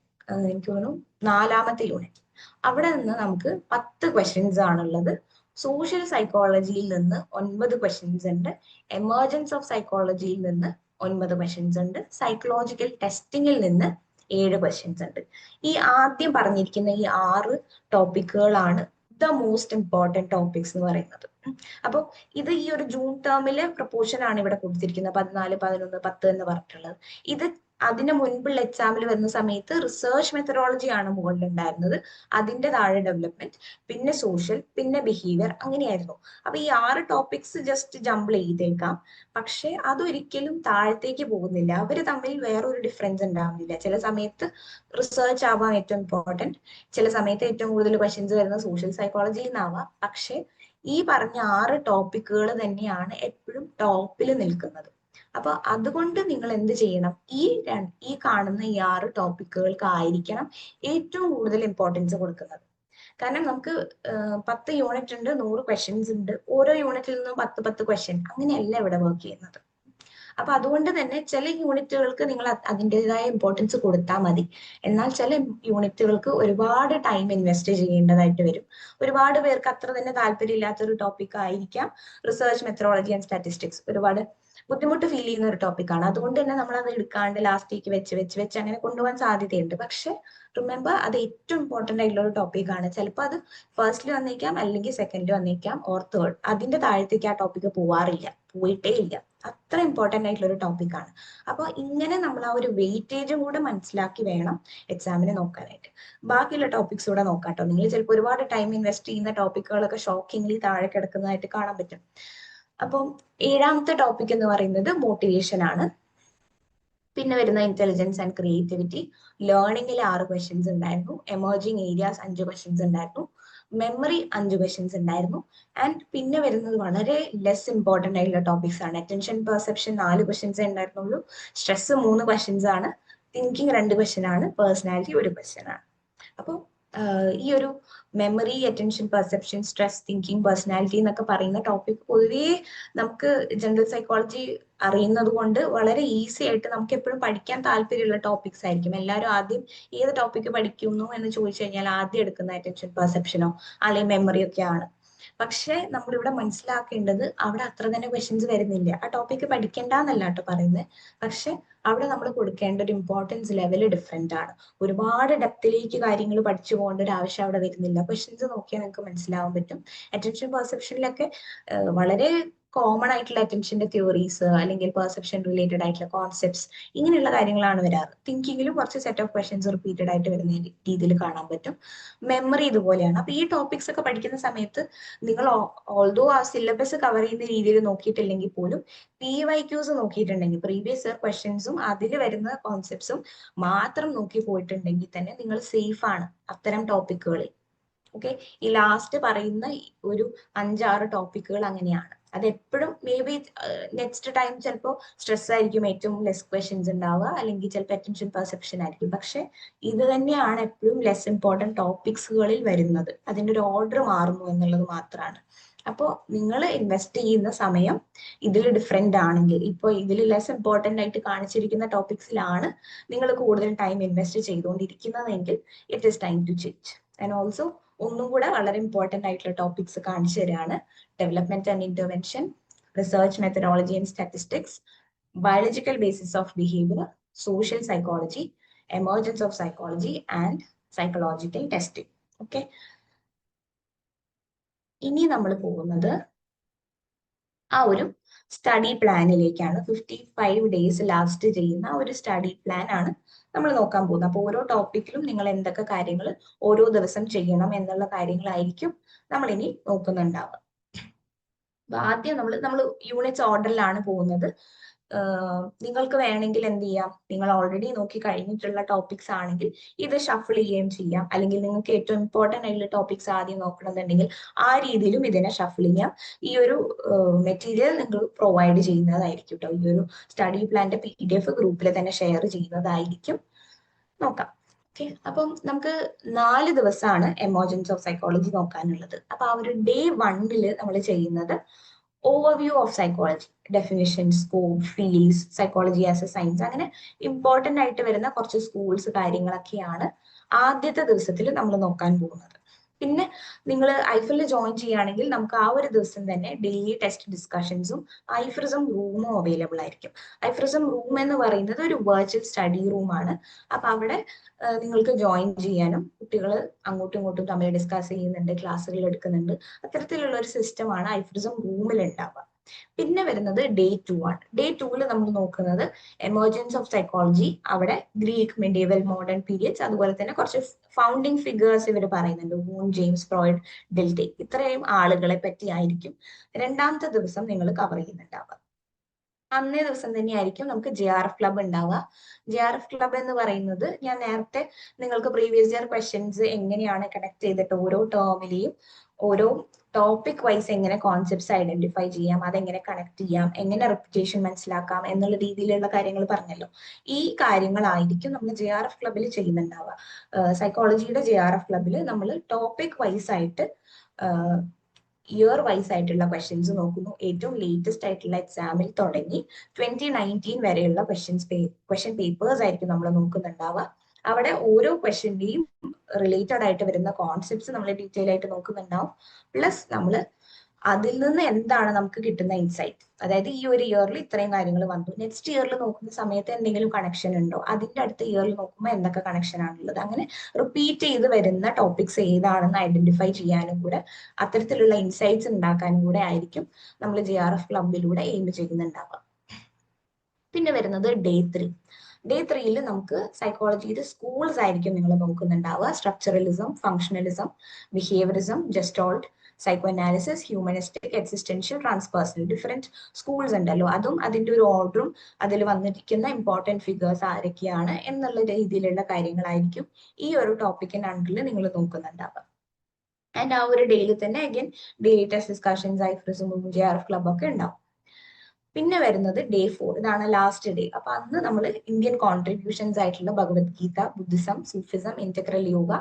എനിക്ക് തോന്നുന്നു 4ാമത്തെ യൂണിറ്റ്, അവിടെ നിന്ന് നമുക്ക് 10 ക്വസ്റ്റ്യൻസ് ആണുള്ളത്. സോഷ്യൽ സൈക്കോളജിയിൽ നിന്ന് 9 ക്വസ്റ്റ്യൻസ് ഉണ്ട്. എമർജൻസ് ഓഫ് സൈക്കോളജിയിൽ നിന്ന് 9 ക്വസ്റ്റ്യൻസ് ഉണ്ട്. സൈക്കോളജിക്കൽ ടെസ്റ്റിംഗിൽ നിന്ന് 7 ക്വസ്റ്റ്യൻസ് ഉണ്ട്. ഈ ആദ്യം പറഞ്ഞിരിക്കുന്ന ഈ 6 ടോപ്പിക്കുകളാണ് ദ മോസ്റ്റ് ഇമ്പോർട്ടൻറ്റ് ടോപ്പിക്സ് എന്ന് പറയുന്നത്. അപ്പോൾ ഇത് ഈ ഒരു ജൂൺ ടേമിലെ പ്രപ്പോർഷൻ ആണ് ഇവിടെ കൊടുത്തിരിക്കുന്നത്, 14, 11, 10 എന്ന് പറഞ്ഞിട്ടുള്ളത്. ഇത് അതിന് മുൻപുള്ള എക്സാമിൽ വരുന്ന സമയത്ത് റിസർച്ച് മെത്തഡോളജി ആണ് മുകളിൽ ഉണ്ടായിരുന്നത്, അതിന്റെ താഴെ ഡെവലപ്മെന്റ്, പിന്നെ സോഷ്യൽ, പിന്നെ ബിഹേവിയർ, അങ്ങനെയായിരുന്നു. അപ്പൊ ഈ 6 ടോപ്പിക്സ് ജസ്റ്റ് ജംബിൾ ചെയ്തേക്കാം, പക്ഷെ അതൊരിക്കലും താഴത്തേക്ക് പോകുന്നില്ല. അവർ തമ്മിൽ വേറൊരു ഡിഫറൻസ് ഉണ്ടാവുന്നില്ല. ചില സമയത്ത് റിസർച്ച് ആവാം ഏറ്റവും ഇമ്പോർട്ടൻറ്റ്, ചില സമയത്ത് ഏറ്റവും കൂടുതൽ ക്വസ്റ്റ്യൻസ് വരുന്നത് സോഷ്യൽ സൈക്കോളജിയിൽ നിന്നാവാം. പക്ഷെ ഈ പറഞ്ഞ 6 ടോപ്പിക്കുകൾ തന്നെയാണ് എപ്പോഴും ടോപ്പിൽ നിൽക്കുന്നത്. അപ്പൊ അതുകൊണ്ട് നിങ്ങൾ എന്ത് ചെയ്യണം, ഈ കാണുന്ന ഈ 6 ടോപ്പിക്കുകൾക്ക് ആയിരിക്കണം ഏറ്റവും കൂടുതൽ ഇമ്പോർട്ടൻസ് കൊടുക്കുന്നത്. കാരണം നമുക്ക് 10 യൂണിറ്റ് ഉണ്ട്, 100 ക്വസ്റ്റ്യൻസ് ഉണ്ട്. ഓരോ യൂണിറ്റിൽ നിന്നും 10 ക്വസ്റ്റ്യൻ, അങ്ങനെയല്ല ഇവിടെ വർക്ക് ചെയ്യുന്നത്. അപ്പൊ അതുകൊണ്ട് തന്നെ ചില യൂണിറ്റുകൾക്ക് നിങ്ങൾ അതിൻ്റെതായ ഇമ്പോർട്ടൻസ് കൊടുത്താൽ മതി. എന്നാൽ ചില യൂണിറ്റുകൾക്ക് ഒരുപാട് ടൈം ഇൻവെസ്റ്റ് ചെയ്യേണ്ടതായിട്ട് വരും. ഒരുപാട് പേർക്ക് അത്ര തന്നെ താല്പര്യമില്ലാത്തൊരു ടോപ്പിക് ആയിരിക്കാം റിസർച്ച് മെത്തഡോളജി ആൻഡ് സ്റ്റാറ്റിസ്റ്റിക്സ്. ഒരുപാട് ബുദ്ധിമുട്ട് ഫീൽ ചെയ്യുന്ന ഒരു ടോപ്പിക്കാണ്. അതുകൊണ്ട് തന്നെ നമ്മൾ അത് എടുക്കാണ്ട് ലാസ്റ്റിലേക്ക് വെച്ച് അങ്ങനെ കൊണ്ടുപോകാൻ സാധ്യതയുണ്ട്. പക്ഷെ റിമെമ്പർ, അത് ഏറ്റവും ഇമ്പോർട്ടൻ്റ് ആയിട്ടുള്ള ഒരു ടോപ്പിക്കാണ്. ചിലപ്പോൾ അത് ഫസ്റ്റിൽ വന്നേക്കാം, അല്ലെങ്കിൽ സെക്കൻഡിൽ വന്നേക്കാം, ഓർ തേർഡ്. അതിന്റെ താഴത്തേക്ക് ആ ടോപ്പിക്ക് പോയിട്ടേ ഇല്ല. അത്ര ഇമ്പോർട്ടൻ്റ് ആയിട്ടുള്ള ഒരു ടോപ്പിക്കാണ്. അപ്പോൾ ഇങ്ങനെ നമ്മൾ ആ ഒരു വെയിറ്റേജും കൂടെ മനസ്സിലാക്കി വേണം എക്സാമിന് നോക്കാനായിട്ട്. ബാക്കിയുള്ള ടോപ്പിക്സ് കൂടെ നോക്കാട്ടോ. നിങ്ങൾ ചിലപ്പോൾ ഒരുപാട് ടൈം ഇൻവെസ്റ്റ് ചെയ്യുന്ന ടോപ്പിക്കുകളൊക്കെ ഷോക്കിംഗ്ലി താഴെ കിടക്കുന്നതായിട്ട് കാണാൻ പറ്റും. അപ്പം 7ാമത്തെ ടോപ്പിക് എന്ന് പറയുന്നത് മോട്ടിവേഷൻ ആണ്. പിന്നെ വരുന്ന ഇന്റലിജൻസ് ആൻഡ് ക്രിയേറ്റിവിറ്റി. ലേണിംഗിൽ 6 ക്വസ്റ്റ്യൻസ് ഉണ്ടായിരുന്നു. എമർജിങ് ഏരിയാസ് 5 ക്വസ്റ്റ്യൻസ് ഉണ്ടായിരുന്നു. മെമ്മറി 5 ക്വസ്റ്റ്യൻസ് ഉണ്ടായിരുന്നു. ആൻഡ് പിന്നെ വരുന്നത് വളരെ ലെസ് ഇമ്പോർട്ടൻ്റ് ആയിട്ടുള്ള ടോപ്പിക്സ് ആണ്. അറ്റൻഷൻ പെർസെപ്ഷൻ 4 ക്വസ്റ്റ്യൻസ് ഉണ്ടായിരുന്നുള്ളൂ. സ്ട്രെസ് 3 ക്വസ്റ്റ്യൻസ് ആണ്. തിങ്കിങ് 2 ക്വസ്റ്റ്യൻ ആണ്. പേഴ്സണാലിറ്റി 1 ക്വസ്റ്റ്യൻ ആണ്. അപ്പോൾ ഈ ഒരു memory, attention perception, stress, thinking, personality എന്നൊക്കെ പറയുന്ന ടോപ്പിക് പൊതുവേ നമുക്ക് ജനറൽ സൈക്കോളജി അറിയുന്നത് കൊണ്ട് വളരെ ഈസി ആയിട്ട് നമുക്ക് എപ്പോഴും പഠിക്കാൻ താല്പര്യമുള്ള ടോപ്പിക്സ് ആയിരിക്കും. എല്ലാവരും ആദ്യം ഏത് ടോപ്പിക്ക് പഠിക്കുന്നു എന്ന് ചോദിച്ചു കഴിഞ്ഞാൽ ആദ്യം എടുക്കുന്ന അറ്റൻഷൻ പെർസെപ്ഷനോ അല്ലെങ്കിൽ മെമ്മറിയോ ഒക്കെയാണ്. പക്ഷെ നമ്മളിവിടെ മനസ്സിലാക്കേണ്ടത് അവിടെ അത്ര തന്നെ ക്വസ്റ്റ്യൻസ് വരുന്നില്ല. ആ ടോപ്പിക്ക് പഠിക്കേണ്ടെന്നല്ല കേട്ടോ പറയുന്നത്, പക്ഷെ അവിടെ നമ്മൾ കൊടുക്കേണ്ട ഒരു ഇമ്പോർട്ടൻസ് ലെവൽ ഡിഫറെന്റ് ആണ്. ഒരുപാട് ഡെപ്തിലേക്ക് കാര്യങ്ങൾ പഠിച്ചു പോകേണ്ട ഒരു ആവശ്യം അവിടെ വരുന്നില്ല. ക്വസ്റ്റ്യൻസ് നോക്കിയാൽ നിങ്ങൾക്ക് മനസ്സിലാവാൻ പറ്റും. അറ്റൻഷൻ പെർസെപ്ഷനിലൊക്കെ വളരെ കോമൺ ആയിട്ടുള്ള അറ്റൻഷന്റെ തിയറീസ് അല്ലെങ്കിൽ പെർസെപ്ഷൻ റിലേറ്റഡ് ആയിട്ടുള്ള കോൺസെപ്റ്റ്സ് ഇങ്ങനെയുള്ള കാര്യങ്ങളാണ് വരാറ്. തിങ്കിങ്ങിലും കുറച്ച് സെറ്റ് ഓഫ് ക്വസ്റ്റ്യൻസ് റിപ്പീറ്റഡ് ആയിട്ട് വരുന്ന രീതിയിൽ കാണാൻ പറ്റും. മെമ്മറി ഇതുപോലെയാണ്. അപ്പൊ ഈ ടോപ്പിക്സ് ഒക്കെ പഠിക്കുന്ന സമയത്ത് നിങ്ങൾ ഓൾദോ ആ സിലബസ് കവർ ചെയ്യുന്ന രീതിയിൽ നോക്കിയിട്ടില്ലെങ്കിൽ പോലും PYQs നോക്കിയിട്ടുണ്ടെങ്കിൽ പ്രീവിയസ് ഇയർ ക്വസ്റ്റ്യൻസും അതിൽ വരുന്ന കോൺസെപ്റ്റ്സും മാത്രം നോക്കി പോയിട്ടുണ്ടെങ്കിൽ തന്നെ നിങ്ങൾ സേഫ് ആണ് അത്തരം ടോപ്പിക്കുകളിൽ. ഓക്കെ, ഈ ലാസ്റ്റ് പറയുന്ന ഒരു 5-6 ടോപ്പിക്കുകൾ അങ്ങനെയാണ്. അത് എപ്പോഴും മേ ബി നെക്സ്റ്റ് ടൈം ചിലപ്പോൾ സ്ട്രെസ് ആയിരിക്കും ഏറ്റവും ലെസ് ക്വസ്റ്റ്യൻസ് ഉണ്ടാവുക, അല്ലെങ്കിൽ ചിലപ്പോൾ അറ്റൻഷൻ പെർസെപ്ഷൻ ആയിരിക്കും. പക്ഷെ ഇത് തന്നെയാണ് എപ്പോഴും ലെസ് ഇമ്പോർട്ടൻറ്റ് ടോപ്പിക്സുകളിൽ വരുന്നത്. അതിൻ്റെ ഒരു ഓർഡർ മാറുന്നു എന്നുള്ളത് മാത്രമാണ്. അപ്പോൾ നിങ്ങൾ ഇൻവെസ്റ്റ് ചെയ്യുന്ന സമയം ഇതിൽ ഡിഫറെന്റ് ആണെങ്കിൽ, ഇപ്പോൾ ഇതിൽ ലെസ് ഇമ്പോർട്ടൻ്റ് ആയിട്ട് കാണിച്ചിരിക്കുന്ന ടോപ്പിക്സിലാണ് നിങ്ങൾ കൂടുതൽ ടൈം ഇൻവെസ്റ്റ് ചെയ്തുകൊണ്ടിരിക്കുന്നതെങ്കിൽ it is time to change. And also ഒന്നും കൂടെ വളരെ ഇമ്പോർട്ടൻ്റ് ആയിട്ടുള്ള ടോപ്പിക്സ് കാണിച്ചു തരാണ്. Development and intervention, research methodology and statistics, biological basis of behaviour, social psychology, emergence of psychology and psychological testing. Okay, ഇനി നമ്മൾ പോകുന്നത് ആ ഒരു സ്റ്റഡി പ്ലാനിലേക്കാണ്. 55 ഡേയ്സ് ലാസ്റ്റ് ചെയ്യുന്ന ഒരു സ്റ്റഡി പ്ലാൻ ആണ് നമ്മൾ നോക്കാൻ പോകുന്നത്. അപ്പോൾ ഓരോ ടോപ്പിക്കിലും നിങ്ങൾ എന്തൊക്കെ കാര്യങ്ങൾ ഓരോ ദിവസം ചെയ്യണം എന്നുള്ള കാര്യങ്ങളായിരിക്കും നമ്മൾ ഇനി നോക്കുന്നുണ്ടാവുക. ആദ്യം നമ്മൾ യൂണിറ്റ്സ് ഓർഡറിലാണ് പോകുന്നത്. നിങ്ങൾക്ക് വേണമെങ്കിൽ എന്ത് ചെയ്യാം, നിങ്ങൾ ഓൾറെഡി നോക്കി കഴിഞ്ഞിട്ടുള്ള ടോപ്പിക്സ് ആണെങ്കിൽ ഇത് ഷഫിൾ ചെയ്യുകയും ചെയ്യാം. അല്ലെങ്കിൽ നിങ്ങൾക്ക് ഏറ്റവും ഇമ്പോർട്ടൻ്റ് ആയിട്ടുള്ള ടോപ്പിക്സ് ആദ്യം നോക്കണമെന്നുണ്ടെങ്കിൽ ആ രീതിയിലും ഇതിനെ ഷഫിൾ ചെയ്യാം. ഈ ഒരു മെറ്റീരിയൽ നിങ്ങൾ പ്രൊവൈഡ് ചെയ്യുന്നതായിരിക്കും കേട്ടോ. ഈ ഒരു സ്റ്റഡി പ്ലാന്റെ PDF ഗ്രൂപ്പിൽ തന്നെ ഷെയർ ചെയ്യുന്നതായിരിക്കും. നോക്കാം. ഓക്കെ, അപ്പം നമുക്ക് 4 ദിവസമാണ് എമർജൻസി ഓഫ് സൈക്കോളജി നോക്കാനുള്ളത്. അപ്പൊ ആ ഒരു ഡേ 1 നമ്മൾ ചെയ്യുന്നത് overview of psychology, definition, scope, fields, psychology as A science, അങ്ങനെ ഇമ്പോർട്ടൻ്റ് ആയിട്ട് വരുന്ന കുറച്ച് സ്കൂൾസ് കാര്യങ്ങളൊക്കെയാണ് ആദ്യത്തെ ദിവസത്തിൽ നമ്മൾ നോക്കാൻ പോകുന്നത്. പിന്നെ നിങ്ങൾ ഐഫിൽ ജോയിൻ ചെയ്യുകയാണെങ്കിൽ നമുക്ക് ആ ഒരു ദിവസം തന്നെ ഡെയിലി ടെസ്റ്റ് ഡിസ്കഷൻസും ഐഫ്രിസം റൂമും അവൈലബിൾ ആയിരിക്കും. ഐഫ്രിസം റൂം എന്ന് പറയുന്നത് ഒരു വെർച്വൽ സ്റ്റഡി റൂമാണ്. അപ്പൊ അവിടെ നിങ്ങൾക്ക് ജോയിൻ ചെയ്യാനും കുട്ടികൾ അങ്ങോട്ടും ഇങ്ങോട്ടും തമ്മിൽ ഡിസ്കസ് ചെയ്യുന്നുണ്ട്, ക്ലാസ്സുകൾ എടുക്കുന്നുണ്ട്. അത്തരത്തിലുള്ള ഒരു സിസ്റ്റമാണ് ഐഫ്രിസം റൂമിൽ ഉണ്ടാവുക. പിന്നെ വരുന്നത് ഡേ 2 ആണ്. ഡേ 2 നമ്മൾ നോക്കുന്നത് എമർജൻസ് ഓഫ് സൈക്കോളജി. അവിടെ ഗ്രീക്ക്, മെഡീവൽ, മോഡേൺ പീരിയഡ്സ്, അതുപോലെ തന്നെ കുറച്ച് ഫൗണ്ടിങ് ഫിഗേഴ്സ് ഇവർ പറയുന്നുണ്ട്. വൂൺ, ജെയിംസ്, ഫ്രോയിഡ്, ഡെൽറ്റേ, ഇത്രയും ആളുകളെ പറ്റി ആയിരിക്കും രണ്ടാമത്തെ ദിവസം നിങ്ങൾ കവർ ചെയ്യുന്നുണ്ടാവുക. അന്നേ ദിവസം തന്നെയായിരിക്കും നമുക്ക് JRF ക്ലബ് ഉണ്ടാവുക. JRF ക്ലബ് എന്ന് പറയുന്നത് ഞാൻ നേരത്തെ നിങ്ങൾക്ക് പ്രീവിയസ് ഇയർ ക്വസ്റ്റ്യൻസ് എങ്ങനെയാണ് കണക്ട് ചെയ്തിട്ട് ഓരോ ടേമിലെയും ഓരോ ടോപ്പിക് വൈസ് എങ്ങനെ കോൺസെപ്റ്റ്സ് ഐഡന്റിഫൈ ചെയ്യാം, അതെങ്ങനെ കണക്ട് ചെയ്യാം, എങ്ങനെ റെപ്യൂട്ടേഷൻ മനസ്സിലാക്കാം എന്നുള്ള രീതിയിലുള്ള കാര്യങ്ങൾ പറഞ്ഞല്ലോ. ഈ കാര്യങ്ങളായിരിക്കും നമ്മൾ JRF ക്ലബിൽ ചെയ്യുന്നുണ്ടാവുക. സൈക്കോളജിയുടെ JRF ക്ലബിൽ നമ്മൾ ടോപ്പിക് വൈസ് ആയിട്ട് ഇയർ വൈസ് ആയിട്ടുള്ള ക്വസ്റ്റ്യൻസ് നോക്കുന്നു. ഏറ്റവും ലേറ്റസ്റ്റ് ആയിട്ടുള്ള എക്സാമിൽ തുടങ്ങി 2019 വരെയുള്ള ക്വസ്റ്റ്യൻ പേപ്പേഴ്സ് ആയിരിക്കും നമ്മൾ നോക്കുന്നുണ്ടാവുക. അവിടെ ഓരോ ക്വസ്റ്റ്യന്റെയും റിലേറ്റഡ് ആയിട്ട് വരുന്ന കോൺസെപ്റ്റ്സ് നമ്മൾ ഡീറ്റെയിൽ ആയിട്ട് നോക്കുന്നുണ്ടാവും. പ്ലസ് നമ്മൾ അതിൽ നിന്ന് എന്താണ് നമുക്ക് കിട്ടുന്ന ഇൻസൈറ്റ്, അതായത് ഈ ഒരു ഇയറിൽ ഇത്രയും കാര്യങ്ങൾ വന്നു, നെക്സ്റ്റ് ഇയറിൽ നോക്കുന്ന സമയത്ത് എന്തെങ്കിലും കണക്ഷൻ ഉണ്ടോ, അതിന്റെ അടുത്ത ഇയറിൽ നോക്കുമ്പോൾ എന്തൊക്കെ കണക്ഷൻ ആണുള്ളത്, അങ്ങനെ റിപ്പീറ്റ് ചെയ്ത് വരുന്ന ടോപ്പിക്സ് ഏതാണെന്ന് ഐഡന്റിഫൈ ചെയ്യാനും കൂടെ അത്തരത്തിലുള്ള ഇൻസൈറ്റ്സ് ഉണ്ടാക്കാനും കൂടെ ആയിരിക്കും നമ്മൾ JRF ക്ലബിലൂടെ എയിം ചെയ്യുന്നുണ്ടാവുക. പിന്നെ വരുന്നത് ഡേ 3. ഡേ 3 നമുക്ക് സൈക്കോളജിയുടെ സ്കൂൾസ് ആയിരിക്കും നിങ്ങൾ നോക്കുന്നുണ്ടാവുക. Structuralism, functionalism, behaviourism, gestalt, psycho analysis, humanistic, existential, transpersonal, different schools ഉണ്ടല്ലോ. അതും അതിന്റെ ഒരു ഓർഡറും അതിൽ വന്നിരിക്കുന്ന ഇമ്പോർട്ടൻറ്റ് ഫിഗേഴ്സ് ആരൊക്കെയാണ് എന്നുള്ള രീതിയിലുള്ള കാര്യങ്ങളായിരിക്കും ഈ ഒരു ടോപ്പിക്കിന്റെ അണ്ടറിൽ നിങ്ങൾ നോക്കുന്നുണ്ടാവുക. ആൻഡ് ആ ഒരു ഡേയിൽ തന്നെ അഗൈൻ ഡെയിലി ടെസ്റ്റ് ഡിസ്കഷൻസ്, ഐഫ്രിസും JRF ക്ലബ് ഒക്കെ ഉണ്ടാവും. പിന്നെ വരുന്നത് ഡേ 4, ഇതാണ് ലാസ്റ്റ് ഡേ. അപ്പൊ അന്ന് നമ്മൾ ഇന്ത്യൻ കോൺട്രിബ്യൂഷൻസ് ആയിട്ടുള്ള Bhagavad Gita, Buddhism, Sufism, integral yoga,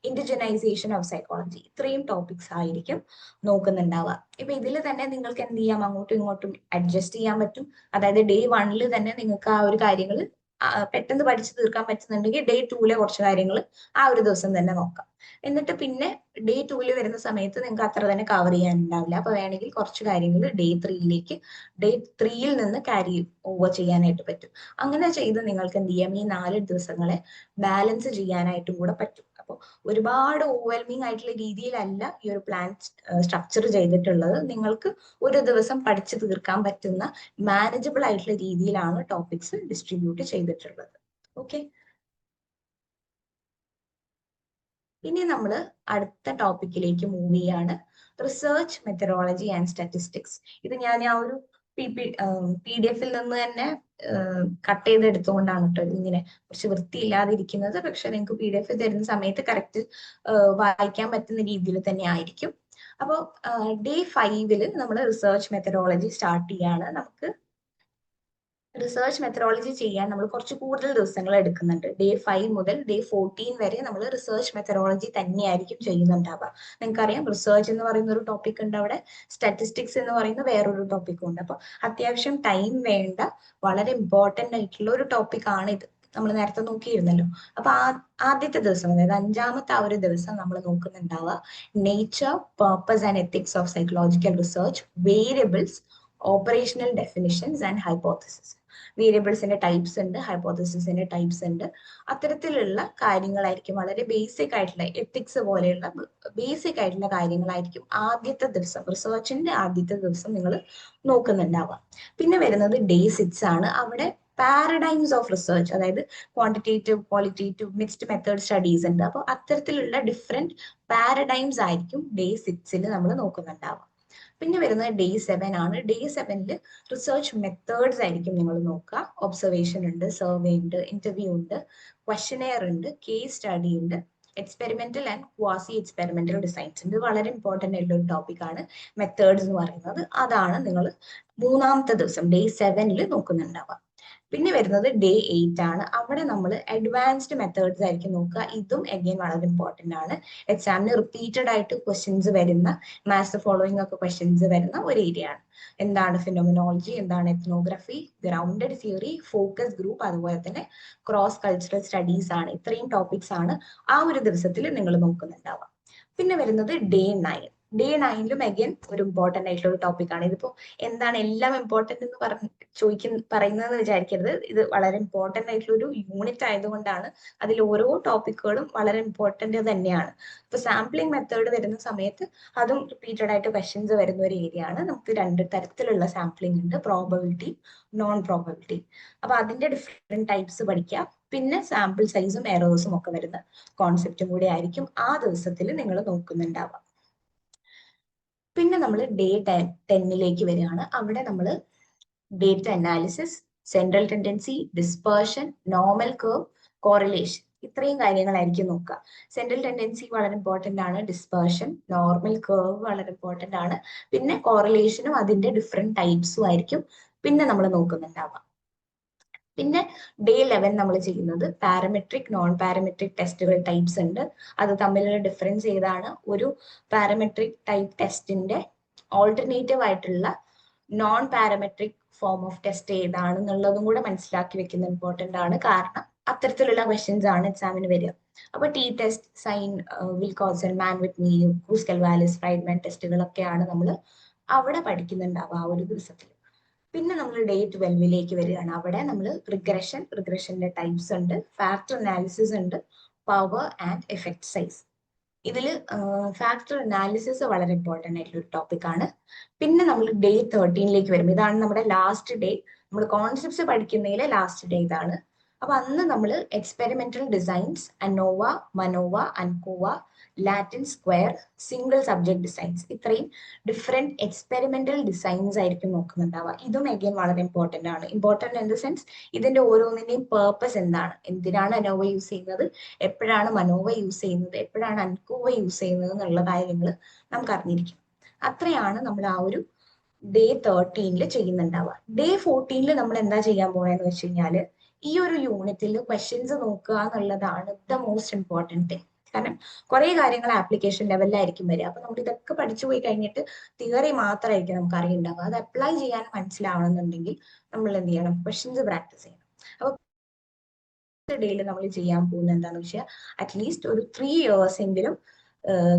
indigenization of psychology, ഇത്രയും ടോപ്പിക്സ് ആയിരിക്കും നോക്കുന്നുണ്ടാവുക. ഇപ്പൊ ഇതിൽ തന്നെ നിങ്ങൾക്ക് എന്ത് ചെയ്യാം, അങ്ങോട്ടും ഇങ്ങോട്ടും അഡ്ജസ്റ്റ് ചെയ്യാൻ പറ്റും. അതായത് ഡേ 1 തന്നെ നിങ്ങൾക്ക് ആ ഒരു കാര്യങ്ങൾ പെട്ടെന്ന് പഠിച്ചു തീർക്കാൻ പറ്റുന്നുണ്ടെങ്കിൽ ഡേ 2 കുറച്ച് കാര്യങ്ങൾ ആ ഒരു ദിവസം തന്നെ നോക്കാം. എന്നിട്ട് പിന്നെ ഡേ 2 വരുന്ന സമയത്ത് നിങ്ങൾക്ക് അത്ര തന്നെ കവർ ചെയ്യാനുണ്ടാവില്ല. അപ്പൊ വേണമെങ്കിൽ കുറച്ച് കാര്യങ്ങൾ ഡേ 3 നിന്ന് ക്യാരി ഓവർ ചെയ്യാനായിട്ട് പറ്റും. അങ്ങനെ ചെയ്ത് നിങ്ങൾക്ക് എന്ത് ചെയ്യാം, ഈ 4 ദിവസങ്ങളെ ബാലൻസ് ചെയ്യാനായിട്ടും കൂടെ പറ്റും. അപ്പോൾ ഒരുപാട് ഓവർവെൽമിംഗ് ആയിട്ടുള്ള രീതിയിലല്ല ഈ ഒരു പ്ലാൻ സ്ട്രക്ചർ ചെയ്തിട്ടുള്ളത്. നിങ്ങൾക്ക് ഒരു ദിവസം പഠിച്ചു തീർക്കാൻ പറ്റുന്ന മാനേജബിൾ ആയിട്ടുള്ള രീതിയിലാണ് ടോപ്പിക്സ് ഡിസ്ട്രിബ്യൂട്ട് ചെയ്തിട്ടുള്ളത്. ഓക്കെ, ഇനി നമ്മൾ അടുത്ത ടോപ്പിക്കിലേക്ക് മൂവ് ചെയ്യാണ്. Research methodology and statistics. ഇത് ഞാൻ ആ ഒരു PDF-ൽ നിന്ന് തന്നെ കട്ട് ചെയ്തെടുത്തുകൊണ്ടാണ് കേട്ടോ ഇങ്ങനെ കുറച്ച് വൃത്തിയില്ലാതിരിക്കുന്നത്. പക്ഷെ നിങ്ങൾക്ക് PDF തരുന്ന സമയത്ത് കറക്റ്റ് വായിക്കാൻ പറ്റുന്ന രീതിയിൽ തന്നെ ആയിരിക്കും. അപ്പോൾ ഡേ 5 നമ്മൾ റിസർച്ച് മെത്തഡോളജി സ്റ്റാർട്ട് ചെയ്യാണ്. നമുക്ക് റിസർച്ച് മെത്തഡോളജി ചെയ്യാൻ നമ്മൾ കുറച്ച് കൂടുതൽ ദിവസങ്ങൾ എടുക്കുന്നുണ്ട്. ഡേ 5 മുതൽ ഡേ 14 വരെ നമ്മൾ റിസർച്ച് മെത്തഡോളജി തന്നെയായിരിക്കും ചെയ്യുന്നുണ്ടാവുക. നിങ്ങൾക്കറിയാം, റിസർച്ച് എന്ന് പറയുന്ന ഒരു ടോപ്പിക് ഉണ്ട്, അവിടെ സ്റ്റാറ്റിസ്റ്റിക്സ് എന്ന് പറയുന്ന വേറൊരു ടോപ്പിക്കും ഉണ്ട്. അപ്പൊ അത്യാവശ്യം ടൈം വേണ്ട വളരെ ഇമ്പോർട്ടന്റ് ആയിട്ടുള്ള ഒരു ടോപ്പിക് ആണ് ഇത്. നമ്മൾ നേരത്തെ നോക്കിയിരുന്നല്ലോ. അപ്പൊ ആദ്യത്തെ ദിവസം, അതായത് 5-ാമത്തെ ആ ഒരു ദിവസം നമ്മൾ നോക്കുന്നുണ്ടാവുക nature, purpose and ethics of psychological research, variables, operational definitions and hypothesis. വേരിയബിൾസിന്റെ ടൈപ്സ് ഉണ്ട്, ഹൈപ്പോത്തസിസിന്റെ ടൈപ്സ് ഉണ്ട്. അത്തരത്തിലുള്ള കാര്യങ്ങളായിരിക്കും, വളരെ ബേസിക് ആയിട്ടുള്ള എത്തിക്സ് പോലെയുള്ള ബേസിക് ആയിട്ടുള്ള കാര്യങ്ങളായിരിക്കും ആദ്യത്തെ ദിവസം, റിസർച്ചിന്റെ ആദ്യത്തെ ദിവസം നിങ്ങൾ നോക്കുന്നുണ്ടാവുക. പിന്നെ വരുന്നത് ഡേ 6 ആണ്. അവിടെ പാരഡൈംസ് ഓഫ് റിസർച്ച്, അതായത് quantitative, qualitative, mixed method studies ഉണ്ട്. അപ്പോൾ അത്തരത്തിലുള്ള ഡിഫറെന്റ് പാരഡൈംസ് ആയിരിക്കും ഡേ 6 നമ്മൾ നോക്കുന്നുണ്ടാവുക. പിന്നെ വരുന്നത് ഡേ 7 ആണ്. ഡേ 7 റിസർച്ച് മെത്തേഡ്സ് ആയിരിക്കും നിങ്ങൾ നോക്കുക. ഒബ്സർവേഷൻ ഉണ്ട്, സർവേ ഉണ്ട്, ഇന്റർവ്യൂ ഉണ്ട്, ക്വസ്റ്റനെയർ ഉണ്ട്, കേസ് സ്റ്റഡി ഉണ്ട്, experimental and quasi experimental designs ഉണ്ട്. വളരെ ഇമ്പോർട്ടന്റ് ആയിട്ടുള്ള ഒരു ടോപ്പിക്കാണ് മെത്തേഡ്സ് എന്ന് പറയുന്നത്. അതാണ് നിങ്ങൾ 3-ാമത്തെ ദിവസം ഡേ 7 നോക്കുന്നുണ്ടാവുക. പിന്നെ വരുന്നത് ഡേ 8 ആണ്. അവിടെ നമ്മൾ അഡ്വാൻസ്ഡ് മെത്തേഡ്സ് ആയിരിക്കും നോക്കുക. ഇതും അഗെയിൻ വളരെ ഇമ്പോർട്ടന്റ് ആണ്. എക്സാമിന് റിപ്പീറ്റഡ് ആയിട്ട് ക്വസ്റ്റ്യൻസ് വരുന്ന, മാത്സ് ഫോളോയിങ് ഒക്കെ ക്വസ്റ്റ്യൻസ് വരുന്ന ഒരു ഏരിയ ആണ്. എന്താണ് ഫിനോമിനോളജി, എന്താണ് ethnography, grounded theory, focus group, അതുപോലെ തന്നെ ക്രോസ് കൾച്ചറൽ സ്റ്റഡീസ് ആണ്. ഇത്രയും ടോപ്പിക്സ് ആണ് ആ ഒരു ദിവസത്തിൽ നിങ്ങൾ നോക്കുന്നുണ്ടാവുക. പിന്നെ വരുന്നത് ഡേ 9. ഡേ 9 അഗൈൻ ഒരു ഇമ്പോർട്ടന്റ് ആയിട്ടുള്ള ഒരു ടോപ്പിക്കാണ്. ഇതിപ്പോ എന്താണ് എല്ലാം ഇമ്പോർട്ടന്റ് എന്ന് പറയുന്നതെന്ന് വിചാരിക്കരുത്. ഇത് വളരെ ഇമ്പോർട്ടന്റ് ആയിട്ടുള്ള ഒരു യൂണിറ്റ് ആയതുകൊണ്ടാണ്. അതിൽ ഓരോ ടോപ്പിക്കുകളും വളരെ ഇമ്പോർട്ടന്റ് തന്നെയാണ്. ഇപ്പൊ സാമ്പിളിംഗ് മെത്തേഡ് വരുന്ന സമയത്ത് അതും റിപ്പീറ്റഡ് ആയിട്ട് ക്വസ്റ്റ്യൻസ് വരുന്ന ഒരു ഏരിയ ആണ്. നമുക്ക് 2 തരത്തിലുള്ള സാമ്പിളിംഗ് ഉണ്ട്, പ്രോബബിലിറ്റി, നോൺ പ്രോബബിലിറ്റി. അപ്പൊ അതിന്റെ ഡിഫറെന്റ് ടൈപ്സ് പഠിക്കാം. പിന്നെ സാമ്പിൾ സൈസും എറേഴ്സും ഒക്കെ വരുന്ന കോൺസെപ്റ്റും കൂടി ആയിരിക്കും ആ ദിവസത്തിൽ നിങ്ങൾ നോക്കുന്നുണ്ടാവുക. പിന്നെ നമ്മൾ ഡേ 10 വരികയാണ്. അവിടെ നമ്മൾ data analysis, central tendency, dispersion, normal curve, correlation, ഇത്രയും കാര്യങ്ങളായിരിക്കും നോക്കുക. സെൻട്രൽ ടെൻഡൻസി വളരെ ഇമ്പോർട്ടന്റ് ആണ്, ഡിസ്പേർഷൻ, നോർമൽ കർവ് വളരെ ഇമ്പോർട്ടന്റ് ആണ്, പിന്നെ കോറിലേഷനും അതിന്റെ ഡിഫറെന്റ് ടൈപ്സും ആയിരിക്കും പിന്നെ നമ്മൾ നോക്കുന്നുണ്ടാവുക. പിന്നെ ഡേ 11 നമ്മൾ ചെയ്യുന്നത് പാരമെട്രിക്, നോൺ പാരമെട്രിക് ടെസ്റ്റുകൾ ടൈപ്സ് ഉണ്ട്. അത് തമ്മിലുള്ള ഡിഫറൻസ് ഏതാണ്, ഒരു പാരമെട്രിക് ടൈപ്പ് ടെസ്റ്റിന്റെ ഓൾട്ടർനേറ്റീവ് ആയിട്ടുള്ള non parametric form of test ഏതാണെന്നുള്ളതും കൂടെ മനസ്സിലാക്കി വെക്കുന്നത് ഇമ്പോർട്ടന്റ് ആണ്. കാരണം അത്തരത്തിലുള്ള ക്വസ്റ്റ്യൻസ് ആണ് എക്സാമിന് വരിക. അപ്പൊ T test, sign, Wilcoxon, Mann Whitney, Kruskal Wallis, Friedman ടെസ്റ്റുകളൊക്കെയാണ് നമ്മൾ അവിടെ പഠിക്കുന്നുണ്ടാവുക ആ ഒരു ദിവസത്തിൽ. പിന്നെ നമ്മൾ ഡേ 12 വരികയാണ്. അവിടെ നമ്മൾ റിഗ്രഷന്റെ ടൈപ്സ് ഉണ്ട്, ഫാക്ടർ അനാലിസിസ് ഉണ്ട്, പവർ ആൻഡ് എഫക്ട് സൈസ്. ഇതിൽ ഫാക്ടർ അനാലിസിസ് വളരെ ഇമ്പോർട്ടന്റ് ആയിട്ടുള്ള ഒരു ടോപ്പിക് ആണ്. പിന്നെ നമ്മൾ ഡേ 13 വരും. ഇതാണ് നമ്മുടെ ലാസ്റ്റ് ഡേ. നമ്മൾ കോൺസെപ്റ്റ്സ് പഠിക്കുന്നതിലെ ലാസ്റ്റ് ഡേ ഇതാണ്. അപ്പൊ അന്ന് നമ്മൾ experimental designs, ANOVA, MANOVA, ANCOVA, Latin square, single subject designs, ഇത്രയും ഡിഫറെന്റ് എക്സ്പെരിമെന്റൽ ഡിസൈൻസ് ആയിരിക്കും നോക്കുന്നുണ്ടാവുക. ഇതും അഗൈൻ വളരെ ഇമ്പോർട്ടന്റ് ആണ്. ഇമ്പോർട്ടന്റ് ഇൻ ദ സെൻസ് ഇതിന്റെ ഓരോന്നിന്റെയും പേർപ്പസ് എന്താണ്, എന്തിനാണ് അനോവ യൂസ് ചെയ്യുന്നത്, എപ്പോഴാണ് മനോവ യൂസ് ചെയ്യുന്നത്, എപ്പോഴാണ് അൻകോവ യൂസ് ചെയ്യുന്നത് എന്നുള്ള കാര്യങ്ങൾ നമുക്ക് അറിഞ്ഞിരിക്കും. അത്രയാണ് നമ്മൾ ആ ഒരു ഡേ 13 ചെയ്യുന്നുണ്ടാവുക. ഡേ 14 നമ്മൾ എന്താ ചെയ്യാൻ പോണെന്ന് വെച്ച് കഴിഞ്ഞാൽ ഈ ഒരു യൂണിറ്റിൽ ക്വസ്റ്റ്യൻസ് നോക്കുക എന്നുള്ളതാണ് ദ മോസ്റ്റ് ഇമ്പോർട്ടൻറ്റ് തിങ്. കാരണം കുറെ കാര്യങ്ങൾ ആപ്ലിക്കേഷൻ ലെവലിലായിരിക്കും വരിക. അപ്പൊ നമ്മൾ ഇതൊക്കെ പഠിച്ചു പോയി കഴിഞ്ഞിട്ട് തിയറി മാത്രമായിരിക്കും നമുക്ക് അറിയുണ്ടാവുക. അത് അപ്ലൈ ചെയ്യാൻ മനസ്സിലാവണമെന്നുണ്ടെങ്കിൽ നമ്മൾ എന്ത് ചെയ്യണം, ക്വസ്റ്റ്യൻസ് പ്രാക്ടീസ് ചെയ്യണം. അപ്പൊ ഡേയിൽ നമ്മൾ ചെയ്യാൻ പോകുന്നത് എന്താണെന്ന് വെച്ചാൽ അറ്റ്ലീസ്റ്റ് ഒരു 3 years എങ്കിലും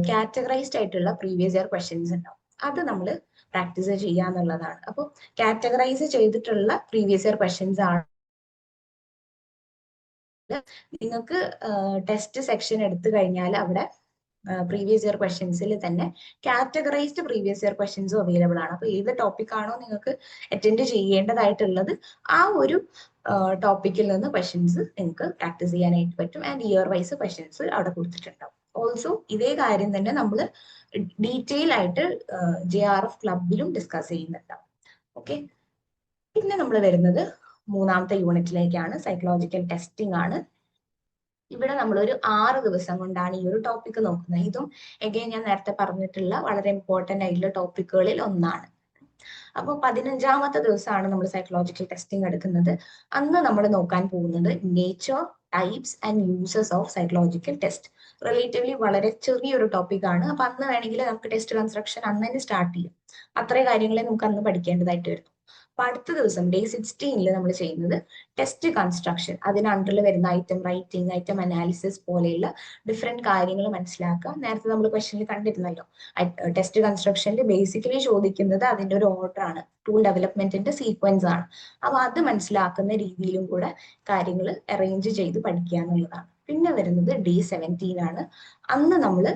കാറ്റഗറൈസ്ഡ് ആയിട്ടുള്ള പ്രീവിയസ് ഇയർ ക്വസ്റ്റ്യൻസ് ഉണ്ടാവും. അത് നമ്മൾ പ്രാക്ടീസ് ചെയ്യുക എന്നുള്ളതാണ്. അപ്പോൾ കാറ്റഗറൈസ് ചെയ്തിട്ടുള്ള പ്രീവിയസ് ഇയർ ക്വസ്റ്റ്യൻസ് ആണ് നിങ്ങൾക്ക് ടെസ്റ്റ് സെക്ഷൻ എടുത്തു കഴിഞ്ഞാൽ അവിടെ പ്രീവിയസ് ഇയർ ക്വസ്റ്റ്യൻസിൽ തന്നെ കാറ്റഗറൈസ്ഡ് പ്രീവിയസ് ഇയർ ക്വസ്റ്റ്യൻസും അവൈലബിൾ ആണ്. അപ്പൊ ഏത് ടോപ്പിക്കാണോ നിങ്ങൾക്ക് അറ്റൻഡ് ചെയ്യേണ്ടതായിട്ടുള്ളത് ആ ഒരു ടോപ്പിക്കിൽ നിന്ന് ക്വസ്റ്റ്യൻസ് നിങ്ങൾക്ക് പ്രാക്ടീസ് ചെയ്യാനായിട്ട് പറ്റും. ആൻഡ് ഇയർ വൈസ് ക്വസ്റ്റ്യൻസ് അവിടെ കൊടുത്തിട്ടുണ്ടാവും. ഓൾസോ ഇതേ കാര്യം തന്നെ നമ്മൾ ഡീറ്റെയിൽ ആയിട്ട് JRF ക്ലബിലും ഡിസ്കസ് ചെയ്യുന്നുണ്ടാവും. ഓക്കെ, പിന്നെ നമ്മൾ വരുന്നത് മൂന്നാമത്തെ യൂണിറ്റിലേക്കാണ്. സൈക്കോളജിക്കൽ ടെസ്റ്റിംഗ് ആണ്. ഇവിടെ നമ്മൾ ഒരു 6 ദിവസം കൊണ്ടാണ് ഈ ഒരു ടോപ്പിക് നോക്കുന്നത്. ഇതും എഗെയിൻ ഞാൻ നേരത്തെ പറഞ്ഞിട്ടുള്ള വളരെ ഇമ്പോർട്ടന്റ് ആയിട്ടുള്ള ടോപ്പിക്കുകളിൽ ഒന്നാണ്. അപ്പൊ 15ാമത്തെ ദിവസമാണ് നമ്മൾ സൈക്കോളജിക്കൽ ടെസ്റ്റിംഗ് എടുക്കുന്നത്. അന്ന് നമ്മൾ നോക്കാൻ പോകുന്നത് nature, types and uses of psychological test. Relatively വളരെ ചെറിയൊരു ടോപ്പിക് ആണ്. അപ്പൊ അന്ന് വേണമെങ്കിൽ നമുക്ക് ടെസ്റ്റ് കൺസ്ട്രക്ഷൻ അന്ന് തന്നെ സ്റ്റാർട്ട് ചെയ്യാം. അത്രയും കാര്യങ്ങളെ നമുക്ക് അന്ന് പഠിക്കേണ്ടതായിട്ട് വരുന്നു. അപ്പൊ അടുത്ത ദിവസം ഡേ 16 നമ്മൾ ചെയ്യുന്നത് ടെസ്റ്റ് കൺസ്ട്രക്ഷൻ. അതിന് അണ്ടറിൽ വരുന്ന ഐറ്റം റൈറ്റിംഗ്, ഐറ്റം അനാലിസിസ് പോലെയുള്ള ഡിഫറെന്റ് കാര്യങ്ങൾ മനസ്സിലാക്കുക. നേരത്തെ നമ്മൾ ക്വസ്റ്റനിൽ കണ്ടിരുന്നല്ലോ, ടെസ്റ്റ് കൺസ്ട്രക്ഷനിൽ ബേസിക്കലി ചോദിക്കുന്നത് അതിന്റെ ഒരു ഓർഡർ ആണ്, ടൂൾ ഡെവലപ്മെന്റിന്റെ സീക്വൻസ് ആണ്. അപ്പൊ അത് മനസ്സിലാക്കുന്ന രീതിയിലും കൂടെ കാര്യങ്ങൾ അറേഞ്ച് ചെയ്ത് പഠിക്കുക എന്നുള്ളതാണ്. പിന്നെ വരുന്നത് ഡേ 17 ആണ്. അന്ന് നമ്മൾ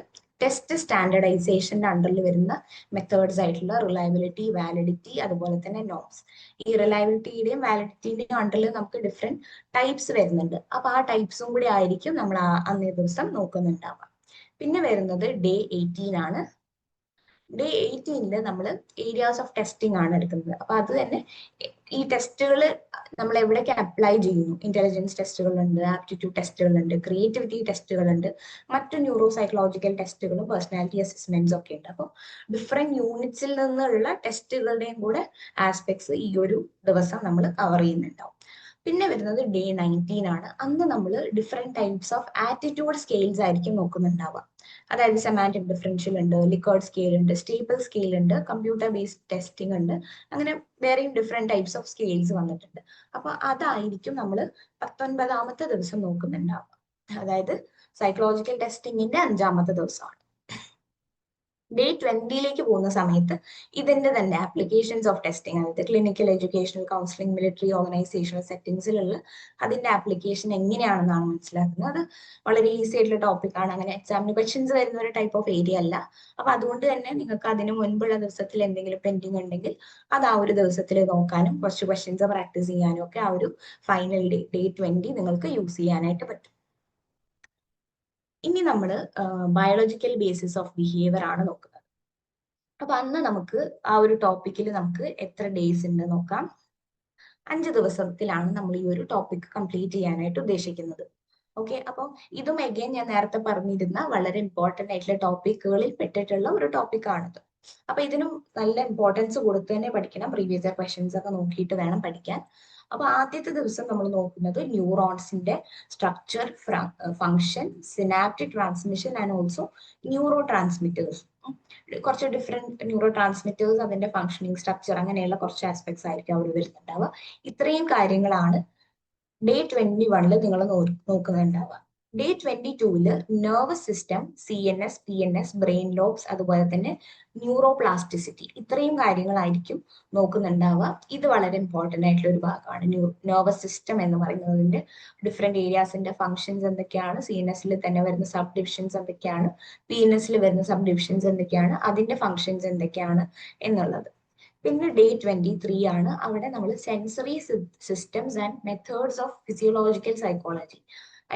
ടെസ്റ്റ് സ്റ്റാൻഡർഡൈസേഷന്റെ അണ്ടറിൽ വരുന്ന മെത്തേഡ്സ് ആയിട്ടുള്ള റിലയബിലിറ്റി, വാലിഡിറ്റി, അതുപോലെ തന്നെ നോംസ്. ഈ റിലയബിലിറ്റിയുടെയും വാലിഡിറ്റിയുടെയും അണ്ടറിൽ നമുക്ക് ഡിഫറെന്റ് ടൈപ്സ് വരുന്നുണ്ട്. അപ്പൊ ആ ടൈപ്സും കൂടി ആയിരിക്കും നമ്മൾ അന്നേ ദിവസം നോക്കുന്നുണ്ടാവുക. പിന്നെ വരുന്നത് ഡേ 18 ആണ്. ഡേ 18 നമ്മൾ ഏരിയാസ് ഓഫ് ടെസ്റ്റിംഗ് ആണ് എടുക്കുന്നത്. അപ്പൊ അത് തന്നെ ഈ ടെസ്റ്റുകൾ നമ്മൾ എവിടേക്ക് അപ്ലൈ ചെയ്യുന്നു. ഇന്റലിജൻസ് ടെസ്റ്റുകളുണ്ട്, ആപ്റ്റിറ്റ്യൂഡ് ടെസ്റ്റുകളുണ്ട്, ക്രിയേറ്റിവിറ്റി ടെസ്റ്റുകളുണ്ട്, മറ്റു ന്യൂറോ സൈക്കോളജിക്കൽ ടെസ്റ്റുകളും പേഴ്സണാലിറ്റി അസസ്മെന്റ്സ് ഒക്കെ ഉണ്ട്. അപ്പോൾ ഡിഫറെന്റ് യൂണിറ്റ്സിൽ നിന്നുള്ള ടെസ്റ്റുകളുടെയും കൂടെ ആസ്പെക്ട്സ് ഈ ഒരു ദിവസം നമ്മൾ കവർ ചെയ്യുന്നുണ്ടാവും. പിന്നെ വരുന്നത് ഡേ 19 ആണ്. അന്ന് നമ്മൾ different types of attitude scales ആയിരിക്കും നോക്കുന്നുണ്ടാവുക. അതായത് സെമാന്റിക് ഡിഫറൻഷ്യൽ ഉണ്ട്, ലിക്കേർഡ് സ്കെയിൽ ഉണ്ട്, സ്റ്റേപ്പിൾ സ്കെയിൽ ഉണ്ട്, കമ്പ്യൂട്ടർ ബേസ്ഡ് ടെസ്റ്റിംഗ് ഉണ്ട്. അങ്ങനെ വേറെയും ഡിഫറെന്റ് ടൈപ്സ് ഓഫ് സ്കെയിൽസ് വന്നിട്ടുണ്ട്. അപ്പൊ അതായിരിക്കും നമ്മൾ 19ാമത്തെ ദിവസം നോക്കുന്നുണ്ടാവുക. അതായത് സൈക്കോളജിക്കൽ ടെസ്റ്റിംഗിന്റെ 5ാമത്തെ ദിവസമാണ്. ഡേ 20 പോകുന്ന സമയത്ത് ഇതിന്റെ തന്നെ ആപ്ലിക്കേഷൻസ് ഓഫ് ടെസ്റ്റിംഗ്, അതായത് clinical, educational, counselling, military, organisational സെറ്റിംഗ്സിലുള്ള അതിന്റെ ആപ്ലിക്കേഷൻ എങ്ങനെയാണെന്നാണ് മനസ്സിലാക്കുന്നത്. അത് വളരെ ഈസി ആയിട്ടുള്ള ടോപ്പിക്കാണ്. അങ്ങനെ എക്സാമിന് ക്വസ്റ്റ്യൻസ് വരുന്ന ഒരു ടൈപ്പ് ഓഫ് ഏരിയ അല്ല. അപ്പൊ അതുകൊണ്ട് തന്നെ നിങ്ങൾക്ക് അതിന് മുൻപുള്ള ദിവസത്തിൽ എന്തെങ്കിലും പെൻഡിങ് ഉണ്ടെങ്കിൽ അത് ആ ഒരു ദിവസത്തിൽ നോക്കാനും കുറച്ച് ക്വസ്റ്റ്യൻസ് പ്രാക്ടീസ് ചെയ്യാനും ഒക്കെ ആ ഒരു ഫൈനൽ ഡേ 20 നിങ്ങൾക്ക് യൂസ് ചെയ്യാനായിട്ട് പറ്റും. ഇനി നമ്മൾ ബയോളജിക്കൽ ബേസിസ് ഓഫ് ബിഹേവിയർ ആണ് നോക്കുന്നത്. അപ്പൊ അന്ന് നമുക്ക് ആ ഒരു ടോപ്പിക്കിൽ നമുക്ക് എത്ര ഡേയ്സ് ഉണ്ട് നോക്കാം. 5 ദിവസത്തിലാണ് നമ്മൾ ഈ ഒരു ടോപ്പിക് കംപ്ലീറ്റ് ചെയ്യാനായിട്ട് ഉദ്ദേശിക്കുന്നത്. ഓക്കെ, അപ്പൊ ഇതും എഗെയിൻ ഞാൻ നേരത്തെ പറഞ്ഞിരുന്ന വളരെ ഇമ്പോർട്ടന്റ് ആയിട്ടുള്ള ടോപ്പിക്കുകളിൽ പെട്ടിട്ടുള്ള ഒരു ടോപ്പിക്കാണിത്. അപ്പൊ ഇതിനും നല്ല ഇമ്പോർട്ടൻസ് കൊടുത്ത് തന്നെ പഠിക്കണം. പ്രീവിയസ് ഇയർ ക്വസ്റ്റ്യൻസ് ഒക്കെ നോക്കിയിട്ട് വേണം പഠിക്കാൻ. അപ്പൊ ആദ്യത്തെ ദിവസം നമ്മൾ നോക്കുന്നത് ന്യൂറോൺസിന്റെ structure, function, synaptic transmission and also neuro transmitters. കുറച്ച് ഡിഫറെന്റ് ന്യൂറോ ട്രാൻസ്മിറ്റേഴ്സ്, അതിന്റെ ഫങ്ഷനിങ്, സ്ട്രക്ചർ, അങ്ങനെയുള്ള കുറച്ച് ആസ്പെക്ട്സ് ആയിരിക്കും അവിടെ വരുന്നുണ്ടാവുക. ഇത്രയും കാര്യങ്ങളാണ് ഡേ 21 നിങ്ങൾ നോക്കുന്നുണ്ടാവുക. Day 22 nervous system, CNS, PNS, brain lobes, അതുപോലെ തന്നെ ന്യൂറോപ്ലാസ്റ്റിസിറ്റി, ഇത്രയും കാര്യങ്ങളായിരിക്കും നോക്കുന്നുണ്ടാവുക. ഇത് വളരെ ഇമ്പോർട്ടന്റ് ആയിട്ടുള്ള ഒരു ഭാഗമാണ്. നെർവസ് സിസ്റ്റം എന്ന് പറയുന്നതിന്റെ ഡിഫറെന്റ് ഏരിയാസിന്റെ ഫങ്ഷൻസ് എന്തൊക്കെയാണ്, CNS തന്നെ വരുന്ന സബ് ഡിവിഷൻസ് എന്തൊക്കെയാണ്, PNS വരുന്ന സബ് ഡിവിഷൻസ് എന്തൊക്കെയാണ്, അതിന്റെ ഫങ്ഷൻസ് എന്തൊക്കെയാണ് എന്നുള്ളത്. പിന്നെ ഡേ 23 ആണ്. അവിടെ നമ്മൾ sensory systems and methods of physiological psychology.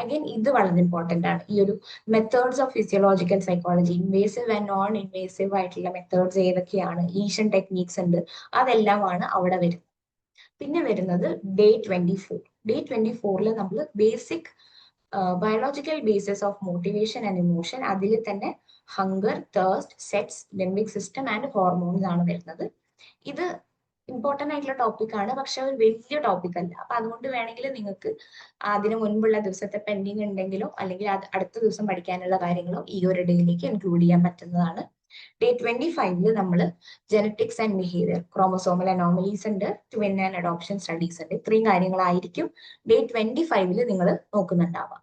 Again ഇത് വളരെ ഇമ്പോർട്ടന്റ് ആണ്. ഈ ഒരു methods of physiological psychology, invasive and non invasive ആയിട്ടുള്ള മെത്തേഡ്സ് ഏതൊക്കെയാണ്, ലീഷൻ ടെക്നീക്സ് ഉണ്ട്, അതെല്ലാമാണ് അവിടെ വരുന്നത്. പിന്നെ വരുന്നത് ഡേ 24. ഡേ 24 നമ്മൾ basic biological basis of motivation and emotion, അതിൽ തന്നെ hunger, thirst, sets, limbic system and hormones ആണ് വരുന്നത്. ഇത് ഇമ്പോർട്ടന്റ് ആയിട്ടുള്ള ടോപ്പിക്കാണ്, പക്ഷെ ഒരു വലിയ ടോപ്പിക് അല്ല. അപ്പൊ അതുകൊണ്ട് വേണമെങ്കിൽ നിങ്ങൾക്ക് അതിന് മുൻപുള്ള ദിവസത്തെ പെൻഡിങ് ഉണ്ടെങ്കിലോ അല്ലെങ്കിൽ അടുത്ത ദിവസം പഠിക്കാനുള്ള കാര്യങ്ങളോ ഈ ഒരു ഡേയിലേക്ക് ഇൻക്ലൂഡ് ചെയ്യാൻ പറ്റുന്നതാണ്. ഡേ 25 നമ്മൾ genetics and behaviour, chromosomal anomalies ഉണ്ട്, ട്വിൻ ആൻഡ് അഡോപ്ഷൻ സ്റ്റഡീസ് ഉണ്ട്. ഇത്രയും കാര്യങ്ങളായിരിക്കും ഡേ 25 നിങ്ങൾ നോക്കുന്നുണ്ടാവുക.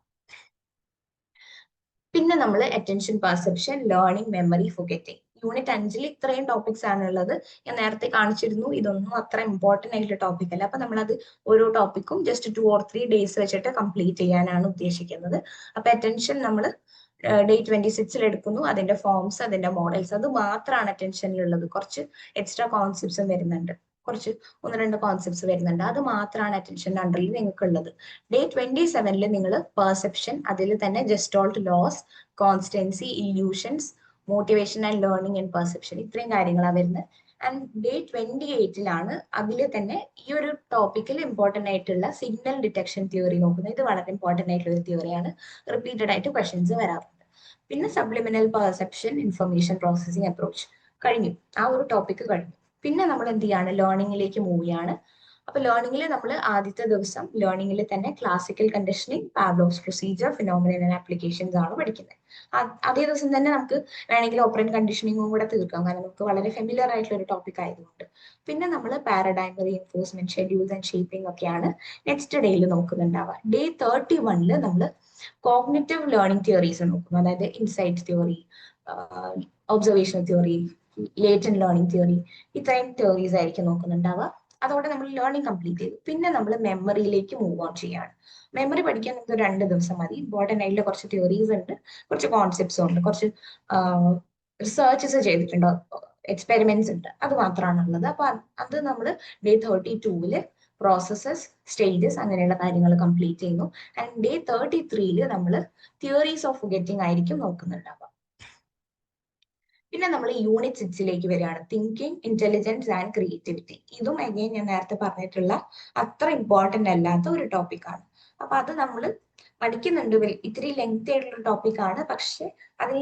പിന്നെ നമ്മൾ attention perception, learning, memory, forgetting, unit 5 ഇത്രയും ടോപ്പിക്സ് ആണുള്ളത്. ഞാൻ നേരത്തെ കാണിച്ചിരുന്നു, ഇതൊന്നും അത്ര ഇമ്പോർട്ടന്റ് ആയിട്ടുള്ള ടോപ്പിക് അല്ല. അപ്പൊ നമ്മളത് ഓരോ ടോപ്പിക്കും ജസ്റ്റ് 2 or 3 ഡേയ്സ് വെച്ചിട്ട് കംപ്ലീറ്റ് ചെയ്യാനാണ് ഉദ്ദേശിക്കുന്നത്. അപ്പൊ അറ്റൻഷൻ നമ്മൾ ഡേ 26 എടുക്കുന്നു. അതിന്റെ ഫോംസ്, അതിന്റെ മോഡൽസ്, അത് മാത്രമാണ് അറ്റൻഷനിലുള്ളത്. കുറച്ച് എക്സ്ട്രാ കോൺസെപ്റ്റ്സും വരുന്നുണ്ട്, കുറച്ച് 1-2 കോൺസെപ്റ്റ്സ് വരുന്നുണ്ട്. അത് മാത്രമാണ് അറ്റൻഷൻ്റെ അണ്ടറിൽ നിങ്ങൾക്ക് ഉള്ളത്. ഡേ 27 നിങ്ങൾ പെർസെപ്ഷൻ, അതിൽ തന്നെ gestalt laws, constancy, illusions, motivation and learning and perception, ഇത്രയും കാര്യങ്ങളാണ് വരുന്നത്. ആൻഡ് ഡേ 28 അതിൽ തന്നെ ഈ ഒരു ടോപ്പിക്കിൽ ഇമ്പോർട്ടന്റ് ആയിട്ടുള്ള സിഗ്നൽ ഡിറ്റക്ഷൻ തിയറി നോക്കുന്നത്. ഇത് വളരെ ഇമ്പോർട്ടന്റ് ആയിട്ടുള്ള ഒരു തിയറിയാണ്, റിപ്പീറ്റഡ് ആയിട്ട് ക്വസ്റ്റ്യൻസ് വരാറുണ്ട്. പിന്നെ subliminal perception, information processing approach കഴിഞ്ഞു, ആ ഒരു ടോപ്പിക്ക് കഴിഞ്ഞു. പിന്നെ നമ്മൾ എന്ത് ചെയ്യാണ്, ലേണിംഗിലേക്ക് മൂവ് ചെയ്യാണ്. അപ്പൊ ലേണിംഗിൽ നമ്മൾ ആദ്യത്തെ ദിവസം ലേണിംഗിൽ തന്നെ classical conditioning, Pavlov's procedure, phenomenal and applications ആണ് പഠിക്കുന്നത്. അതേ ദിവസം തന്നെ നമുക്ക് വേണമെങ്കിൽ ഓപ്പറന്റ് കണ്ടീഷനിങ്ങും കൂടെ തീർക്കാം, കാരണം നമുക്ക് വളരെ ഫെമിലിയർ ആയിട്ടുള്ള ഒരു ടോപ്പിക് ആയതുകൊണ്ട്. പിന്നെ നമ്മൾ paradigm, reinforcement, schedules and shaping ഒക്കെയാണ് നെക്സ്റ്റ് ഡേയിൽ നോക്കുന്നുണ്ടാവുക. ഡേ 31 നമ്മൾ കോഗ്നിറ്റീവ് ലേണിംഗ് തിയറീസ് നോക്കുന്നു, അതായത് insight theory, observational theory, latent learning theory, ഇത്രയും തിയറീസ് ആയിരിക്കും നോക്കുന്നുണ്ടാവുക. അതോടെ നമ്മൾ ലേണിംഗ് കംപ്ലീറ്റ് ചെയ്തു. പിന്നെ നമ്മൾ മെമ്മറിയിലേക്ക് മൂവ് ഓൺ ചെയ്യാണ്. മെമ്മറി പഠിക്കാൻ നമുക്ക് 2 ദിവസം മതി. ഇമ്പോർട്ടൻ്റ് ആയിട്ടുള്ള കുറച്ച് തിയറീസ് ഉണ്ട്, കുറച്ച് കോൺസെപ്റ്റ്സും ഉണ്ട്, കുറച്ച് റിസർച്ചസ് ചെയ്തിട്ടുണ്ട്, എക്സ്പെരിമെന്റ്സ് ഉണ്ട്, അത് മാത്രമാണ് ഉള്ളത്. അപ്പൊ അത് നമ്മൾ ഡേ 32 പ്രോസസ്സസ്, സ്റ്റേജസ്, അങ്ങനെയുള്ള കാര്യങ്ങൾ കംപ്ലീറ്റ് ചെയ്യുന്നു. ആൻഡ് ഡേ 33 നമ്മൾ തിയറീസ് ഓഫ് ഗെറ്റിംഗ് ആയിരിക്കും നോക്കുന്നുണ്ടാവുക. പിന്നെ നമ്മൾ യൂണിറ്റ് 6 വരികയാണ്, തിങ്കിങ്, ഇന്റലിജൻസ് ആൻഡ് ക്രിയേറ്റിവിറ്റി. ഇതും അഗൈൻ ഞാൻ നേരത്തെ പറഞ്ഞിട്ടുള്ള അത്ര ഇമ്പോർട്ടന്റ് അല്ലാത്ത ഒരു ടോപ്പിക്കാണ്. അപ്പൊ അത് നമ്മൾ പഠിക്കുന്നുണ്ട്, ഇത്തിരി ലെങ്തി ആയിട്ടുള്ള ടോപ്പിക്കാണ്. പക്ഷെ അത്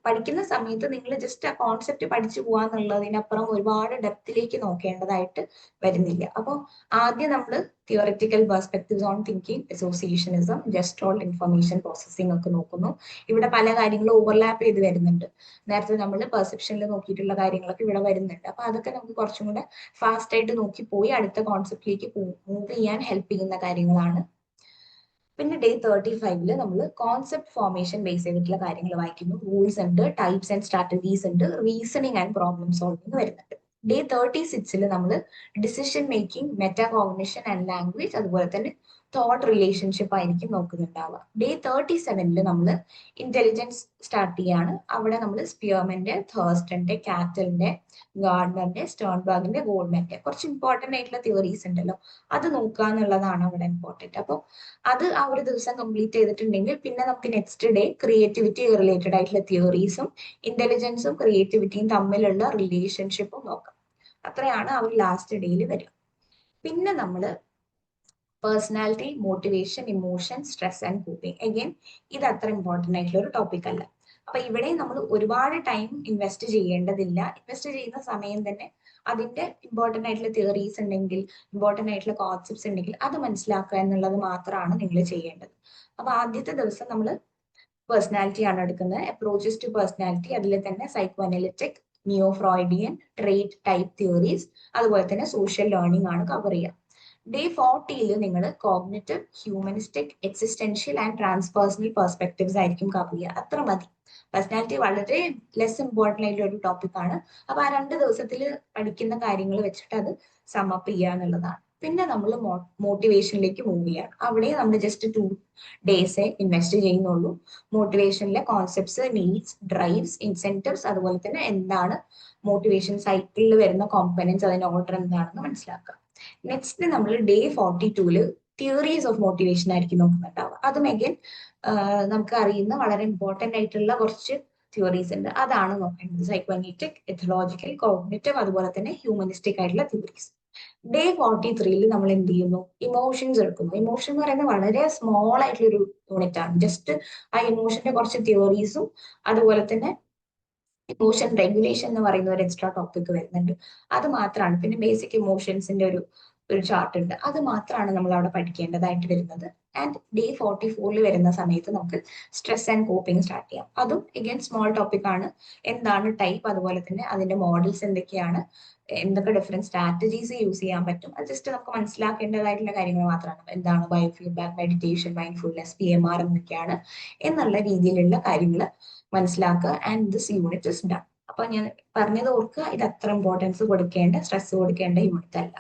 പഠിക്കുന്ന സമയത്ത് നിങ്ങൾ ജസ്റ്റ് ആ കോൺസെപ്റ്റ് പഠിച്ചു പോവാന്നുള്ളതിനപ്പുറം ഒരുപാട് ഡെപ്തിലേക്ക് നോക്കേണ്ടതായിട്ട് വരുന്നില്ല. അപ്പോൾ ആദ്യം നമ്മൾ theoretical perspectives on thinking, associationism, gestalt information processing ഒക്കെ നോക്കുന്നു. ഇവിടെ പല കാര്യങ്ങളും ഓവർലാപ്പ് ചെയ്ത് വരുന്നുണ്ട്. നേരത്തെ നമ്മൾ പെർസെപ്ഷനിൽ നോക്കിയിട്ടുള്ള കാര്യങ്ങളൊക്കെ ഇവിടെ വരുന്നുണ്ട്. അപ്പൊ അതൊക്കെ നമുക്ക് കുറച്ചും കൂടെ ഫാസ്റ്റ് ആയിട്ട് നോക്കി പോയി അടുത്ത കോൺസെപ്റ്റിലേക്ക് മൂവ് ചെയ്യാൻ ഹെൽപ്പ് ചെയ്യുന്ന കാര്യങ്ങളാണ്. പിന്നെ ഡേ 35 നമ്മൾ കോൺസെപ്റ്റ് ഫോർമേഷൻ ബേസ് ചെയ്തിട്ടുള്ള കാര്യങ്ങൾ വായിക്കുന്നു. റൂൾസ് ഉണ്ട്, ടൈപ്സ് ആൻഡ് സ്ട്രാറ്റജീസ് ഉണ്ട്, റീസണിങ് ആൻഡ് പ്രോബ്ലം സോൾവിംഗ് വരുന്നുണ്ട്. ഡേ 36 നമ്മൾ decision making, metacognition and language, അതുപോലെ തന്നെ തോട്ട് റിലേഷൻഷിപ്പ് ആയിരിക്കും നോക്കുന്നുണ്ടാവുക. ഡേ 37 നമ്മൾ ഇന്റലിജൻസ് സ്റ്റാർട്ട് ചെയ്യാണ്. അവിടെ നമ്മൾ സ്പിയർമന്റെ, തേഴ്സ്റ്റന്റെ, കാറ്റലിന്റെ, ഗാർഡനറിന്റെ, സ്റ്റേൺബർഗിന്റെ, ഗോൾഡ്മാന്റെ കുറച്ച് ഇമ്പോർട്ടന്റ് ആയിട്ടുള്ള തിയറീസ് ഉണ്ടല്ലോ, അത് നോക്കുക എന്നുള്ളതാണ് അവിടെ ഇമ്പോർട്ടന്റ്. അപ്പോൾ അത് ആ ഒരു ദിവസം കംപ്ലീറ്റ് ചെയ്തിട്ടുണ്ടെങ്കിൽ പിന്നെ നമുക്ക് നെക്സ്റ്റ് ഡേ ക്രിയേറ്റിവിറ്റി റിലേറ്റഡ് ആയിട്ടുള്ള തിയറീസും ഇന്റലിജൻസും ക്രിയേറ്റിവിറ്റിയും തമ്മിലുള്ള റിലേഷൻഷിപ്പും നോക്കാം. അത്രയാണ് ആ ഒരു ലാസ്റ്റ് ഡേയിൽ വരിക. പിന്നെ നമ്മൾ personality, motivation, emotion, stress and coping. Again ഇത് അത്ര ഇമ്പോർട്ടന്റ് ആയിട്ടുള്ള ഒരു ടോപ്പിക് അല്ല. അപ്പൊ ഇവിടെ നമ്മൾ ഒരുപാട് ടൈം ഇൻവെസ്റ്റ് ചെയ്യേണ്ടതില്ല. ഇൻവെസ്റ്റ് ചെയ്യുന്ന സമയം തന്നെ അതിന്റെ ഇമ്പോർട്ടന്റ് ആയിട്ടുള്ള തിയറീസ് ഉണ്ടെങ്കിൽ, ഇമ്പോർട്ടന്റ് ആയിട്ടുള്ള കോൺസെപ്റ്റ്സ് ഉണ്ടെങ്കിൽ അത് മനസ്സിലാക്കുക എന്നുള്ളത് മാത്രമാണ് നിങ്ങൾ ചെയ്യേണ്ടത്. അപ്പൊ ആദ്യത്തെ ദിവസം നമ്മൾ പേഴ്സണാലിറ്റി ആണ് എടുക്കുന്നത്, അപ്രോച്ചസ് ടു പേഴ്സണാലിറ്റി. അതിൽ തന്നെ psycho analytic, neo Freudian, trait type theories, അതുപോലെ തന്നെ സോഷ്യൽ ലേണിംഗ് ആണ് കവർ ചെയ്യുക. ഡേ 40 നിങ്ങൾ cognitive, humanistic, existential and transpersonal perspectives ആയിരിക്കും കവർ ചെയ്യുക. അത്ര മതി. പേഴ്സണാലിറ്റി വളരെ ലെസ് ഇമ്പോർട്ടന്റ് ആയിട്ടുള്ള ഒരു ടോപ്പിക്കാണ്. അപ്പൊ ആ 2 ദിവസത്തിൽ പഠിക്കുന്ന കാര്യങ്ങൾ വെച്ചിട്ട് അത് സമപ്പ് ചെയ്യുക എന്നുള്ളതാണ്. പിന്നെ നമ്മൾ മോട്ടിവേഷനിലേക്ക് മൂവ് ചെയ്യാണ്. അവിടെ നമ്മൾ ജസ്റ്റ് 2 ഡേയ്സേ ഇൻവെസ്റ്റ് ചെയ്യുന്നുള്ളൂ. മോട്ടിവേഷനിലെ കോൺസെപ്റ്റ്സ്, നീഡ്സ്, ഡ്രൈവ്സ്, ഇൻസെന്റീവ്സ്, അതുപോലെ തന്നെ എന്താണ് മോട്ടിവേഷൻ സൈക്കിളിൽ വരുന്ന കോമ്പണൻസ്, അതിന്റെ ഓർഡർ എന്താണെന്ന് മനസ്സിലാക്കുക. നെക്സ്റ്റ് നമ്മൾ ഡേ 42 തിയറീസ് ഓഫ് മോട്ടിവേഷൻ ആയിരിക്കും നോക്കുന്നുണ്ടാവുക. അതും അഗൈൻ നമുക്ക് അറിയുന്ന വളരെ ഇമ്പോർട്ടന്റ് ആയിട്ടുള്ള കുറച്ച് തിയറീസ് ഉണ്ട്, അതാണ് നോക്കേണ്ടത്. സൈക്കോ അനലിറ്റിക്, എഥോളജിക്കൽ, കോഗ്നിറ്റീവ്, അതുപോലെ തന്നെ ഹ്യൂമനിസ്റ്റിക് ആയിട്ടുള്ള തിയറീസ്. ഡേ 43 നമ്മൾ എന്ത് ചെയ്യുന്നു, ഇമോഷൻസ് എടുക്കുന്നു. ഇമോഷൻ എന്ന് പറയുന്നത് വളരെ സ്മോൾ ആയിട്ടുള്ള ഒരു യൂണിറ്റ് ആണ്. ജസ്റ്റ് ആ ഇമോഷന്റെ കുറച്ച് തിയറീസും അതുപോലെ തന്നെ ഇമോഷൻ റെഗുലേഷൻ എന്ന് പറയുന്ന ഒരു എക്സ്ട്രാ ടോപ്പിക് വരുന്നുണ്ട്, അത് മാത്രമാണ്. പിന്നെ ബേസിക് ഇമോഷൻസിന്റെ ഒരു ചാർട്ട് ഉണ്ട്, അത് മാത്രമാണ് നമ്മൾ അവിടെ പഠിക്കേണ്ടതായിട്ട് വരുന്നത്. ആൻഡ് ഡേ 44 വരുന്ന സമയത്ത് നമുക്ക് സ്ട്രെസ് ആൻഡ് കോപ്പിംഗ് സ്റ്റാർട്ട് ചെയ്യാം. അതും എഗൈൻ സ്മോൾ ടോപ്പിക് ആണ്. എന്താണ് ടൈപ്പ്, അതുപോലെ തന്നെ അതിന്റെ മോഡൽസ് എന്തൊക്കെയാണ്, എന്തൊക്കെ ഡിഫറെന്റ് സ്ട്രാറ്റജീസ് യൂസ് ചെയ്യാൻ പറ്റും, അത് ജസ്റ്റ് നമുക്ക് മനസ്സിലാക്കേണ്ടതായിട്ടുള്ള കാര്യങ്ങൾ മാത്രമാണ്. എന്താണ് bio feedback, meditation, mindfulness, PMR എന്നൊക്കെയാണ് എന്നുള്ള രീതിയിലുള്ള കാര്യങ്ങൾ മനസ്സിലാക്കുക. And this unit is done. അപ്പൊ ഞാൻ പറഞ്ഞത് ഓർക്കുക, ഇത് അത്ര ഇമ്പോർട്ടൻസ് കൊടുക്കേണ്ട, സ്ട്രെസ് കൊടുക്കേണ്ട യൂണിറ്റ് അല്ല.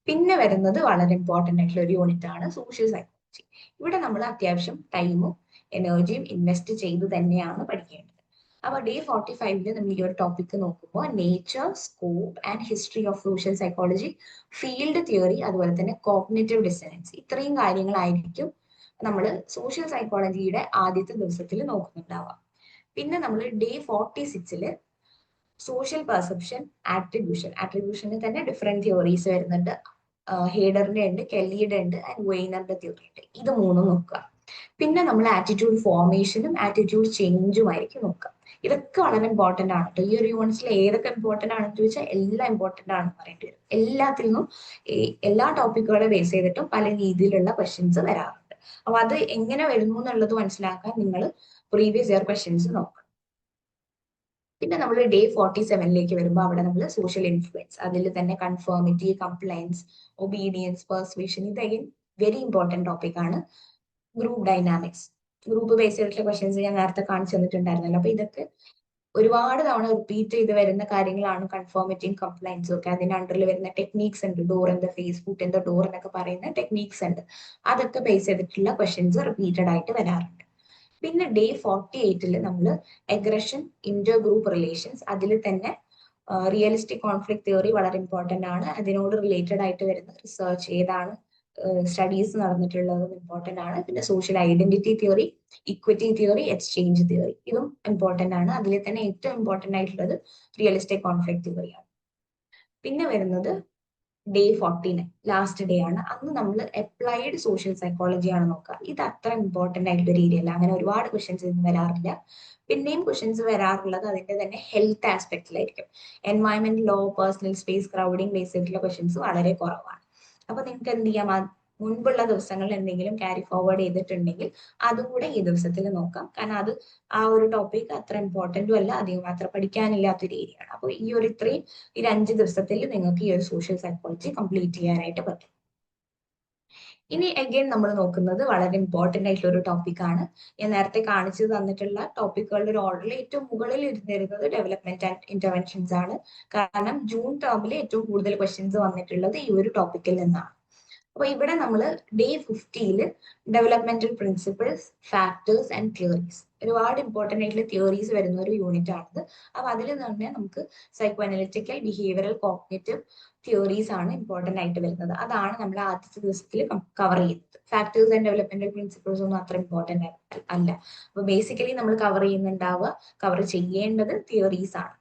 പിന്നെ വരുന്നത് വളരെ ഇമ്പോർട്ടന്റ് ആയിട്ടുള്ള ഒരു യൂണിറ്റ് ആണ് സോഷ്യൽ സൈക്കോളജി. ഇവിടെ നമ്മൾ അത്യാവശ്യം ടൈമും എനർജിയും ഇൻവെസ്റ്റ് ചെയ്ത് തന്നെയാണ് പഠിക്കേണ്ടത്. അപ്പൊ ഡേ 45 നമ്മൾ ഈ ഒരു ടോപ്പിക് നോക്കുമ്പോൾ nature, scope and history of social psychology, field theory, അതുപോലെ തന്നെ കോഗ്നിറ്റീവ് ഡിസണൻസ്, ഇത്രയും കാര്യങ്ങളായിരിക്കും നമ്മൾ സോഷ്യൽ സൈക്കോളജിയുടെ ആദ്യത്തെ ദിവസത്തിൽ നോക്കുന്നുണ്ടാവാം. പിന്നെ നമ്മൾ ഡേ 46 സോഷ്യൽ പെർസെപ്ഷൻ, ആട്രിബ്യൂഷന് തന്നെ ഡിഫറെന്റ് തിയറീസ് വരുന്നുണ്ട്. ഹേഡറിന്റെ ഉണ്ട്, കെല്ലിയുടെ ഉണ്ട്, ആൻഡ് വെയ്നറിന്റെ തിയറി ഉണ്ട്. ഇത് മൂന്നും നോക്കുക. പിന്നെ നമ്മൾ ആറ്റിറ്റ്യൂഡ് ഫോർമേഷനും ആറ്റിറ്റ്യൂഡ് ചേഞ്ചും ആയിരിക്കും നോക്കുക. ഇതൊക്കെ വളരെ ഇമ്പോർട്ടന്റ് ആണ് കേട്ടോ. ഈ ഒരു യൂണിറ്റ്സിൽ ഏതൊക്കെ ഇമ്പോർട്ടന്റ് ആണെന്ന് ചോദിച്ചാൽ എല്ലാം ഇമ്പോർട്ടന്റ് ആണെന്ന് പറയേണ്ടി വരും. എല്ലാത്തിൽ നിന്നും എല്ലാ ടോപ്പിക്കുകളെ ബേസ് ചെയ്തിട്ടും പല രീതിയിലുള്ള ക്വസ്റ്റ്യൻസ് വരാറുണ്ട്. അപ്പൊ അത് എങ്ങനെ വരുന്നു എന്നുള്ളത് മനസ്സിലാക്കാൻ നിങ്ങൾ പ്രീവിയസ് ഇയർ ക്വസ്റ്റ്യൻസ് നോക്കണം. പിന്നെ നമ്മൾ ഡേ 47 വരുമ്പോൾ അവിടെ നമ്മൾ സോഷ്യൽ ഇൻഫ്ലുവൻസ്, അതിൽ തന്നെ കൺഫോമിറ്റി, കംപ്ലയൻസ്, ഒബീഡിയൻസ്, പെർസ്വേഷൻ, ഇത് അഗൈൻ വെരി ഇമ്പോർട്ടന്റ് ടോപ്പിക് ആണ്. ഗ്രൂപ്പ് ഡൈനാമിക്സ്, ഗ്രൂപ്പ് ബേസ് ചെയ്തിട്ടുള്ള ക്വസ്റ്റ്യൻസ് ഞാൻ നേരത്തെ കാണിച്ചു തന്നിട്ടുണ്ടായിരുന്നല്ലോ. അപ്പൊ ഇതൊക്കെ ഒരുപാട് തവണ റിപ്പീറ്റ് ചെയ്ത് വരുന്ന കാര്യങ്ങളാണ്. കൺഫോമിറ്റിയും കംപ്ലയൻസും ഒക്കെ അതിന്റെ അണ്ടറിൽ വരുന്ന ടെക്നീക്സ് ഉണ്ട്. Door in the face, foot in the door എന്നൊക്കെ പറയുന്ന ടെക്നീക്സ് ഉണ്ട്. അതൊക്കെ ബേസ് ചെയ്തിട്ടുള്ള ക്വസ്റ്റ്യൻസ് റിപ്പീറ്റഡ് ആയിട്ട് വരാറുണ്ട്. പിന്നെ ഡേ 48 നമ്മൾ എഗ്രഷൻ, ഇന്റർ ഗ്രൂപ്പ് റിലേഷൻസ്, അതിൽ തന്നെ റിയലിസ്റ്റിക് കോൺഫ്ലിക്ട് തിയറി വളരെ ഇമ്പോർട്ടന്റ് ആണ്. അതിനോട് റിലേറ്റഡ് ആയിട്ട് വരുന്ന റിസർച്ച് ഏതാണ്, സ്റ്റഡീസ് നടന്നിട്ടുള്ളതും ഇമ്പോർട്ടന്റ് ആണ്. പിന്നെ social identity theory, equity theory, exchange theory, ഇതും ഇമ്പോർട്ടന്റ് ആണ്. അതിൽ തന്നെ ഏറ്റവും ഇമ്പോർട്ടന്റ് ആയിട്ടുള്ളത് റിയലിസ്റ്റിക് കോൺഫ്ലിക്ട് തിയറിയാണ്. പിന്നെ വരുന്നത് ഡേ 49 ലാസ്റ്റ് ഡേ ആണ്. അന്ന് നമ്മൾ അപ്ലൈഡ് സോഷ്യൽ സൈക്കോളജി ആണ് നോക്കുക. ഇത് അത്ര ഇമ്പോർട്ടന്റ് ആയിട്ടുള്ള ഒരു ഏരിയ അല്ല. അങ്ങനെ ഒരുപാട് ക്വസ്റ്റ്യൻസ് ഇന്ന് വരാറില്ല. പിന്നെയും ക്വസ്റ്റ്യൻസ് വരാറുള്ളത് അതിന്റെ തന്നെ ഹെൽത്ത് ആസ്പെക്റ്റിലായിരിക്കും. Environment, law, personal space, crowding base ചെയ്തിട്ടുള്ള ക്വസ്റ്റ്യൻസ് വളരെ കുറവാണ്. അപ്പൊ നിങ്ങൾക്ക് എന്ത് ചെയ്യാം, മുൻപുള്ള ദിവസങ്ങളിൽ എന്തെങ്കിലും ക്യാരി ഫോർവേഡ് ചെയ്തിട്ടുണ്ടെങ്കിൽ അതും കൂടെ ഈ ദിവസത്തിൽ നോക്കാം. കാരണം അത് ആ ഒരു ടോപ്പിക് അത്ര ഇമ്പോർട്ടന്റും അല്ല, അധികം അത്ര പഠിക്കാനില്ലാത്തൊരു ഏരിയ ആണ്. അപ്പോൾ ഈ ഒരു ഇത്രയും ഈ 5 ദിവസത്തിൽ നിങ്ങൾക്ക് ഈ ഒരു സോഷ്യൽ സൈക്കോളജി കംപ്ലീറ്റ് ചെയ്യാനായിട്ട് പറ്റും. ഇനി അഗൈൻ നമ്മൾ നോക്കുന്നത് വളരെ ഇമ്പോർട്ടന്റ് ആയിട്ടുള്ള ഒരു ടോപ്പിക് ആണ്. ഞാൻ നേരത്തെ കാണിച്ചു തന്നിട്ടുള്ള ടോപ്പിക്കുകളുടെ ഒരു ഓർഡറിൽ ഏറ്റവും മുകളിൽ ഇരുന്നിരുന്നത് ഡെവലപ്മെന്റ് ആൻഡ് ഇന്റർവെൻഷൻസ് ആണ്. കാരണം ജൂൺ ടേമിൽ ഏറ്റവും കൂടുതൽ ക്വസ്റ്റ്യൻസ് വന്നിട്ടുള്ളത് ഈ ഒരു ടോപ്പിക്കിൽ നിന്നാണ്. അപ്പൊ ഇവിടെ നമ്മൾ day 50 developmental principles, factors and theories, ഒരുപാട് ഇമ്പോർട്ടന്റ് ആയിട്ടുള്ള തിയറീസ് വരുന്ന ഒരു യൂണിറ്റ് ആണിത്. അപ്പൊ അതിൽ തന്നെ നമുക്ക് psycho analytical, behavioural, cognitive theories ആണ് ഇമ്പോർട്ടന്റ് ആയിട്ട് വരുന്നത്. അതാണ് നമ്മൾ ആദ്യത്തെ ദിവസത്തിൽ കവർ ചെയ്യുന്നത്. ഫാക്ടേഴ്സ് ആൻഡ് ഡെവലപ്മെന്റൽ പ്രിൻസിപ്പിൾസ് ഒന്നും അത്ര ഇമ്പോർട്ടന്റ് അല്ല. അപ്പൊ ബേസിക്കലി നമ്മൾ കവർ ചെയ്യേണ്ടത് തിയറീസ് ആണ്.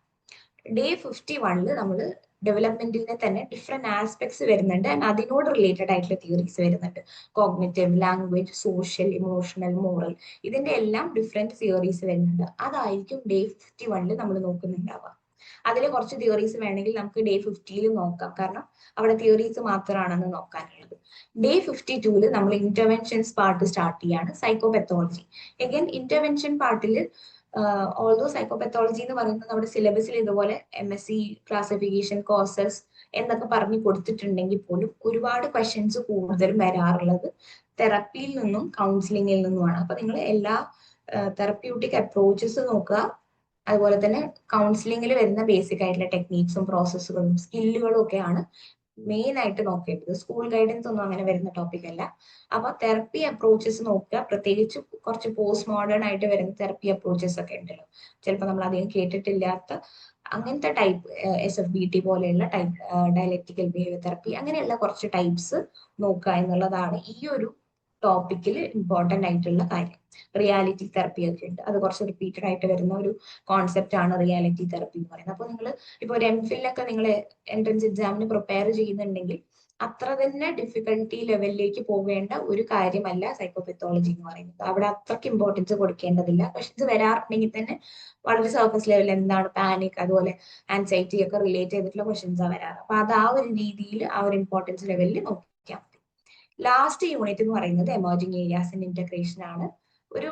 ഡേ 51 നമ്മൾ ഡെവലപ്മെന്റിന്റെ തന്നെ ഡിഫറെന്റ് ആസ്പെക്ട്സ് വരുന്നുണ്ട്. അതിനോട് റിലേറ്റഡ് ആയിട്ടുള്ള തിയറീസ് വരുന്നുണ്ട്. Cognitive, language, social, emotional, moral, ഇതിന്റെ എല്ലാം ഡിഫറെന്റ് തിയറീസ് വരുന്നുണ്ട്. അതായിരിക്കും ഡേ 51 നമ്മൾ നോക്കുന്നുണ്ടാവുക. അതിൽ കുറച്ച് തിയറീസ് വേണമെങ്കിൽ നമുക്ക് ഡേ 50 നോക്കാം, കാരണം അവിടെ തിയറീസ് മാത്രമാണെന്ന് നോക്കാനുള്ളത്. ഡേ 52 നമ്മൾ ഇന്റർവെൻഷൻസ് പാർട്ട് സ്റ്റാർട്ട് ചെയ്യാണ്. സൈക്കോപെത്തോളജി, എഗൈൻ ഇന്റർവെൻഷൻ പാർട്ടിൽ ഓൾദോ സൈക്കോപെത്തോളജി എന്ന് പറയുന്നത് നമ്മുടെ സിലബസിൽ ഇതുപോലെ MSc ക്ലാസിഫിക്കേഷൻ, കോഴ്സസ് എന്നൊക്കെ പറഞ്ഞു കൊടുത്തിട്ടുണ്ടെങ്കിൽ പോലും ഒരുപാട് ക്വസ്റ്റ്യൻസ് കൂടുതലും വരാറുള്ളത് തെറപ്പിയിൽ നിന്നും കൗൺസിലിംഗിൽ നിന്നുമാണ്. അപ്പൊ നിങ്ങൾ എല്ലാ തെറപ്യൂട്ടിക് അപ്രോച്ചസ് നോക്കുക. അതുപോലെ തന്നെ കൗൺസിലിംഗിൽ വരുന്ന ബേസിക് ആയിട്ടുള്ള ടെക്നീക്സും പ്രോസസ്സുകളും സ്കില്ലുകളും ഒക്കെയാണ് മെയിൻ ആയിട്ട് നോക്കേണ്ടത്. സ്കൂൾ ഗൈഡൻസ് ഒന്നും അങ്ങനെ വരുന്ന ടോപ്പിക് അല്ല. അപ്പൊ തെറപ്പി അപ്രോച്ചസ് നോക്കുക. പ്രത്യേകിച്ച് കുറച്ച് പോസ്റ്റ് മോഡേൺ ആയിട്ട് വരുന്ന തെറപ്പി അപ്രോച്ചസ് ഒക്കെ ഉണ്ടല്ലോ, ചിലപ്പോൾ നമ്മൾ അധികം കേട്ടിട്ടില്ലാത്ത അങ്ങനത്തെ ടൈപ്പ്, SFBT പോലെയുള്ള ടൈപ്പ്, ഡയലക്റ്റിക്കൽ ബിഹേവിയർ തെറപ്പി, അങ്ങനെയുള്ള കുറച്ച് ടൈപ്സ് നോക്കുക എന്നുള്ളതാണ് ഈ ഒരു ടോപ്പിക്കിൽ ഇമ്പോർട്ടന്റ് ആയിട്ടുള്ള കാര്യം. റിയാലിറ്റി തെറപ്പി ഒക്കെ ഉണ്ട്. അത് കുറച്ച് റിപ്പീറ്റഡ് ആയിട്ട് വരുന്ന ഒരു കോൺസെപ്റ്റ് ആണ് റിയാലിറ്റി തെറപ്പി എന്ന് പറയുന്നത്. അപ്പോൾ നിങ്ങൾ ഇപ്പോൾ ഒരു MPhil ഒക്കെ നിങ്ങൾ എൻട്രൻസ് എക്സാമിന് പ്രിപ്പയർ ചെയ്യുന്നുണ്ടെങ്കിൽ അത്ര തന്നെ ഡിഫിക്കൽട്ടി ലെവലിലേക്ക് പോകേണ്ട ഒരു കാര്യമല്ല സൈക്കോപെത്തോളജി എന്ന് പറയുന്നത്. അവിടെ അത്രയ്ക്ക് ഇമ്പോർട്ടൻസ് കൊടുക്കേണ്ടതില്ല. ക്വസ്റ്റ്യൻസ് വരാറുണ്ടെങ്കിൽ തന്നെ വളരെ സർഫസ് ലെവലിൽ എന്താണ് പാനിക്, അതുപോലെ ആൻസൈറ്റി ഒക്കെ റിലേറ്റ് ചെയ്തിട്ടുള്ള ക്വസ്റ്റ്യൻസ് വരാറ്. അപ്പൊ അത് ആ ഒരു രീതിയിൽ ആ ഒരു ഇമ്പോർട്ടൻസ് ലെവലിൽ നോക്കിയാൽ മതി. ലാസ്റ്റ് യൂണിറ്റ് എന്ന് പറയുന്നത് എമർജിംഗ് ഏരിയാസ് ഇൻ ഇന്റഗ്രേഷൻ ആണ്. ഒരു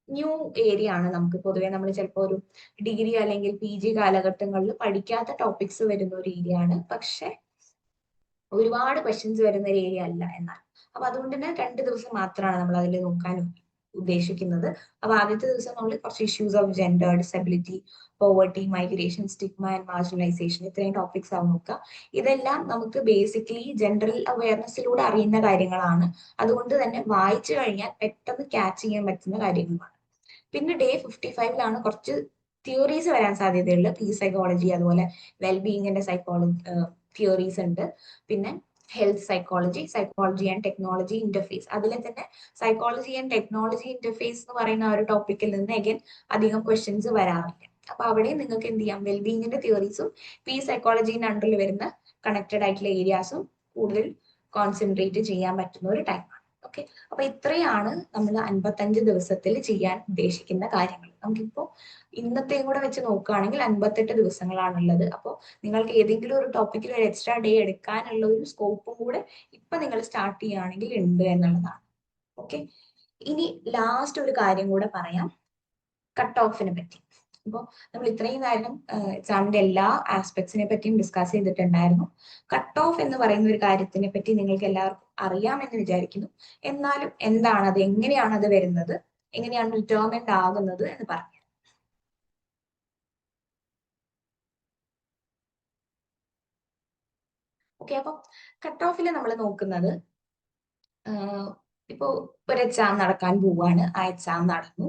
ന്യൂ ഏരിയ ആണ്. നമുക്ക് പൊതുവെ നമ്മൾ ചിലപ്പോൾ ഒരു ഡിഗ്രി അല്ലെങ്കിൽ PG കാലഘട്ടങ്ങളിൽ പഠിക്കാത്ത ടോപ്പിക്സ് വരുന്ന ഒരു ഏരിയ ആണ്. പക്ഷെ ഒരുപാട് ക്വസ്റ്റ്യൻസ് വരുന്ന ഒരു ഏരിയ അല്ല എന്നാൽ. അപ്പൊ അതുകൊണ്ട് തന്നെ 2 ദിവസം മാത്രമാണ് നമ്മൾ അതിൽ നോക്കാനും. ഉദ്ദേശിക്കുന്നത്. അപ്പൊ ആദ്യത്തെ ദിവസം നമ്മൾ കുറച്ച് issues of gender, disability, poverty, migration, stigma and marginalisation, ഇത്രയും ടോപ്പിക്സ് ആവും നോക്കുക. ഇതെല്ലാം നമുക്ക് ബേസിക്കലി ജനറൽ അവയർനെസ്സിലൂടെ അറിയുന്ന കാര്യങ്ങളാണ്. അതുകൊണ്ട് തന്നെ വായിച്ചു കഴിഞ്ഞാൽ പെട്ടെന്ന് ക്യാച്ച് ചെയ്യാൻ പറ്റുന്ന കാര്യങ്ങളാണ്. പിന്നെ ഡേ 55ലാണ് കുറച്ച് തിയറീസ് വരാൻ സാധ്യതയുള്ളത്. പീസ് സൈക്കോളജി, അതുപോലെ വെൽബീയിങ്ങിന്റെ സൈക്കോളജി തിയറീസ് ഉണ്ട്. പിന്നെ health psychology, psychology and technology interface. അതിലെ തന്നെ സൈക്കോളജി ആൻഡ് ടെക്നോളജി ഇന്റർഫേസ് എന്ന് പറയുന്ന ആ ഒരു ടോപ്പിക്കിൽ നിന്ന് അഗൈൻ അധികം ക്വസ്റ്റ്യൻസ് വരാറില്ല. അപ്പൊ അവിടെ നിങ്ങൾക്ക് എന്ത് ചെയ്യാം, വെൽബീയിങ്ങിന്റെ തിയറീസും പീസ് സൈക്കോളജിന്റെ അണ്ടറിൽ വരുന്ന കണക്റ്റഡ് ആയിട്ടുള്ള ഏരിയാസും കൂടുതൽ കോൺസെൻട്രേറ്റ് ചെയ്യാൻ പറ്റുന്ന ഒരു ടൈമാണ്. ഓക്കെ, അപ്പൊ ഇത്രയാണ് നമ്മൾ 55 ദിവസത്തിൽ ചെയ്യാൻ ഉദ്ദേശിക്കുന്ന കാര്യങ്ങൾ. നമുക്കിപ്പോ ഇന്നത്തെയും കൂടെ വെച്ച് നോക്കുകയാണെങ്കിൽ 58 ദിവസങ്ങളാണുള്ളത്. അപ്പോൾ നിങ്ങൾക്ക് ഏതെങ്കിലും ഒരു ടോപ്പിക്കിൽ ഒരു എക്സ്ട്രാ ഡേ എടുക്കാനുള്ള ഒരു സ്കോപ്പും കൂടെ ഇപ്പൊ നിങ്ങൾ സ്റ്റാർട്ട് ചെയ്യുകയാണെങ്കിൽ ഉണ്ട് എന്നുള്ളതാണ്. ഓക്കെ, ഇനി ലാസ്റ്റ് ഒരു കാര്യം കൂടെ പറയാം, കട്ട് ഓഫിനെ പറ്റി. അപ്പോൾ നമ്മൾ ഇത്രയും കാര്യം എക്സാമിന്റെ എല്ലാ ആസ്പെക്ട്സിനെ പറ്റിയും ഡിസ്കസ് ചെയ്തിട്ടുണ്ടായിരുന്നു. കട്ട് ഓഫ് എന്ന് പറയുന്ന ഒരു കാര്യത്തിനെ പറ്റി നിങ്ങൾക്ക് എല്ലാവർക്കും അറിയാമെന്ന് വിചാരിക്കുന്നു. എന്നാലും എന്താണ് അത്, എങ്ങനെയാണ് അത് വരുന്നത്, എങ്ങനെയാണ് ഡിറ്റർമിൻഡ് ആകുന്നത് എന്ന് പറഞ്ഞു. ഓക്കെ, അപ്പം കട്ട് ഓഫിൽ നമ്മൾ നോക്കുന്നത്, ഇപ്പോ ഒരു എക്സാം നടക്കാൻ പോവാണ്, ആ എക്സാം നടന്നു,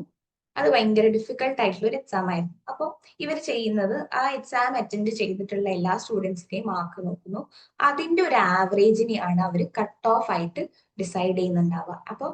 അത് ഭയങ്കര ഡിഫിക്കൽട്ട് ആയിട്ടുള്ള ഒരു എക്സാം ആയിരുന്നു. അപ്പോൾ ഇവർ ചെയ്യുന്നത് ആ എക്സാം അറ്റൻഡ് ചെയ്തിട്ടുള്ള എല്ലാ സ്റ്റുഡൻസിന്റെയും മാർക്ക് നോക്കുന്നു. അതിന്റെ ഒരു ആവറേജിനെയാണ് അവർ കട്ട് ഓഫ് ആയിട്ട് ഡിസൈഡ് ചെയ്യുന്നുണ്ടാവുക. അപ്പോൾ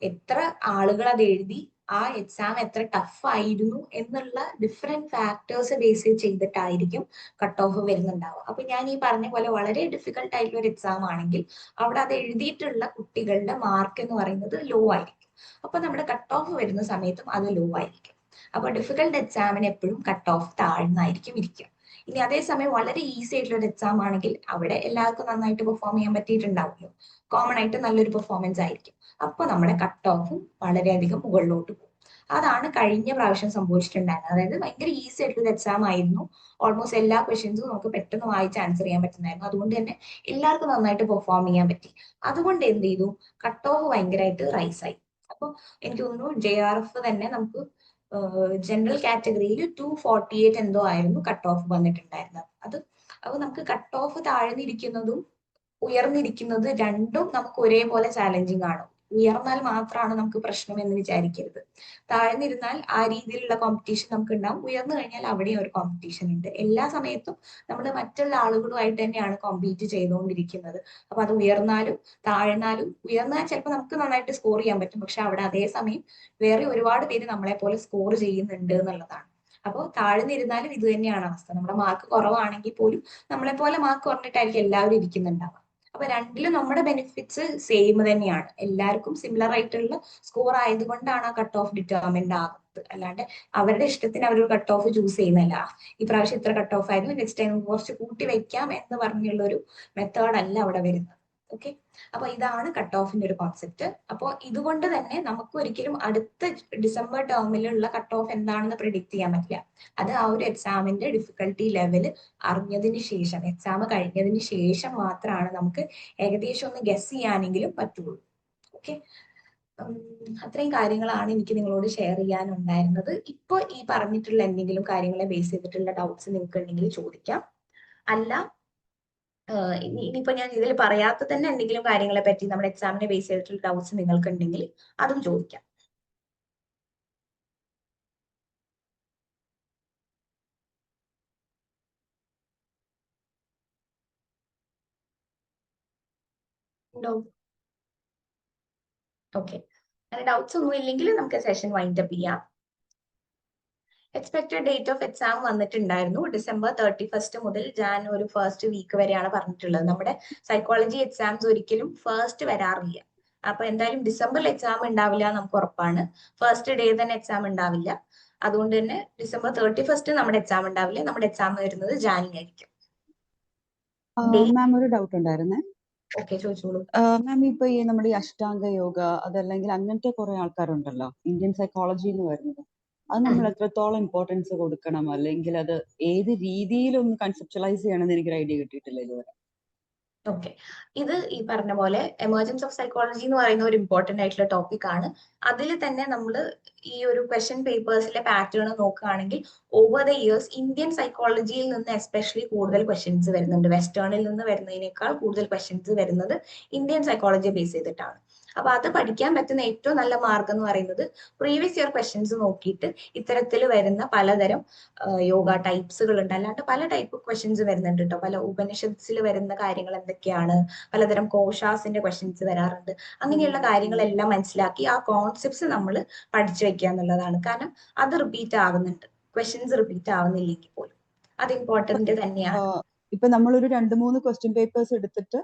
എത്ര ആളുകൾ അത് എഴുതി, ആ എക്സാം എത്ര ടഫ് ആയിരുന്നു എന്നുള്ള ഡിഫറെന്റ് ഫാക്ടേഴ്സ് ബേസ് ചെയ്തിട്ടായിരിക്കും കട്ട് ഓഫ് വരുന്നുണ്ടാവുക. അപ്പൊ ഞാൻ ഈ പറഞ്ഞ പോലെ വളരെ ഡിഫിക്കൽട്ട് ആയിട്ടുള്ള ഒരു എക്സാം ആണെങ്കിൽ അവിടെ അത് എഴുതിയിട്ടുള്ള കുട്ടികളുടെ മാർക്ക് എന്ന് പറയുന്നത് ലോ ആയിരിക്കും. അപ്പൊ നമ്മുടെ കട്ട് ഓഫ് വരുന്ന സമയത്തും അത് ലോ ആയിരിക്കും. അപ്പൊ ഡിഫിക്കൽട്ട് എക്സാമിന് എപ്പോഴും കട്ട് ഓഫ് താഴ്ന്നായിരിക്കും ഇരിക്കുക. ഇനി അതേസമയം വളരെ ഈസി ആയിട്ടുള്ള ഒരു എക്സാം ആണെങ്കിൽ അവിടെ എല്ലാവർക്കും നന്നായിട്ട് പെർഫോം ചെയ്യാൻ പറ്റിയിട്ടുണ്ടാവുമല്ലോ, കോമൺ ആയിട്ട് നല്ലൊരു പെർഫോമൻസ് ആയിരിക്കും. അപ്പൊ നമ്മുടെ കട്ട് ഓഫും വളരെയധികം മുകളിലോട്ട് പോകും. അതാണ് കഴിഞ്ഞ പ്രാവശ്യം സംഭവിച്ചിട്ടുണ്ടായിരുന്നത്. അതായത് ഭയങ്കര ഈസി ആയിട്ടുള്ള എക്സാം ആയിരുന്നു, ഓൾമോസ്റ്റ് എല്ലാ ക്വസ്റ്റ്യൻസും നമുക്ക് പെട്ടെന്ന് വായിച്ച് ആൻസർ ചെയ്യാൻ പറ്റുന്നതായിരുന്നു. അതുകൊണ്ട് തന്നെ എല്ലാവർക്കും നന്നായിട്ട് പെർഫോം ചെയ്യാൻ പറ്റി. അതുകൊണ്ട് എന്ത് ചെയ്തു, കട്ട് ഓഫ് ഭയങ്കരമായിട്ട് റൈസ് ആയി. അപ്പൊ എനിക്ക് തോന്നുന്നു JRF തന്നെ നമുക്ക് ജനറൽ കാറ്റഗറിയിൽ 248 എന്തോ ആയിരുന്നു കട്ട് ഓഫ് വന്നിട്ടുണ്ടായിരുന്നത്. അപ്പൊ നമുക്ക് കട്ട് ഓഫ് താഴ്ന്നിരിക്കുന്നതും ഉയർന്നിരിക്കുന്നത് രണ്ടും നമുക്ക് ഒരേപോലെ ചാലഞ്ചിങ് ആണ്. ഉയർന്നാൽ മാത്രമാണ് നമുക്ക് പ്രശ്നം എന്ന് വിചാരിക്കരുത്. താഴ്ന്നിരുന്നാൽ ആ രീതിയിലുള്ള കോമ്പറ്റീഷൻ നമുക്ക് ഉണ്ടാവും, ഉയർന്നു കഴിഞ്ഞാൽ അവിടെയും ഒരു കോമ്പറ്റീഷൻ ഉണ്ട്. എല്ലാ സമയത്തും നമ്മൾ മറ്റുള്ള ആളുകളുമായിട്ട് തന്നെയാണ് കോമ്പീറ്റ് ചെയ്തുകൊണ്ടിരിക്കുന്നത്. അപ്പൊ അത് ഉയർന്നാലും താഴ്ന്നാലും, ഉയർന്നാൽ ചിലപ്പോൾ നമുക്ക് നന്നായിട്ട് സ്കോർ ചെയ്യാൻ പറ്റും, പക്ഷെ അവിടെ അതേസമയം വേറെ ഒരുപാട് പേര് നമ്മളെ പോലെ സ്കോർ ചെയ്യുന്നുണ്ട് എന്നുള്ളതാണ്. അപ്പോൾ താഴ്ന്നിരുന്നാലും ഇത് തന്നെയാണ് അവസ്ഥ. നമ്മുടെ മാർക്ക് കുറവാണെങ്കിൽ പോലും നമ്മളെ പോലെ മാർക്ക് കുറഞ്ഞിട്ടായിരിക്കും എല്ലാവരും ഇരിക്കുന്നുണ്ടാവുക. അപ്പൊ രണ്ടിലും നമ്മുടെ ബെനിഫിറ്റ്സ് സെയിം തന്നെയാണ്. എല്ലാവർക്കും സിമിലർ ആയിട്ടുള്ള സ്കോർ ആയതുകൊണ്ടാണ് ആ കട്ട് ഓഫ് ഡിറ്റർമിൻഡ് ആകുന്നത്. അല്ലാണ്ട് അവരുടെ ഇഷ്ടത്തിന് അവരൊരു കട്ട് ഓഫ് ചൂസ് ചെയ്യുന്നില്ല. ഈ പ്രാവശ്യം ഇത്ര കട്ട് ഓഫ് ആയിരുന്നു, നെക്സ്റ്റ് ടൈം കുറച്ച് കൂട്ടി വെക്കാം എന്ന് പറഞ്ഞുള്ള ഒരു മെത്തേഡ് അല്ല അവിടെ വരുന്നത്. ഓക്കെ, അപ്പൊ ഇതാണ് കട്ട് ഓഫിന്റെ ഒരു കോൺസെപ്റ്റ്. അപ്പോൾ ഇതുകൊണ്ട് തന്നെ നമുക്ക് ഒരിക്കലും അടുത്ത ഡിസംബർ ടേമിലുള്ള കട്ട് ഓഫ് എന്താണെന്ന് പ്രിഡിക്ട് ചെയ്യാൻ പറ്റില്ല. അത് ആ ഒരു എക്സാമിന്റെ ഡിഫിക്കൽട്ടി ലെവൽ അറിഞ്ഞതിന് ശേഷം, എക്സാം കഴിഞ്ഞതിന് ശേഷം മാത്രമാണ് നമുക്ക് ഏകദേശം ഒന്ന് ഗസ് ചെയ്യാനെങ്കിലും പറ്റുള്ളൂ. ഓക്കെ, അത്രയും കാര്യങ്ങളാണ് എനിക്ക് നിങ്ങളോട് ഷെയർ ചെയ്യാനുണ്ടായിരുന്നത്. ഇപ്പൊ ഈ പറഞ്ഞിട്ടുള്ള എന്തെങ്കിലും കാര്യങ്ങളെ ബേസ് ചെയ്തിട്ടുള്ള ഡൗട്ട്സ് നിങ്ങൾക്ക് ഉണ്ടെങ്കിൽ ചോദിക്കാം. അല്ല, ഇനിയിപ്പോ ഞാൻ ഇതിൽ പറയാത്ത തന്നെ എന്തെങ്കിലും കാര്യങ്ങളെ പറ്റി നമ്മുടെ എക്സാമിനെ ബേസ് ചെയ്തിട്ടുള്ള ഡൗട്ട്സ് നിങ്ങൾക്ക് ഉണ്ടെങ്കിൽ അതും ചോദിക്കാം. ഉണ്ടോ? ഓക്കെ, അങ്ങനെ ഡൗട്ട്സ് ഒന്നും ഇല്ലെങ്കിൽ നമുക്ക് സെഷൻ വൈൻഡ് അപ്പ് ചെയ്യാം. എക്സ്പെക്ടഡ് ഡേറ്റ് ഓഫ് എക്സാം വന്നിട്ടുണ്ടായിരുന്നു. December 31 മുതൽ January 1 വീക്ക് വരെയാണ് പറഞ്ഞിട്ടുള്ളത്. നമ്മുടെ സൈക്കോളജി എക്സാംസ് ഒരിക്കലും ഫസ്റ്റ് വരാറില്ല. അപ്പൊ എന്തായാലും ഡിസംബറിൽ എക്സാം ഉണ്ടാവില്ല നമുക്ക് ഉറപ്പാണ്. ഫസ്റ്റ് ഡേ തന്നെ എക്സാം ഉണ്ടാവില്ല. അതുകൊണ്ട് തന്നെ December 31 നമ്മുടെ എക്സാം ഉണ്ടാവില്ല. നമ്മുടെ എക്സാം വരുന്നത് ജാനുവരി ആയിരിക്കും. മാം ഒരു ഡൗട്ട് ഉണ്ടായിരുന്നേ. ഓക്കെ, ചോദിച്ചോളൂ. മാം ഇപ്പൊ ഈ നമ്മുടെ ഈ അഷ്ടാംഗ യോഗ അതല്ലെങ്കിൽ അങ്ങനത്തെ കുറെ ആൾക്കാരുണ്ടല്ലോ ഇന്ത്യൻ സൈക്കോളജി എന്ന് പറയുന്നത്, അത് നമ്മൾ എത്രത്തോളം ഇമ്പോർട്ടൻസ് കൊടുക്കണം, അല്ലെങ്കിൽ അത് ഏത് രീതിയിൽ ഒന്ന് കൺസെപ്റ്റലൈസ് ചെയ്യണമെന്ന് എനിക്കൊരു ഐഡിയ കിട്ടിയിട്ടില്ല ഇതുവരെ. ഓക്കെ, ഇത് ഈ പറഞ്ഞ പോലെ എമർജൻസ് ഓഫ് സൈക്കോളജി എന്ന് പറയുന്ന ഒരു ഇമ്പോർട്ടന്റ് ആയിട്ടുള്ള ടോപ്പിക് ആണ്. അതിൽ തന്നെ നമ്മൾ ഈ ഒരു ക്വസ്റ്റ്യൻ പേപ്പേഴ്സിലെ പാറ്റേൺ നോക്കുകയാണെങ്കിൽ ഓവർ ദ ഇയേഴ്സ് ഇന്ത്യൻ സൈക്കോളജിയിൽ നിന്ന് എസ്പെഷ്യലി കൂടുതൽ ക്വസ്റ്റ്യൻസ് വരുന്നുണ്ട്. വെസ്റ്റേണിൽ നിന്ന് വരുന്നതിനേക്കാൾ കൂടുതൽ ക്വസ്റ്റ്യൻസ് വരുന്നത് ഇന്ത്യൻ സൈക്കോളജിയെ ബേസ് ചെയ്തിട്ടാണ്. അപ്പൊ അത് പഠിക്കാൻ പറ്റുന്ന ഏറ്റവും നല്ല മാർഗം എന്ന് പറയുന്നത് പ്രീവിയസ് ഇയർ ക്വസ്റ്റ്യൻസ് നോക്കിയിട്ട് ഇത്തരത്തിൽ വരുന്ന പലതരം യോഗ ടൈപ്സുകൾ ഉണ്ട്. അല്ലാണ്ട് പല ടൈപ്പ് ക്വസ്റ്റ്യൻസ് വരുന്നുണ്ട് കേട്ടോ. പല ഉപനിഷത്സിൽ വരുന്ന കാര്യങ്ങൾ എന്തൊക്കെയാണ്, പലതരം കോഷാസിന്റെ ക്വസ്റ്റ്യൻസ് വരാറുണ്ട്. അങ്ങനെയുള്ള കാര്യങ്ങളെല്ലാം മനസ്സിലാക്കി ആ കോൺസെപ്റ്റ്സ് നമ്മൾ പഠിച്ചു വെക്കുക എന്നുള്ളതാണ്. കാരണം അത് റിപ്പീറ്റ് ആവുന്നുണ്ട്, ക്വസ്റ്റ്യൻസ് റിപ്പീറ്റ് ആവുന്നില്ലെങ്കിൽ പോലും അത് ഇമ്പോർട്ടന്റ് തന്നെയാണ്. ഇപ്പൊ നമ്മളൊരു 2-3 ക്വസ്റ്റ്യൻ പേപ്പേഴ്സ് എടുത്തിട്ട്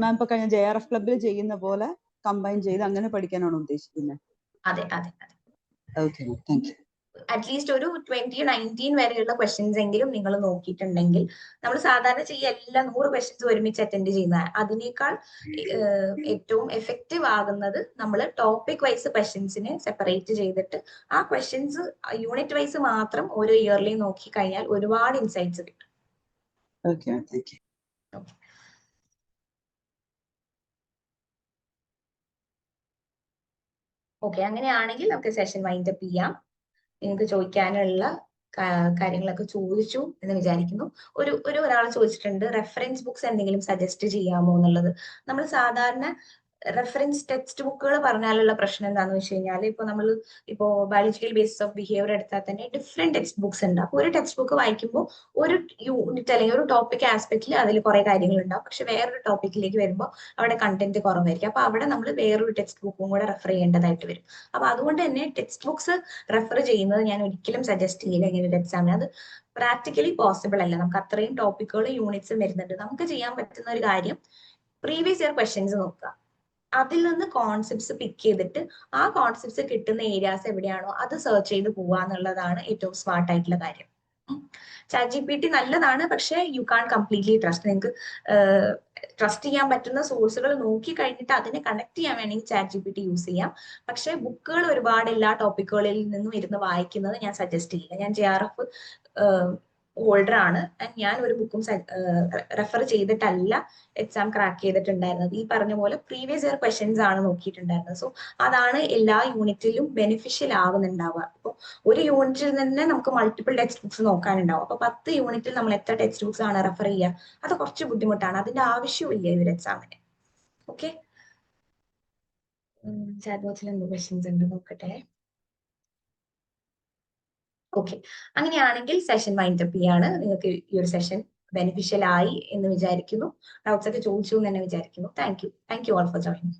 മാം ഇപ്പൊ കഴിഞ്ഞ JRF ക്ലബിൽ ചെയ്യുന്ന പോലെ കമ്പൈൻ ചെയ്ത് അങ്ങനെ പഠിക്കാനാണ് ഉദ്ദേശിക്കുന്നത്? അതെ അതെ അതെ. Okay, thank you. അറ്റ്ലീസ്റ്റ് ഒരു 2019 വരെയുള്ള ക്വസ്റ്റ്യൻസ് എങ്കിലും നിങ്ങൾ നോക്കിയിട്ടുണ്ടെങ്കിൽ, നമ്മൾ സാധാരണ എല്ലാ 100 ക്വസ്റ്റ്യൻസ് ഒരുമിച്ച് അറ്റൻഡ് ചെയ്യുന്ന അതിനേക്കാൾ ഏറ്റവും എഫക്റ്റീവ് ആകുന്നത് നമ്മൾ ടോപ്പിക് വൈസ് ക്വസ്റ്റ്യൻസിനെ സെപ്പറേറ്റ് ചെയ്തിട്ട് ആ ക്വസ്റ്റ്യൻസ് യൂണിറ്റ് വൈസ് മാത്രം ഓരോ ഇയർലി നോക്കി കഴിഞ്ഞാൽ ഒരുപാട് ഇൻസൈറ്റ്സ് കിട്ടും. Okay, thank you. ഓക്കെ, അങ്ങനെയാണെങ്കിൽ നമുക്ക് സെഷൻ വൈൻഡ് അപ്പ് ചെയ്യാം. നിങ്ങൾക്ക് ചോദിക്കാനുള്ള കാര്യങ്ങളൊക്കെ ചോദിച്ചു എന്ന് വിചാരിക്കുന്നു. ഒരാൾ ചോദിച്ചിട്ടുണ്ട്, റെഫറൻസ് ബുക്സ് എന്തെങ്കിലും സജസ്റ്റ് ചെയ്യാമോ എന്നുള്ളത്. നമ്മൾ സാധാരണ റെഫറൻസ് ടെക്സ്റ്റ് ബുക്കുകൾ പറഞ്ഞാലുള്ള പ്രശ്നം എന്താണെന്ന് വെച്ച് കഴിഞ്ഞാൽ, ഇപ്പോ ബയോളജിക്കൽ ബേസിസ് ഓഫ് ബിഹേവിയർ എടുത്താൽ തന്നെ ഡിഫറെന്റ് ടെക്സ്റ്റ് ബുക്സ് ഉണ്ട്. അപ്പോൾ ഒരു ടെക്സ്റ്റ് ബുക്ക് വായിക്കുമ്പോൾ ഒരു യൂണിറ്റ് അല്ലെങ്കിൽ ഒരു ടോപ്പിക് ആസ്പെക്റ്റിൽ അതിൽ കുറെ കാര്യങ്ങൾ ഉണ്ടാവും. പക്ഷെ വേറൊരു ടോപ്പിക്കിലേക്ക് വരുമ്പോൾ അവിടെ കണ്ടന്റ് കുറവായിരിക്കും. അപ്പൊ അവിടെ നമ്മൾ വേറൊരു ടെക്സ്റ്റ് ബുക്കും കൂടെ റെഫർ ചെയ്യേണ്ടതായിട്ട് വരും. അപ്പൊ അതുകൊണ്ട് തന്നെ ടെക്സ്റ്റ് ബുക്സ് റെഫർ ചെയ്യുന്നത് ഞാൻ ഒരിക്കലും സജസ്റ്റ് ചെയ്യില്ല ഇങ്ങനെ ഒരു എക്സാമിന്. അത് പ്രാക്ടിക്കലി പോസിബിൾ അല്ല. നമുക്ക് അത്രയും ടോപ്പിക്കുകളും യൂണിറ്റ്സും വരുന്നുണ്ട്. നമുക്ക് ചെയ്യാൻ പറ്റുന്ന ഒരു കാര്യം പ്രീവിയസ് ഇയർ ക്വസ്റ്റ്യൻസ് നോക്കുക, അതിൽ നിന്ന് കോൺസെപ്റ്റ്സ് പിക്ക് ചെയ്തിട്ട് ആ കോൺസെപ്റ്റ്സ് കിട്ടുന്ന ഏരിയാസ് എവിടെയാണോ അത് സെർച്ച് ചെയ്ത് പോവുക എന്നുള്ളതാണ് ഏറ്റവും സ്മാർട്ട് ആയിട്ടുള്ള കാര്യം. ChatGPT നല്ലതാണ്, പക്ഷെ യു കാൺ കംപ്ലീറ്റ്ലി ട്രസ്റ്റ്. നിങ്ങൾക്ക് ട്രസ്റ്റ് ചെയ്യാൻ പറ്റുന്ന സോഴ്സുകൾ നോക്കി കഴിഞ്ഞിട്ട് അതിനെ കണക്ട് ചെയ്യാൻ വേണമെങ്കിൽ ChatGPT യൂസ് ചെയ്യാം. പക്ഷെ ബുക്കുകൾ ഒരുപാട് എല്ലാ ടോപ്പിക്കുകളിൽ നിന്നും ഇരുന്ന് വായിക്കുന്നത് ഞാൻ സജസ്റ്റ് ചെയ്യില്ല. ഞാൻ JRF ഹോൾഡർ ആണ്. ഞാൻ ഒരു ബുക്കും റെഫർ ചെയ്തിട്ടല്ല എക്സാം ക്രാക്ക് ചെയ്തിട്ടുണ്ടായിരുന്നത്. ഈ പറഞ്ഞ പോലെ പ്രീവിയസ് ഇയർ ക്വസ്റ്റ്യൻസ് ആണ് നോക്കിയിട്ടുണ്ടായിരുന്നത്. സോ അതാണ് എല്ലാ യൂണിറ്റിലും ബെനിഫിഷ്യൽ ആവുന്നുണ്ടാവുക. അപ്പോൾ ഒരു യൂണിറ്റിൽ തന്നെ നമുക്ക് മൾട്ടിപ്പിൾ ടെക്സ്റ്റ് ബുക്സ് നോക്കാനുണ്ടാവും. അപ്പൊ 10 യൂണിറ്റിൽ നമ്മൾ എത്ര ടെക്സ്റ്റ് ബുക്സ് ആണ് റെഫർ ചെയ്യുക? അത് കുറച്ച് ബുദ്ധിമുട്ടാണ്. അതിന്റെ ആവശ്യമില്ല ഈ ഒരു എക്സാമിന്. ഓക്കെ, ചാറ്റ് ബോക്സിൽ എന്ത് ക്വസ്റ്റ്യൻസ് ഉണ്ട് നോക്കട്ടെ. ഓക്കെ, അങ്ങനെയാണെങ്കിൽ സെഷൻ വൈൻഡ് അപ്പ് ചെയ്യാണ്. നിങ്ങൾക്ക് ഈ ഒരു സെഷൻ ബെനിഫിഷ്യൽ ആയി എന്ന് വിചാരിക്കുന്നു. ഡൗട്ട്സ് ഒക്കെ ചോദിച്ചു എന്ന് തന്നെ വിചാരിക്കുന്നു. Thank you all for joining.